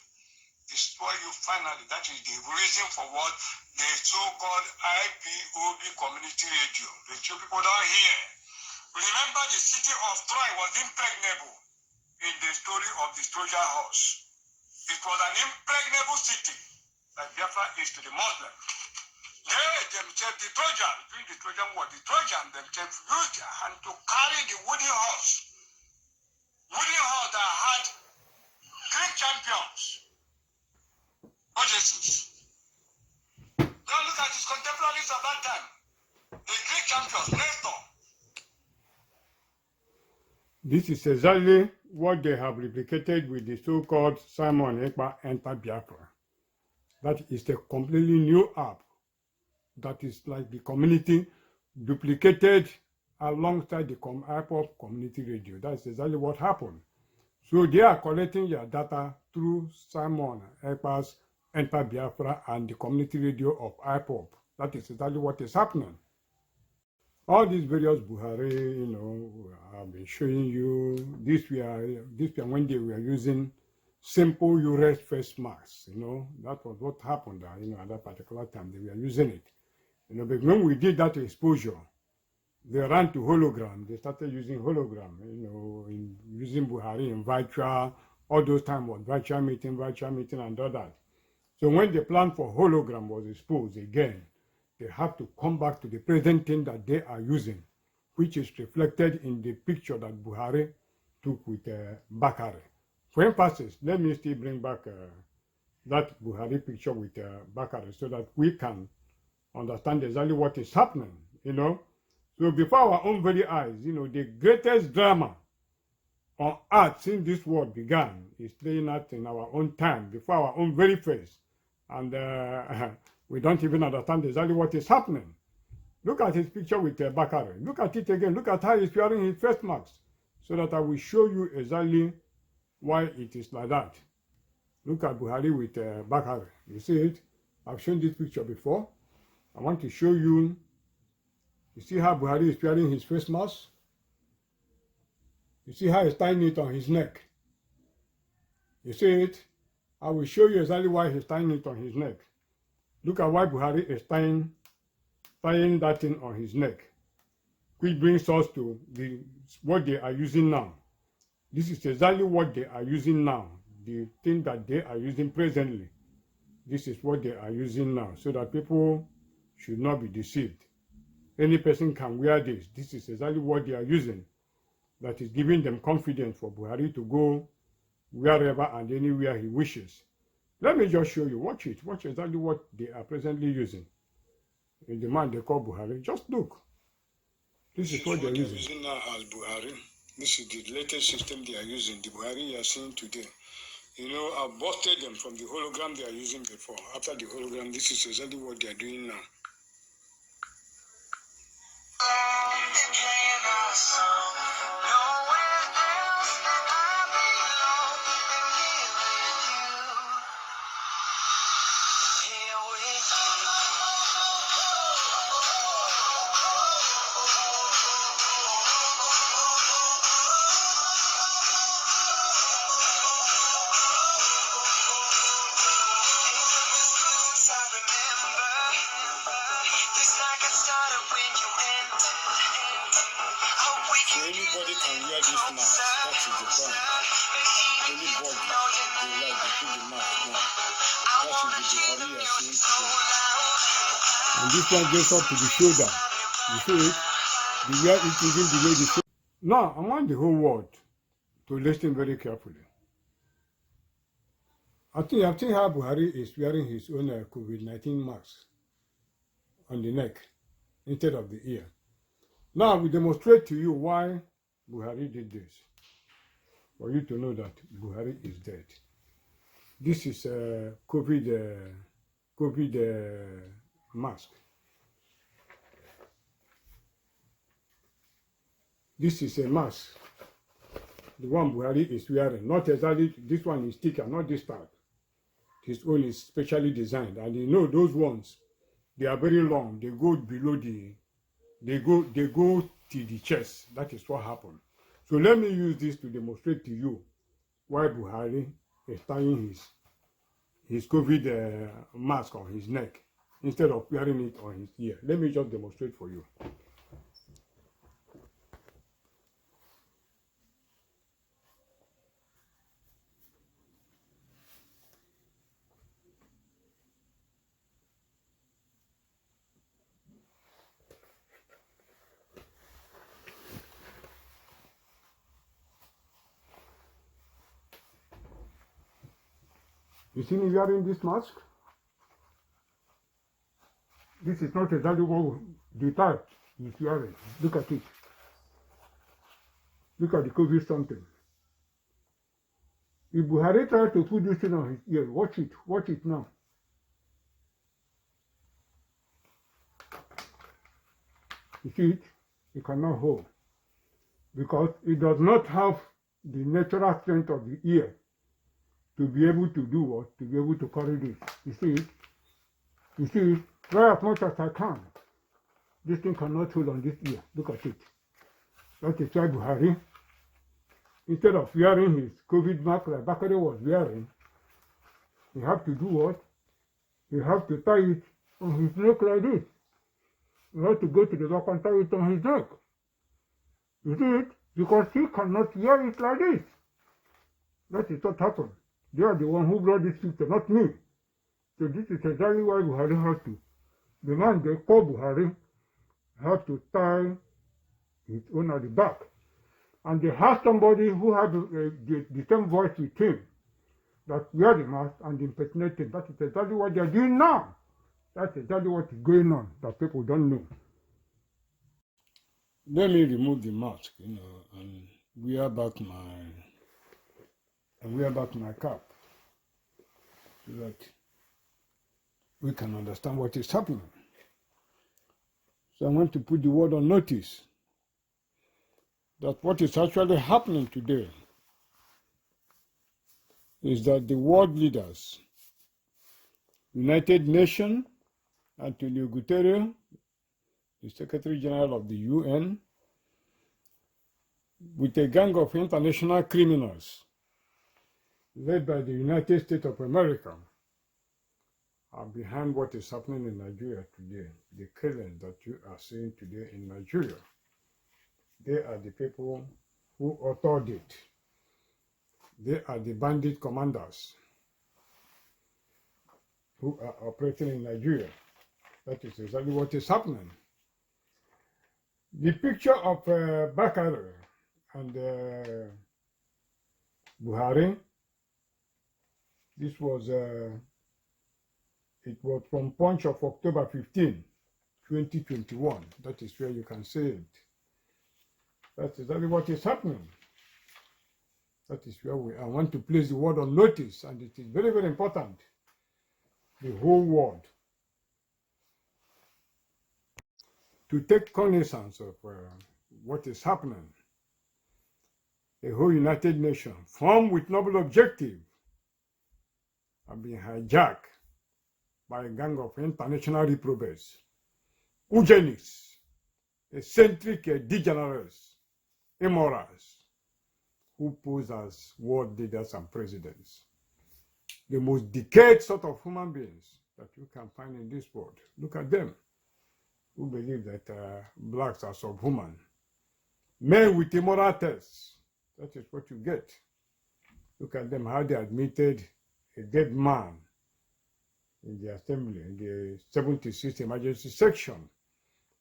Destroy you finally. That is the reason for what the so-called IPOB community radio. The two people down here. Remember, the city of Troy was impregnable. In the story of the Trojan horse. It was an impregnable city that Biafra is to the Muslims. They themselves, the Trojans, during the Trojan War, the Trojans themselves used their hand to carry the wooden horse. Wooden horse that had Greek champions. Jesus. Don't look at his contemporaries of that time. The Greek champions, Nestor. This is exactly what they have replicated with the so-called Simon Ekpa Enter Biafra. That is a completely new app that is like the community duplicated alongside the IPOP community radio. That's exactly what happened. So they are collecting your data through Simon Ekpa's Enter Biafra and the community radio of IPOP. That is exactly what is happening. All these various Buhari, I've been showing you. This were when they were using simple urine face masks. That was what happened. At that particular time they were using it. But when we did that exposure, they ran to hologram. They started using hologram. Using Buhari in virtual. All those time was virtual meeting, and all that. So when the plan for hologram was exposed again, they have to come back to the present thing that they are using, which is reflected in the picture that Buhari took with Bakare. For emphasis, let me still bring back that Buhari picture with Bakare so that we can understand exactly what is happening, So before our own very eyes, the greatest drama on earth since this world began is playing out in our own time, before our own very face. And we don't even understand exactly what is happening. Look at his picture with Bakare. Look at it again. Look at how he's wearing his face mask, so that I will show you exactly why it is like that. Look at Buhari with Bakare. You see it? I've shown this picture before. I want to show you. You see how Buhari is wearing his face mask? You see how he's tying it on his neck? You see it? I will show you exactly why he's tying it on his neck. Look at why Buhari is tying that thing on his neck, which brings us to what they are using now. This is exactly what they are using now. The thing that they are using presently. This is what they are using now, so that people should not be deceived. Any person can wear this. This is exactly what they are using. That is giving them confidence for Buhari to go wherever and anywhere he wishes. Let me just show you. Watch it. Watch exactly what they are presently using. In the man they call Buhari. Just look. This is what they're using now as Buhari. This is the latest system they are using. The Buhari you are seeing today. I've busted them from the hologram they are using before. After the hologram, this is exactly what they are doing now. Anybody can wear this mask. That is the point. Anybody they like to put the mask on. That is the Buhari you are seeing today. And this one goes up to the shoulder. You see it? The wear it even below the shoulder. Now, I want the whole world to listen very carefully. I think how Buhari is wearing his own COVID-19 mask on the neck instead of the ear. Now, we demonstrate to you why Buhari did this. For you to know that Buhari is dead. This is a COVID mask. This is a mask. The one Buhari is wearing. Not exactly, this one is thicker, not this type. His own is specially designed. And those ones, they are very long. They go below they go to the chest. That is what happened. So let me use this to demonstrate to you why Buhari is tying his COVID mask on his neck instead of wearing it on his ear. Let me just demonstrate for you. You see me wearing this mask? This is not exactly what the type is wearing. Look at it. Look at the COVID something. If Buhari tried to put this thing on his ear, watch it now. You see it? It cannot hold. Because it does not have the natural strength of the ear to be able to do what? To be able to carry this. You see it? You see it? Try as much as I can. This thing cannot hold on this ear. Look at it. That is why Buhari, instead of wearing his COVID mask like Bakare was wearing, he have to do what? He have to tie it on his neck like this. He have to go to the doctor and tie it on his neck. You see it? Because he cannot wear it like this. That is what happened. They are the one who brought this picture, not me. So this is exactly why Buhari has to. The man they call Buhari has to tie his own at the back. And they have somebody who had the same voice with him that wear the mask and impersonate him. That is exactly what they are doing now. That's exactly what is going on that people don't know. Let me remove the mask, and wear back my cap so that we can understand what is happening. So I want to put the word on notice that what is actually happening today is that the world leaders, United Nations, Antonio Guterres, the Secretary General of the UN, with a gang of international criminals led by the United States of America, are behind what is happening in Nigeria today. The killings that you are seeing today in Nigeria. They are the people who authored it. They are the bandit commanders who are operating in Nigeria. That is exactly what is happening. The picture of Bakare and Buhari, this was, it was from Punch of October 15, 2021. That is where you can see it. That's exactly what is happening. That is where I want to place the word on notice, and it is very, very important. The whole world to take cognizance of what is happening. The whole United Nations, formed with noble objective, have been hijacked by a gang of international reprobates, eugenics, eccentric degenerates, immorals, who pose as world leaders and presidents. The most decayed sort of human beings that you can find in this world. Look at them, who believe that blacks are subhuman. Men with immoral tastes. That is what you get. Look at them, how they admitted a dead man in the assembly, in the 76th emergency section,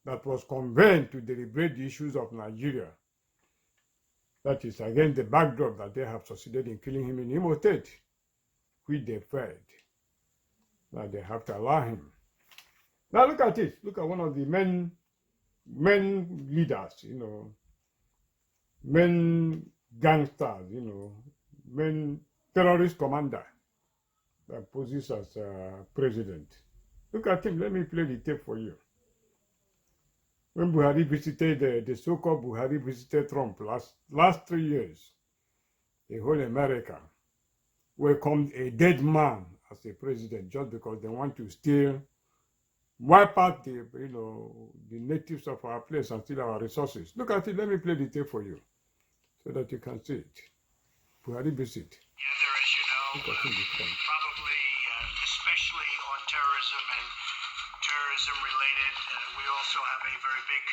that was convened to deliberate the issues of Nigeria. That is against the backdrop that they have succeeded in killing him in Imo State, which they feared that they have to allow him. Now look at it. Look at one of the men leaders, men gangsters, men terrorist commander that poses as president. Look at him. Let me play the tape for you. When Buhari visited, the so-called Buhari visited Trump last 3 years, the whole America welcomed a dead man as a president just because they want to still wipe out the natives of our place and steal our resources. Look at it. Let me play the tape for you so that you can see it. Buhari visit. Yeah, there, as you know, probably especially on terrorism and terrorism-related. We also have a very big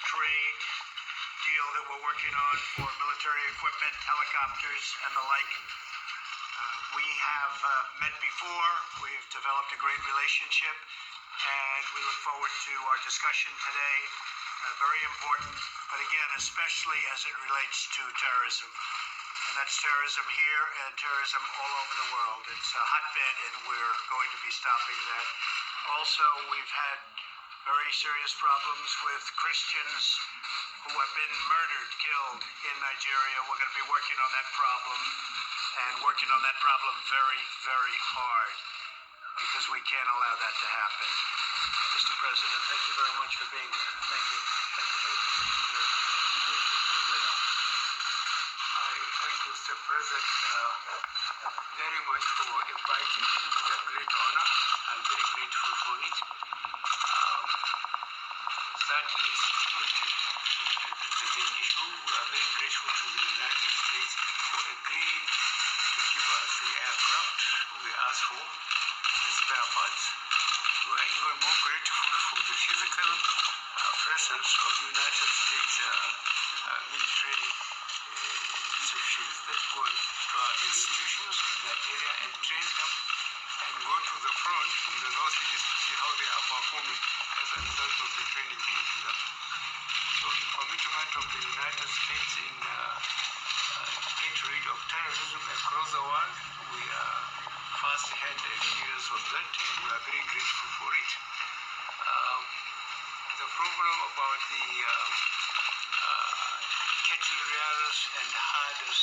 trade deal that we're working on for military equipment, helicopters, and the like. We have met before. We've developed a great relationship, and we look forward to our discussion today. Very important, but again, especially as it relates to terrorism. And that's terrorism here and terrorism all over the world. It's a hotbed, and we're going to be stopping that. Also, we've had very serious problems with Christians who who have been murdered, killed in Nigeria. We're going to be working on that problem and working on that problem very, very hard because we can't allow that to happen. Mr. President, thank you very much for being here. Thank you. Thank you. I thank Mr. President very much for inviting me. It is a great honor. I'm very grateful for it. Certainly, security is the main issue. We are very grateful to the United States for agreeing to give us the aircraft we asked for, the spare parts. We are even more grateful for the physical presence of the United States military ships that go to our institutions in Nigeria and train them and go to the front in the northeast to see how they are performing as a result of the training given to them. So the commitment of the United States in getting rid of terrorism across the world, we are first-hand experience of that, and we are very grateful for it. The problem about the cattle rearers and herders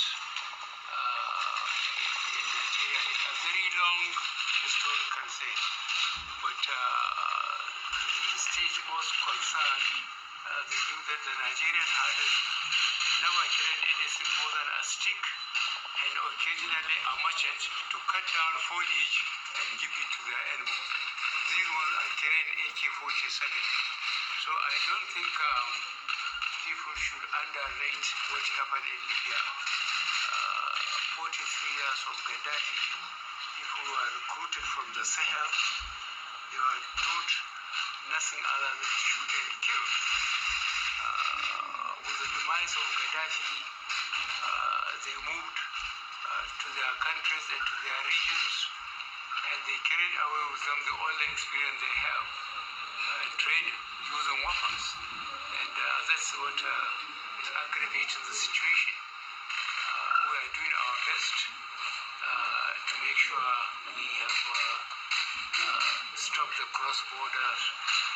in Nigeria is a very long historical thing, but the state most concerned, they knew that the Nigerian herders never carried anything more than a stick and occasionally a machete to cut down foliage and give it to their animals. These ones are carrying AK-47. So I don't think people should underrate what happened in Libya. 43 years of Gaddafi, people were recruited from the Sahel. They were taught nothing other than shoot and kill. With the demise of Gaddafi, they moved to their countries and to their regions, and they carried away with them the only experience they have, training, using weapons. And that's what is aggravating the situation. We are doing our best to make sure we have stopped the cross-border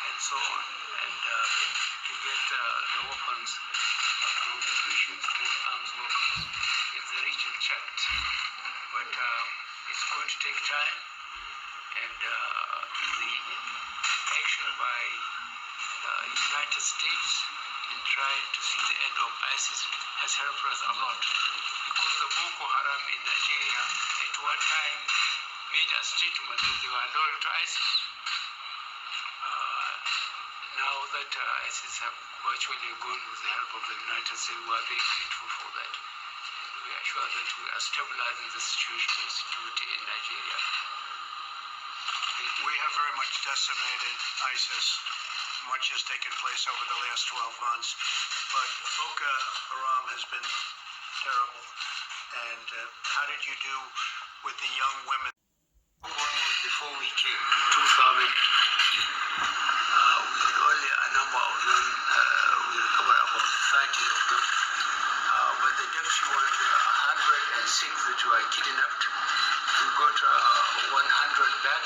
and so on, and to get the weapons from the Russian small arms weapons in the region checked. But it's going to take time, and the action by the United States in trying to see the end of ISIS has helped us a lot, because the Boko Haram in Nigeria at one time made a statement that they were loyal to ISIS. Now that ISIS have virtually gone with the help of the United States, we are very grateful for that. And we are sure that we are stabilizing the situation of security in Nigeria. We have very much decimated ISIS. Much has taken place over the last 12 months, but Boko Haram has been terrible. And how did you do with the young women? One was before we came, 2000. We had only a number of them. We recovered about 30 of them. But the Dempsey ones, there are 106 that were kidnapped. We got 100 back.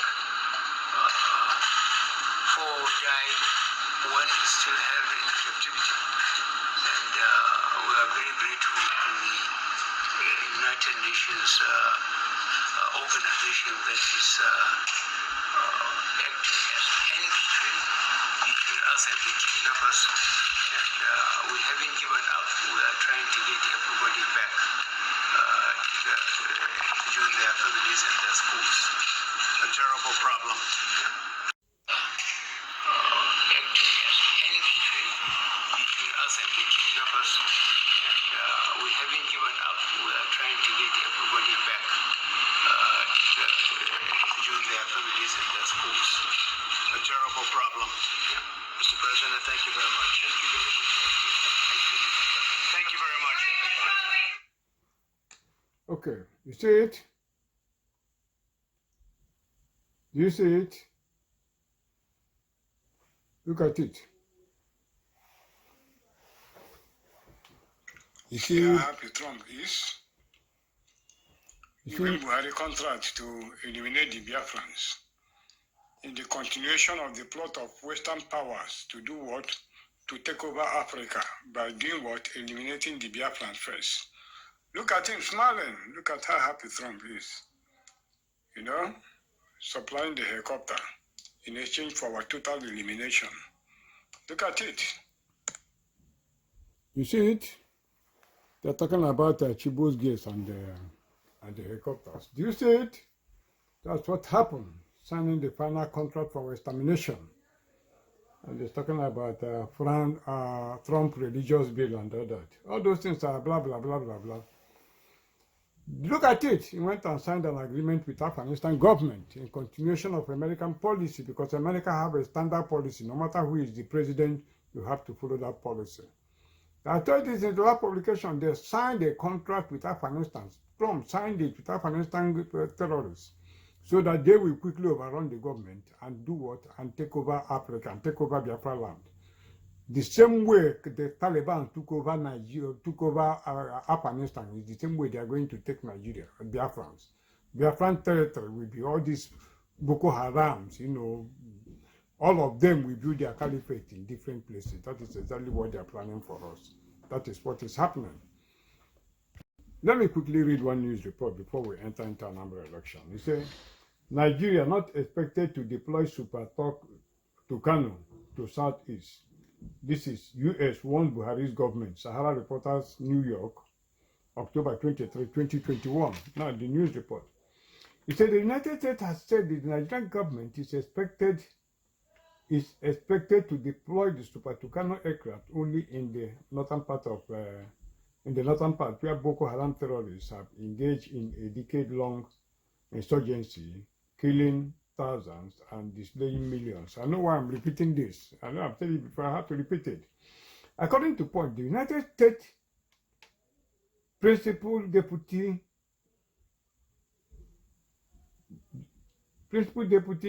4 died. 1 is still held in captivity. And we are very grateful to the United Nations organization that is acting as an in-between between us and the kidnappers. And we haven't given up. We are trying to get everybody back to join their families and their schools. A terrible problem. Acting as an in-between between us and the kidnappers. And we haven't given up. We are trying to get everybody back to join their families and their schools. A terrible problem. Mr. President, thank you very much. Thank you very much. Thank you very much. Okay, you see it? Do you see it? Look at it. You see? How happy Trump is. Even Buhari contract to eliminate the Biafrans in the continuation of the plot of Western powers to do what? to take over Africa by doing what? Eliminating the Biafrans first. Look at him smiling. Look at how happy Trump is. You know, supplying the helicopter in exchange for our total elimination. Look at it. You see it? They're talking about Chibo's gates and the helicopters. Do you see it? That's what happened. Signing the final contract for extermination. And they're talking about Trump religious bill and all that. All those things are blah, blah, blah, blah, blah. Look at it. He went and signed an agreement with Afghanistan government in continuation of American policy, because America have a standard policy. No matter who is the president, you have to follow that policy. I told this in the last publication. They signed a contract with Afghanistan. Trump signed it with Afghanistan terrorists, so that they will quickly overrun the government and do what? And take over Africa and take over Biafra land. The same way the Taliban took over Nigeria, took over Afghanistan, is the same way they are going to take Nigeria, Biafrans. Biafran territory will be all these Boko Harams, you know, all of them will build their caliphate in different places. That is exactly what they are planning for us. That is what is happening. Let me quickly read one news report before we enter into another election. It says, Nigeria not expected to deploy Super Tucano to Southeast. This is U.S. warned Buhari's government. Sahara Reporters, New York, October 23, 2021. Now, the news report. It said the United States has said that the Nigerian government is expected to deploy the Super Tucano aircraft only in the northern part where Boko Haram terrorists have engaged in a decade-long insurgency, killing thousands and displacing millions. I know why I'm repeating this. I know I've said it before, I have to repeat it. According to Point, the United States Principal Deputy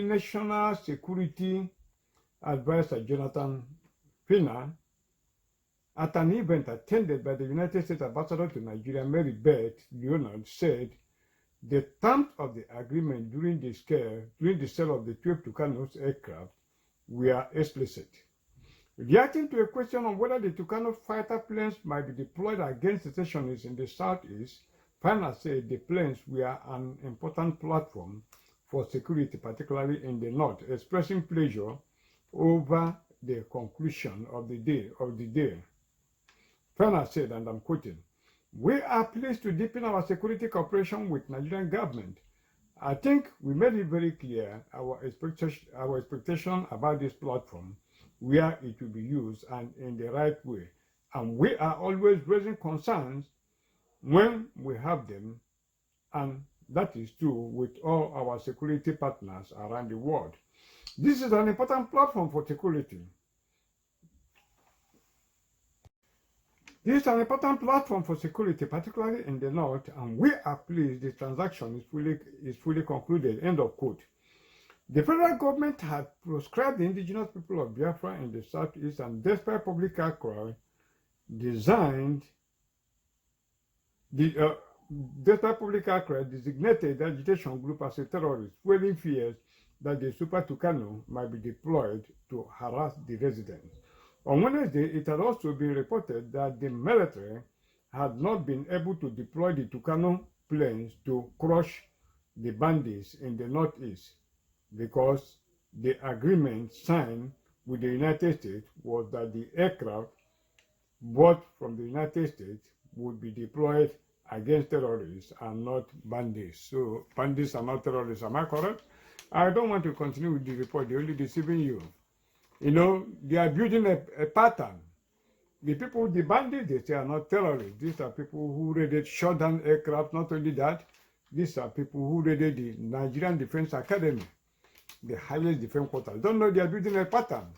National Security Advisor Jonathan Fina, at an event attended by the United States Ambassador to Nigeria, Mary Beth Leonard, said the terms of the agreement during the sale of the 12 Tucanos aircraft were explicit. Reacting to a question on whether the Tucano fighter planes might be deployed against secessionists in the Southeast, Fina said the planes were an important platform for security, particularly in the North, expressing pleasure over the conclusion of the day. Fina said, and I'm quoting, "We are pleased to deepen our security cooperation with Nigerian government. I think we made it very clear our expectation about this platform, where it will be used and in the right way. And we are always raising concerns when we have them, and that is true with all our security partners around the world. This is an important platform for security. This is an important platform for security, particularly in the North, and we are pleased the transaction is fully concluded." End of quote. The federal government had proscribed the indigenous people of Biafra in the Southeast, and despite public outcry, designated the agitation group as a terrorist, fueling fears that the Super Tucano might be deployed to harass the residents. On Wednesday, it had also been reported that the military had not been able to deploy the Tucano planes to crush the bandits in the Northeast because the agreement signed with the United States was that the aircraft bought from the United States would be deployed against terrorists and not bandits. So bandits are not terrorists, am I correct? I don't want to continue with the report, they're only deceiving you. You know, they are building a pattern. The people, the bandits, they say are not terrorists. These are people who raided Showdown aircraft. Not only that, these are people who raided the Nigerian Defense Academy, the highest defense quarters. Don't know they are building a pattern.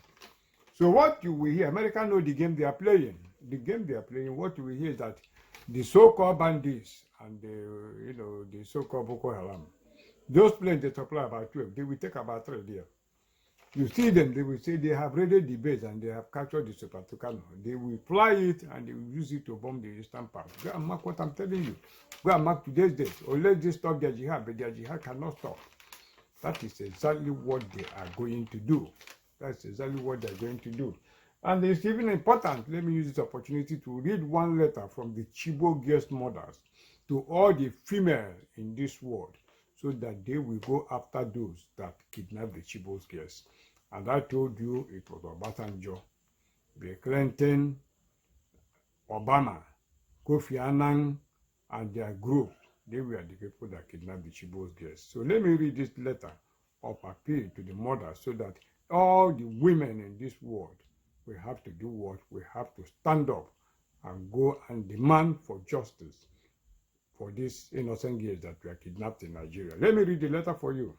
So what you will hear, Americans know the game they are playing. The game they are playing, what you will hear is that the so-called bandits and the so-called Boko Haram, those planes they supply about 12, they will take about 3 there. You see them, they will say they have raided the base and they have captured the Super Tucano. They will fly it and they will use it to bomb the eastern part. Go and mark what I'm telling you. Go and mark today's date. Or let this stop their jihad, but their jihad cannot stop. That is exactly what they are going to do. That's exactly what they're going to do. And it's even important, let me use this opportunity to read one letter from the Chibok guest mothers to all the females in this world, so that they will go after those that kidnap the Chibok girls. And I told you it was Obasanjo, Bill Clinton, Obama, Kofi Annan, and their group. They were the people that kidnapped the Chibok girls. So let me read this letter of appeal to the mothers, so that all the women in this world, we have to do what? We have to stand up and go and demand for justice for these innocent girls that were kidnapped in Nigeria. Let me read the letter for you.